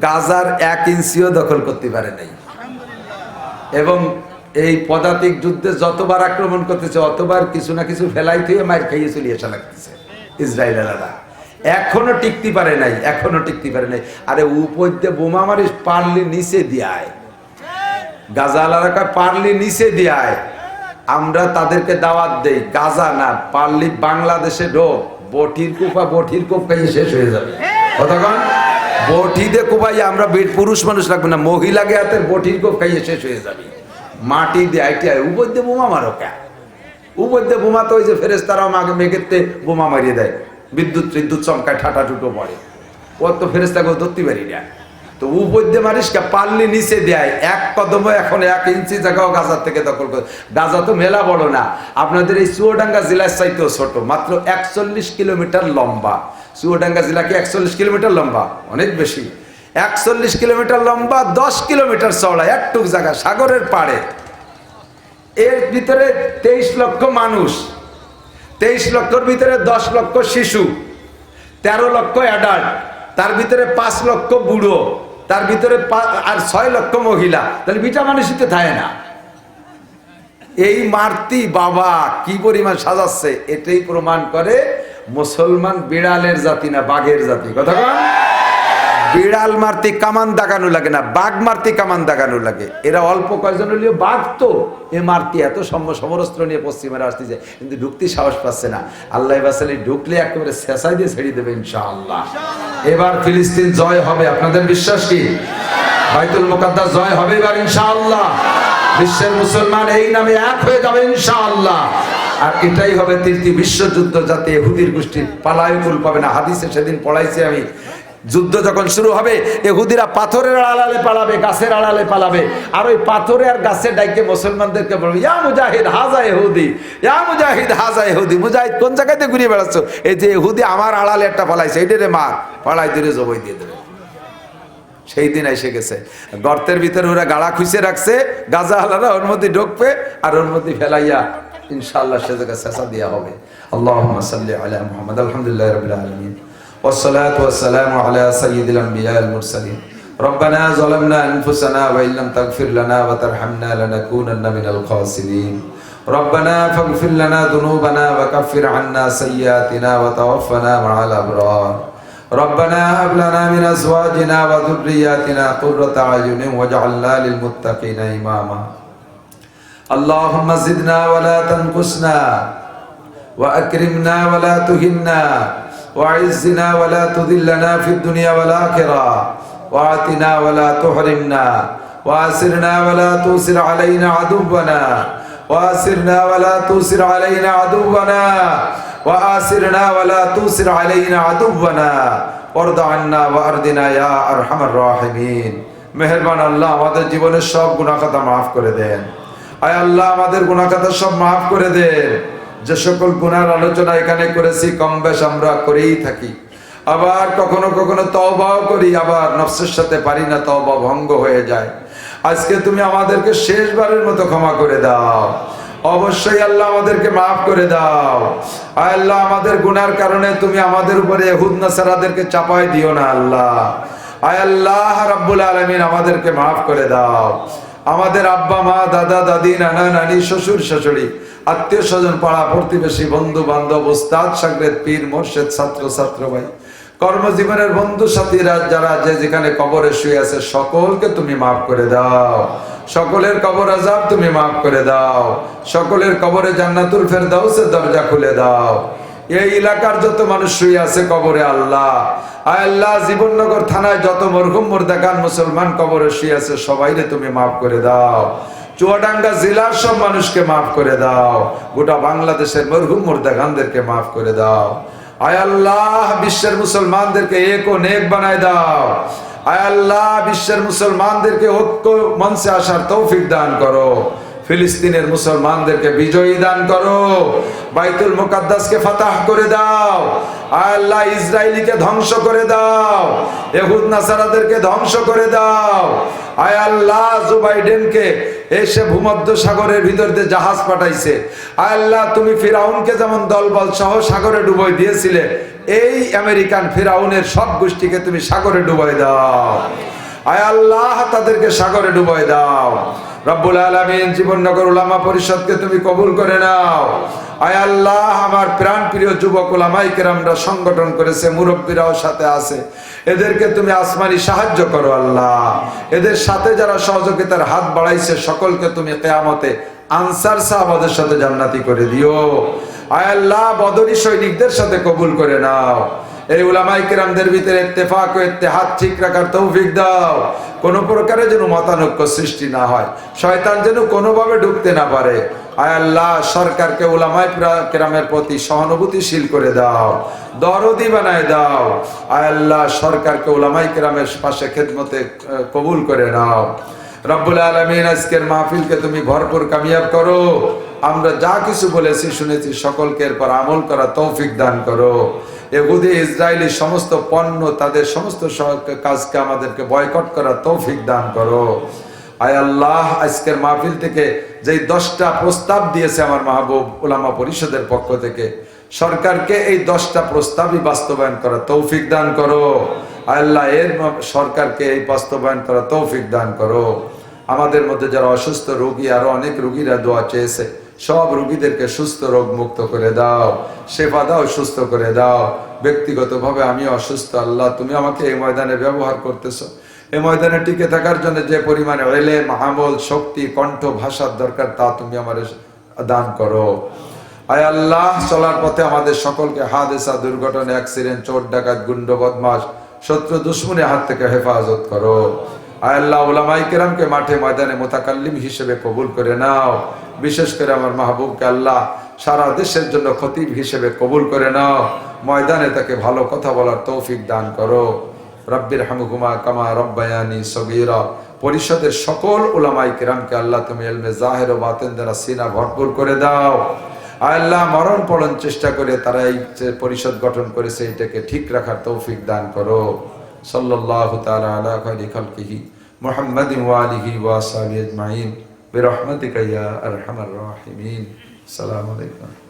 গাজার 1 ইঞ্চিও দখল করতে পারে নাই। এবং এই পদাতিক যুদ্ধে যতবার আক্রমণ করতেছে অতবার কিছু না কিছু ফেলাই থেকে মার খাইয়ে চলে আসা লাগতেছে ইসরায়েলেরা। এখনো টিকতে পারে নাই, এখনো টিকতে পারে নাই। আরে উপর দিয়ে বোমা মারিস, পারলে নিচে দিয়ায়। গাজা এলাকা পারলে নিচে দিয়ায়। আমরা তাদেরকে দাওয়াত দেই, গাজা না পারলি বাংলাদেশে ঢোক, বটির কোপ খাইয়ে শেষ হয়ে যাবে। কতক্ষণ বটি দিয়ে কোপাই, আমরা পুরুষ মানুষ রাখবো না, মহিলাকে হাতের বটির কোপ খাইয়ে শেষ হয়ে যাবে। মাটি দিয়ে আইটিআই উপর দিয়ে বোমা মারো কে? উপর দিয়ে বোমা তো ওই যে ফেরেশতারাও মেঘেতে বোমা মারিয়ে দেয়, বিদ্যুৎ চমকায়, ঠাটা টুটো পড়ে। ও তো ফেরেশতাকে ধরতে পারি না। তো উপর দিয়ে মারিস কে? পারলি নিচে দেয়। 1 কদমও এখন 1 ইঞ্চি জায়গাও গাজার থেকে দখল করে। গাজা তো মেলা বড় না, আপনাদের এই চুয়াডাঙ্গা জেলার চাইতেও ছোট, মাত্র 41 কিলোমিটার লম্বা। চুয়াডাঙ্গা জেলা কি 41 কিলোমিটার লম্বা? অনেক বেশি। 41 কিলোমিটার লম্বা, 10 কিলোমিটার চওড়া, একটুক জায়গা সাগরের পাড়ে। এর ভিতরে 23 লক্ষ মানুষ, 23 লক্ষর ভিতরে 10 লক্ষ শিশু, 13 লক্ষ অ্যাডাল্ট, তার ভিতরে 5 লক্ষ বুড়ো, তার ভিতরে আর 6 লক্ষ মহিলা। তাহলে বিটা মানুষই তো থাকে না। এই মারতি বাবা কি পরিমাণ সাজাচ্ছে, এটাই প্রমাণ করে মুসলমান বিড়ালের জাতি না বাঘের জাতি। কথা কন, বিড়াল মারতে কামান দাগানো লাগে না, বাঘ মারতে কামান দাগানো লাগে। এরা অল্প কয়েকজন হলেও বাঘ তো এ মারতে এত সমরস্ত্র নিয়ে পশ্চিমেরা আসতেছে, কিন্তু ঢুকতে সাহস পাচ্ছে না। আল্লাহ বাসালি ঢুকলে একেবারে শেষাই দিয়ে ছেড়ে দেবে ইনশাআল্লাহ। এবার ফিলিস্তিন জয় হবে, আপনাদের বিশ্বাস কি? বাইতুল মুকাদ্দাস জয় হবে এবার ইনশাআল্লাহ। বিশ্বের মুসলমান এই নামে এক হয়ে যাবে ইনশাআল্লাহ। আর এটাই হবে তৃতীয় বিশ্বযুদ্ধ, যাতে ইহুদির গোষ্ঠী পালায়কুল পাবে না। হাদিসে সেদিন পড়াইছি আমি, যুদ্ধ যখন শুরু হবে ইহুদিরা পাথরের আড়ালে পালাবে, গাছের আড়ালে পালাবে। আর ওই পাথরে আর গাছে ডাইকে মুসলমানদেরকে বলবে, ইয়া মুজাহিদ হাজা ইহুদি, ইয়া মুজাহিদ হাজা ইহুদি। মুজাহিদ কোন জায়গাতে ঘুরিয়ে বেড়াচ্ছ? এই যে ইহুদি আমার আড়ালে একটা পালাইছে, এইটারে মার, পালাই দিয়ে জবাই দিয়ে দেবে। সেই দিন এসে গেছে। গর্তের ভিতরে ওরা গাড়া খুঁজে রাখছে, গাজা হালারা ওর মধ্যে ঢুকবে আর ওর মধ্যে ফেলাইয়া ইনশাআল্লাহ সে জায়গায় শেষা দেওয়া হবে। আল্লাহুম্মা সাল্লি আলা মুহাম্মাদ। আলহামদুলিল্লাহি রাব্বিল আলামিন, والصلاة والسلام على سيد الأنبياء المرسلين. ربنا ظلمنا أنفسنا وإن لم تغفر لنا وترحمنا لنكونن من الخاسرين. ربنا فاغفر لنا ذنوبنا وكفر عنا سيئاتنا وتوفنا مع الأبرار. ربنا هب لنا من أزواجنا وذرياتنا قرة أعين واجعلنا للمتقين إماما. اللهم زدنا ولا تنقصنا، وأكرمنا ولا تهنا، وعزنا ولا تذلنا في الدنيا والآخرة، وآتنا ولا تحرمنا، وآسرنا ولا توسر علينا عدونا، وآسرنا ولا توسر علينا عدونا، وآسرنا ولا توسر علينا عدونا، وارض عنا وأرضنا يا أرحم الراحمين. মেহেরবান আল্লাহ আমাদের জীবনের সব গুনাহ খাতা মাফ করে দেন। আয় আল্লাহ আমাদের গুনাহ খাতা সব মাফ করে দে। যে সকল গুনার আলোচনা এখানে করেছি কম বেশ আমরা করেই থাকি, আবার কখনো কখনো তওবাও করি, আবার নফসের সাথে পারি না, তওবা ভঙ্গ হয়ে যায়। আজকে তুমি আমাদেরকে শেষবারের মতো ক্ষমা করে দাও, অবশ্যই আল্লাহ আমাদেরকে মাফ করে দাও। আয় আল্লাহ আমাদের গুনার কারণে তুমি আমাদের উপরে ইহুদ নাসারাদেরকে চাপাই দিও না আল্লাহ। আয় আল্লাহ রাব্বুল আলামিন আমাদেরকে মাফ করে দাও। আমাদের আব্বা মা, দাদা দাদি, নানা নানি, শ্বশুর শাশুড়ি, আত্মীয় স্বজন, পাড়া প্রতিবেশী, বন্ধু বান্ধব, উস্তাদ শাগরেদ, পীর মুর্শিদ, ছাত্র ছাত্র ভাই, কর্মজীবনের বন্ধু সাথীরা যারা যে যেখানে কবরে শুয়ে আছে সকলকে তুমি মাফ করে দাও। সকলের কবর আযাব তুমি মাফ করে দাও। সকলের কবরে জান্নাতুল ফেরদাউসের দরজা খুলে দাও। এই এলাকার যত মানুষ শুয়ে আছে কবরে আল্লাহ, আয় আল্লাহ জীবননগর থানায় যত মরহুম মুর্দাকান মুসলমান কবরে শুয়ে আছে সবাইকে তুমি মাফ করে দাও। চুয়াডাঙ্গা জেলার সব মানুষকে মাফ করে দাও। গোটা বাংলাদেশের মরহুম মুর্দাকানদেরকে মাফ করে দাও। আয় আল্লাহ বিশ্বের মুসলমানদেরকে এক ও নেক বানায় দাও। আয় আল্লাহ বিশ্বের মুসলমানদেরকে ঐক্য মঞ্চে আসার তৌফিক দান করো। ফিলিস্তিনের মুসলমানদেরকে বিজয়ী দান করো। বাইতুল মুকাদ্দাসকে ফাতাহ করে দাও। আয় আল্লাহ ইসরায়েলিকে ধ্বংস করে দাও। ইহুদ নাসারাদেরকে ধ্বংস করে দাও। আয় আল্লাহ জো বাইডেনকে এসে ভূমধ্য সাগরের ভিতর দিয়ে জাহাজ পাঠাইছে। আয় আল্লাহ তুমি ফিরাউনকে যেমন দলবল সহ সাগরে ডুবাই দিয়েছিলে, এই আমেরিকান ফিরাউনের সব গোষ্ঠীকে তুমি সাগরে ডুবাই দাও। আয় আল্লাহ তাদেরকে সাগরে ডুবাই দাও। রব্বুল আলামিন জীবননগর উলামা পরিষদকে তুমি কবুল করে নাও। আয় আল্লাহ আমার প্রাণ প্রিয় যুবক উলামায়ে কেরামরা সংগঠন করেছে, মুরব্বীরাও সাথে আছে, এদেরকে তুমি আসমানি সাহায্য করো আল্লাহ। এদের সাথে যারা সহযোগিতার হাত বাড়াইছে সকলকে তুমি কিয়ামতে আনসার সাহাবাদের সাথে জান্নাতি করে দিও। আয় আল্লাহ বদরি সৈনিকদের সাথে কবুল করে নাও। এই উলামায়ে কেরামদের ভিতরে ইত্তেফাক ও ইত্তেহাদ ঠিক রাখার তৌফিক দাও। কোন প্রকারে যেন মতানৈক্য সৃষ্টি না হয়, শয়তান যেন কোনোভাবে ঢুকতে না পারে। আয় আল্লাহ সরকারকে উলামায়ে কেরামের প্রতি সহানুভূতিশীল করে দাও, দরদি বানায় দাও। আয় আল্লাহ সরকারকে উলামায়ে কেরামের পাশে খেদমতে কবুল করে নাও। রব্বুল আলামিন আজকের মাহফিলকে তুমি ভরপুর কামিয়াব করো। আমরা যা কিছু বলেছি শুনেছি সকলকে এরপর আমল করা তৌফিক দান করো। ইহুদি ইসরায়েলি সমস্ত পণ্য, তাদের সমস্ত কাজকে আমাদেরকে বয়কট করার তৌফিক দান করো। আয় আল্লাহ আজকের মাহফিল থেকে যেই 10টা প্রস্তাব দিয়েছে আমার মাহবুব উলামা পরিষদের পক্ষ থেকে, সরকারকে এই 10টা প্রস্তাবই বাস্তবায়ন করার তৌফিক দান করো। আয় আল্লাহ এর সরকারকে এই বাস্তবায়ন করার তৌফিক দান করো। আমাদের মধ্যে যারা অসুস্থ রোগী, আরো অনেক রোগীরা দোয়া চেয়েছে, সব রোগীদেরকে সুস্থ রোগ মুক্ত করে দাও, শেফা দাও, সুস্থ করে দাও। ব্যক্তিগতভাবে আমি অসুস্থ আল্লাহ, তুমি আমাকে এই ময়দানে ব্যবহার করতেছো। এই ময়দানে টিকে থাকার জন্য যে পরিমাণে ইলম, আমল, শক্তি, কণ্ঠ, ভাষার দরকার তা তুমি আমার দান করো। আয় আল্লাহ চলার পথে আমাদের সকলকে হাদেসা, দুর্ঘটনা, অ্যাক্সিডেন্ট, চোর ডাকাত, গুন্ড বদমাশ, শত্রু দুশ্মনের হাত থেকে হেফাজত করো। আয় আল্লাহ উলামায়ে কেরামকে মাঠে ময়দানে মুতাকাল্লিম হিসেবে কবুল করে নাও। বিশেষ করে আমার মাহবুবকে আল্লাহ সারা দেশের জন্য খতিব হিসেবে কবুল করে নাও। ময়দানে তাকে ভালো কথা বলার তৌফিক দান করো। রব্বির হামহুমা কামা রব্বায়ানি সগীরা। পরিষদের সকল উলামায়ে কেরামকে আল্লাহ তুমি ইলমে জাহির ও বাতিন দ্বারা সিনা ভরপুর করে দাও। আয় আল্লাহ মরণ পড়ন চেষ্টা করে তারা এই যে পরিষদ গঠন করেছে এটাকে ঠিক রাখার তৌফিক দান করো। সাল্লাল্লাহু তাআলা আলা খায়রি খালকিহি মুহাম্মাদিন ওয়া আলিহি ওয়া আসহাবিহি আজমাইন বিরহমাতিকা ইয়া আরহামার রাহিমিন। আসসালামু আলাইকুম।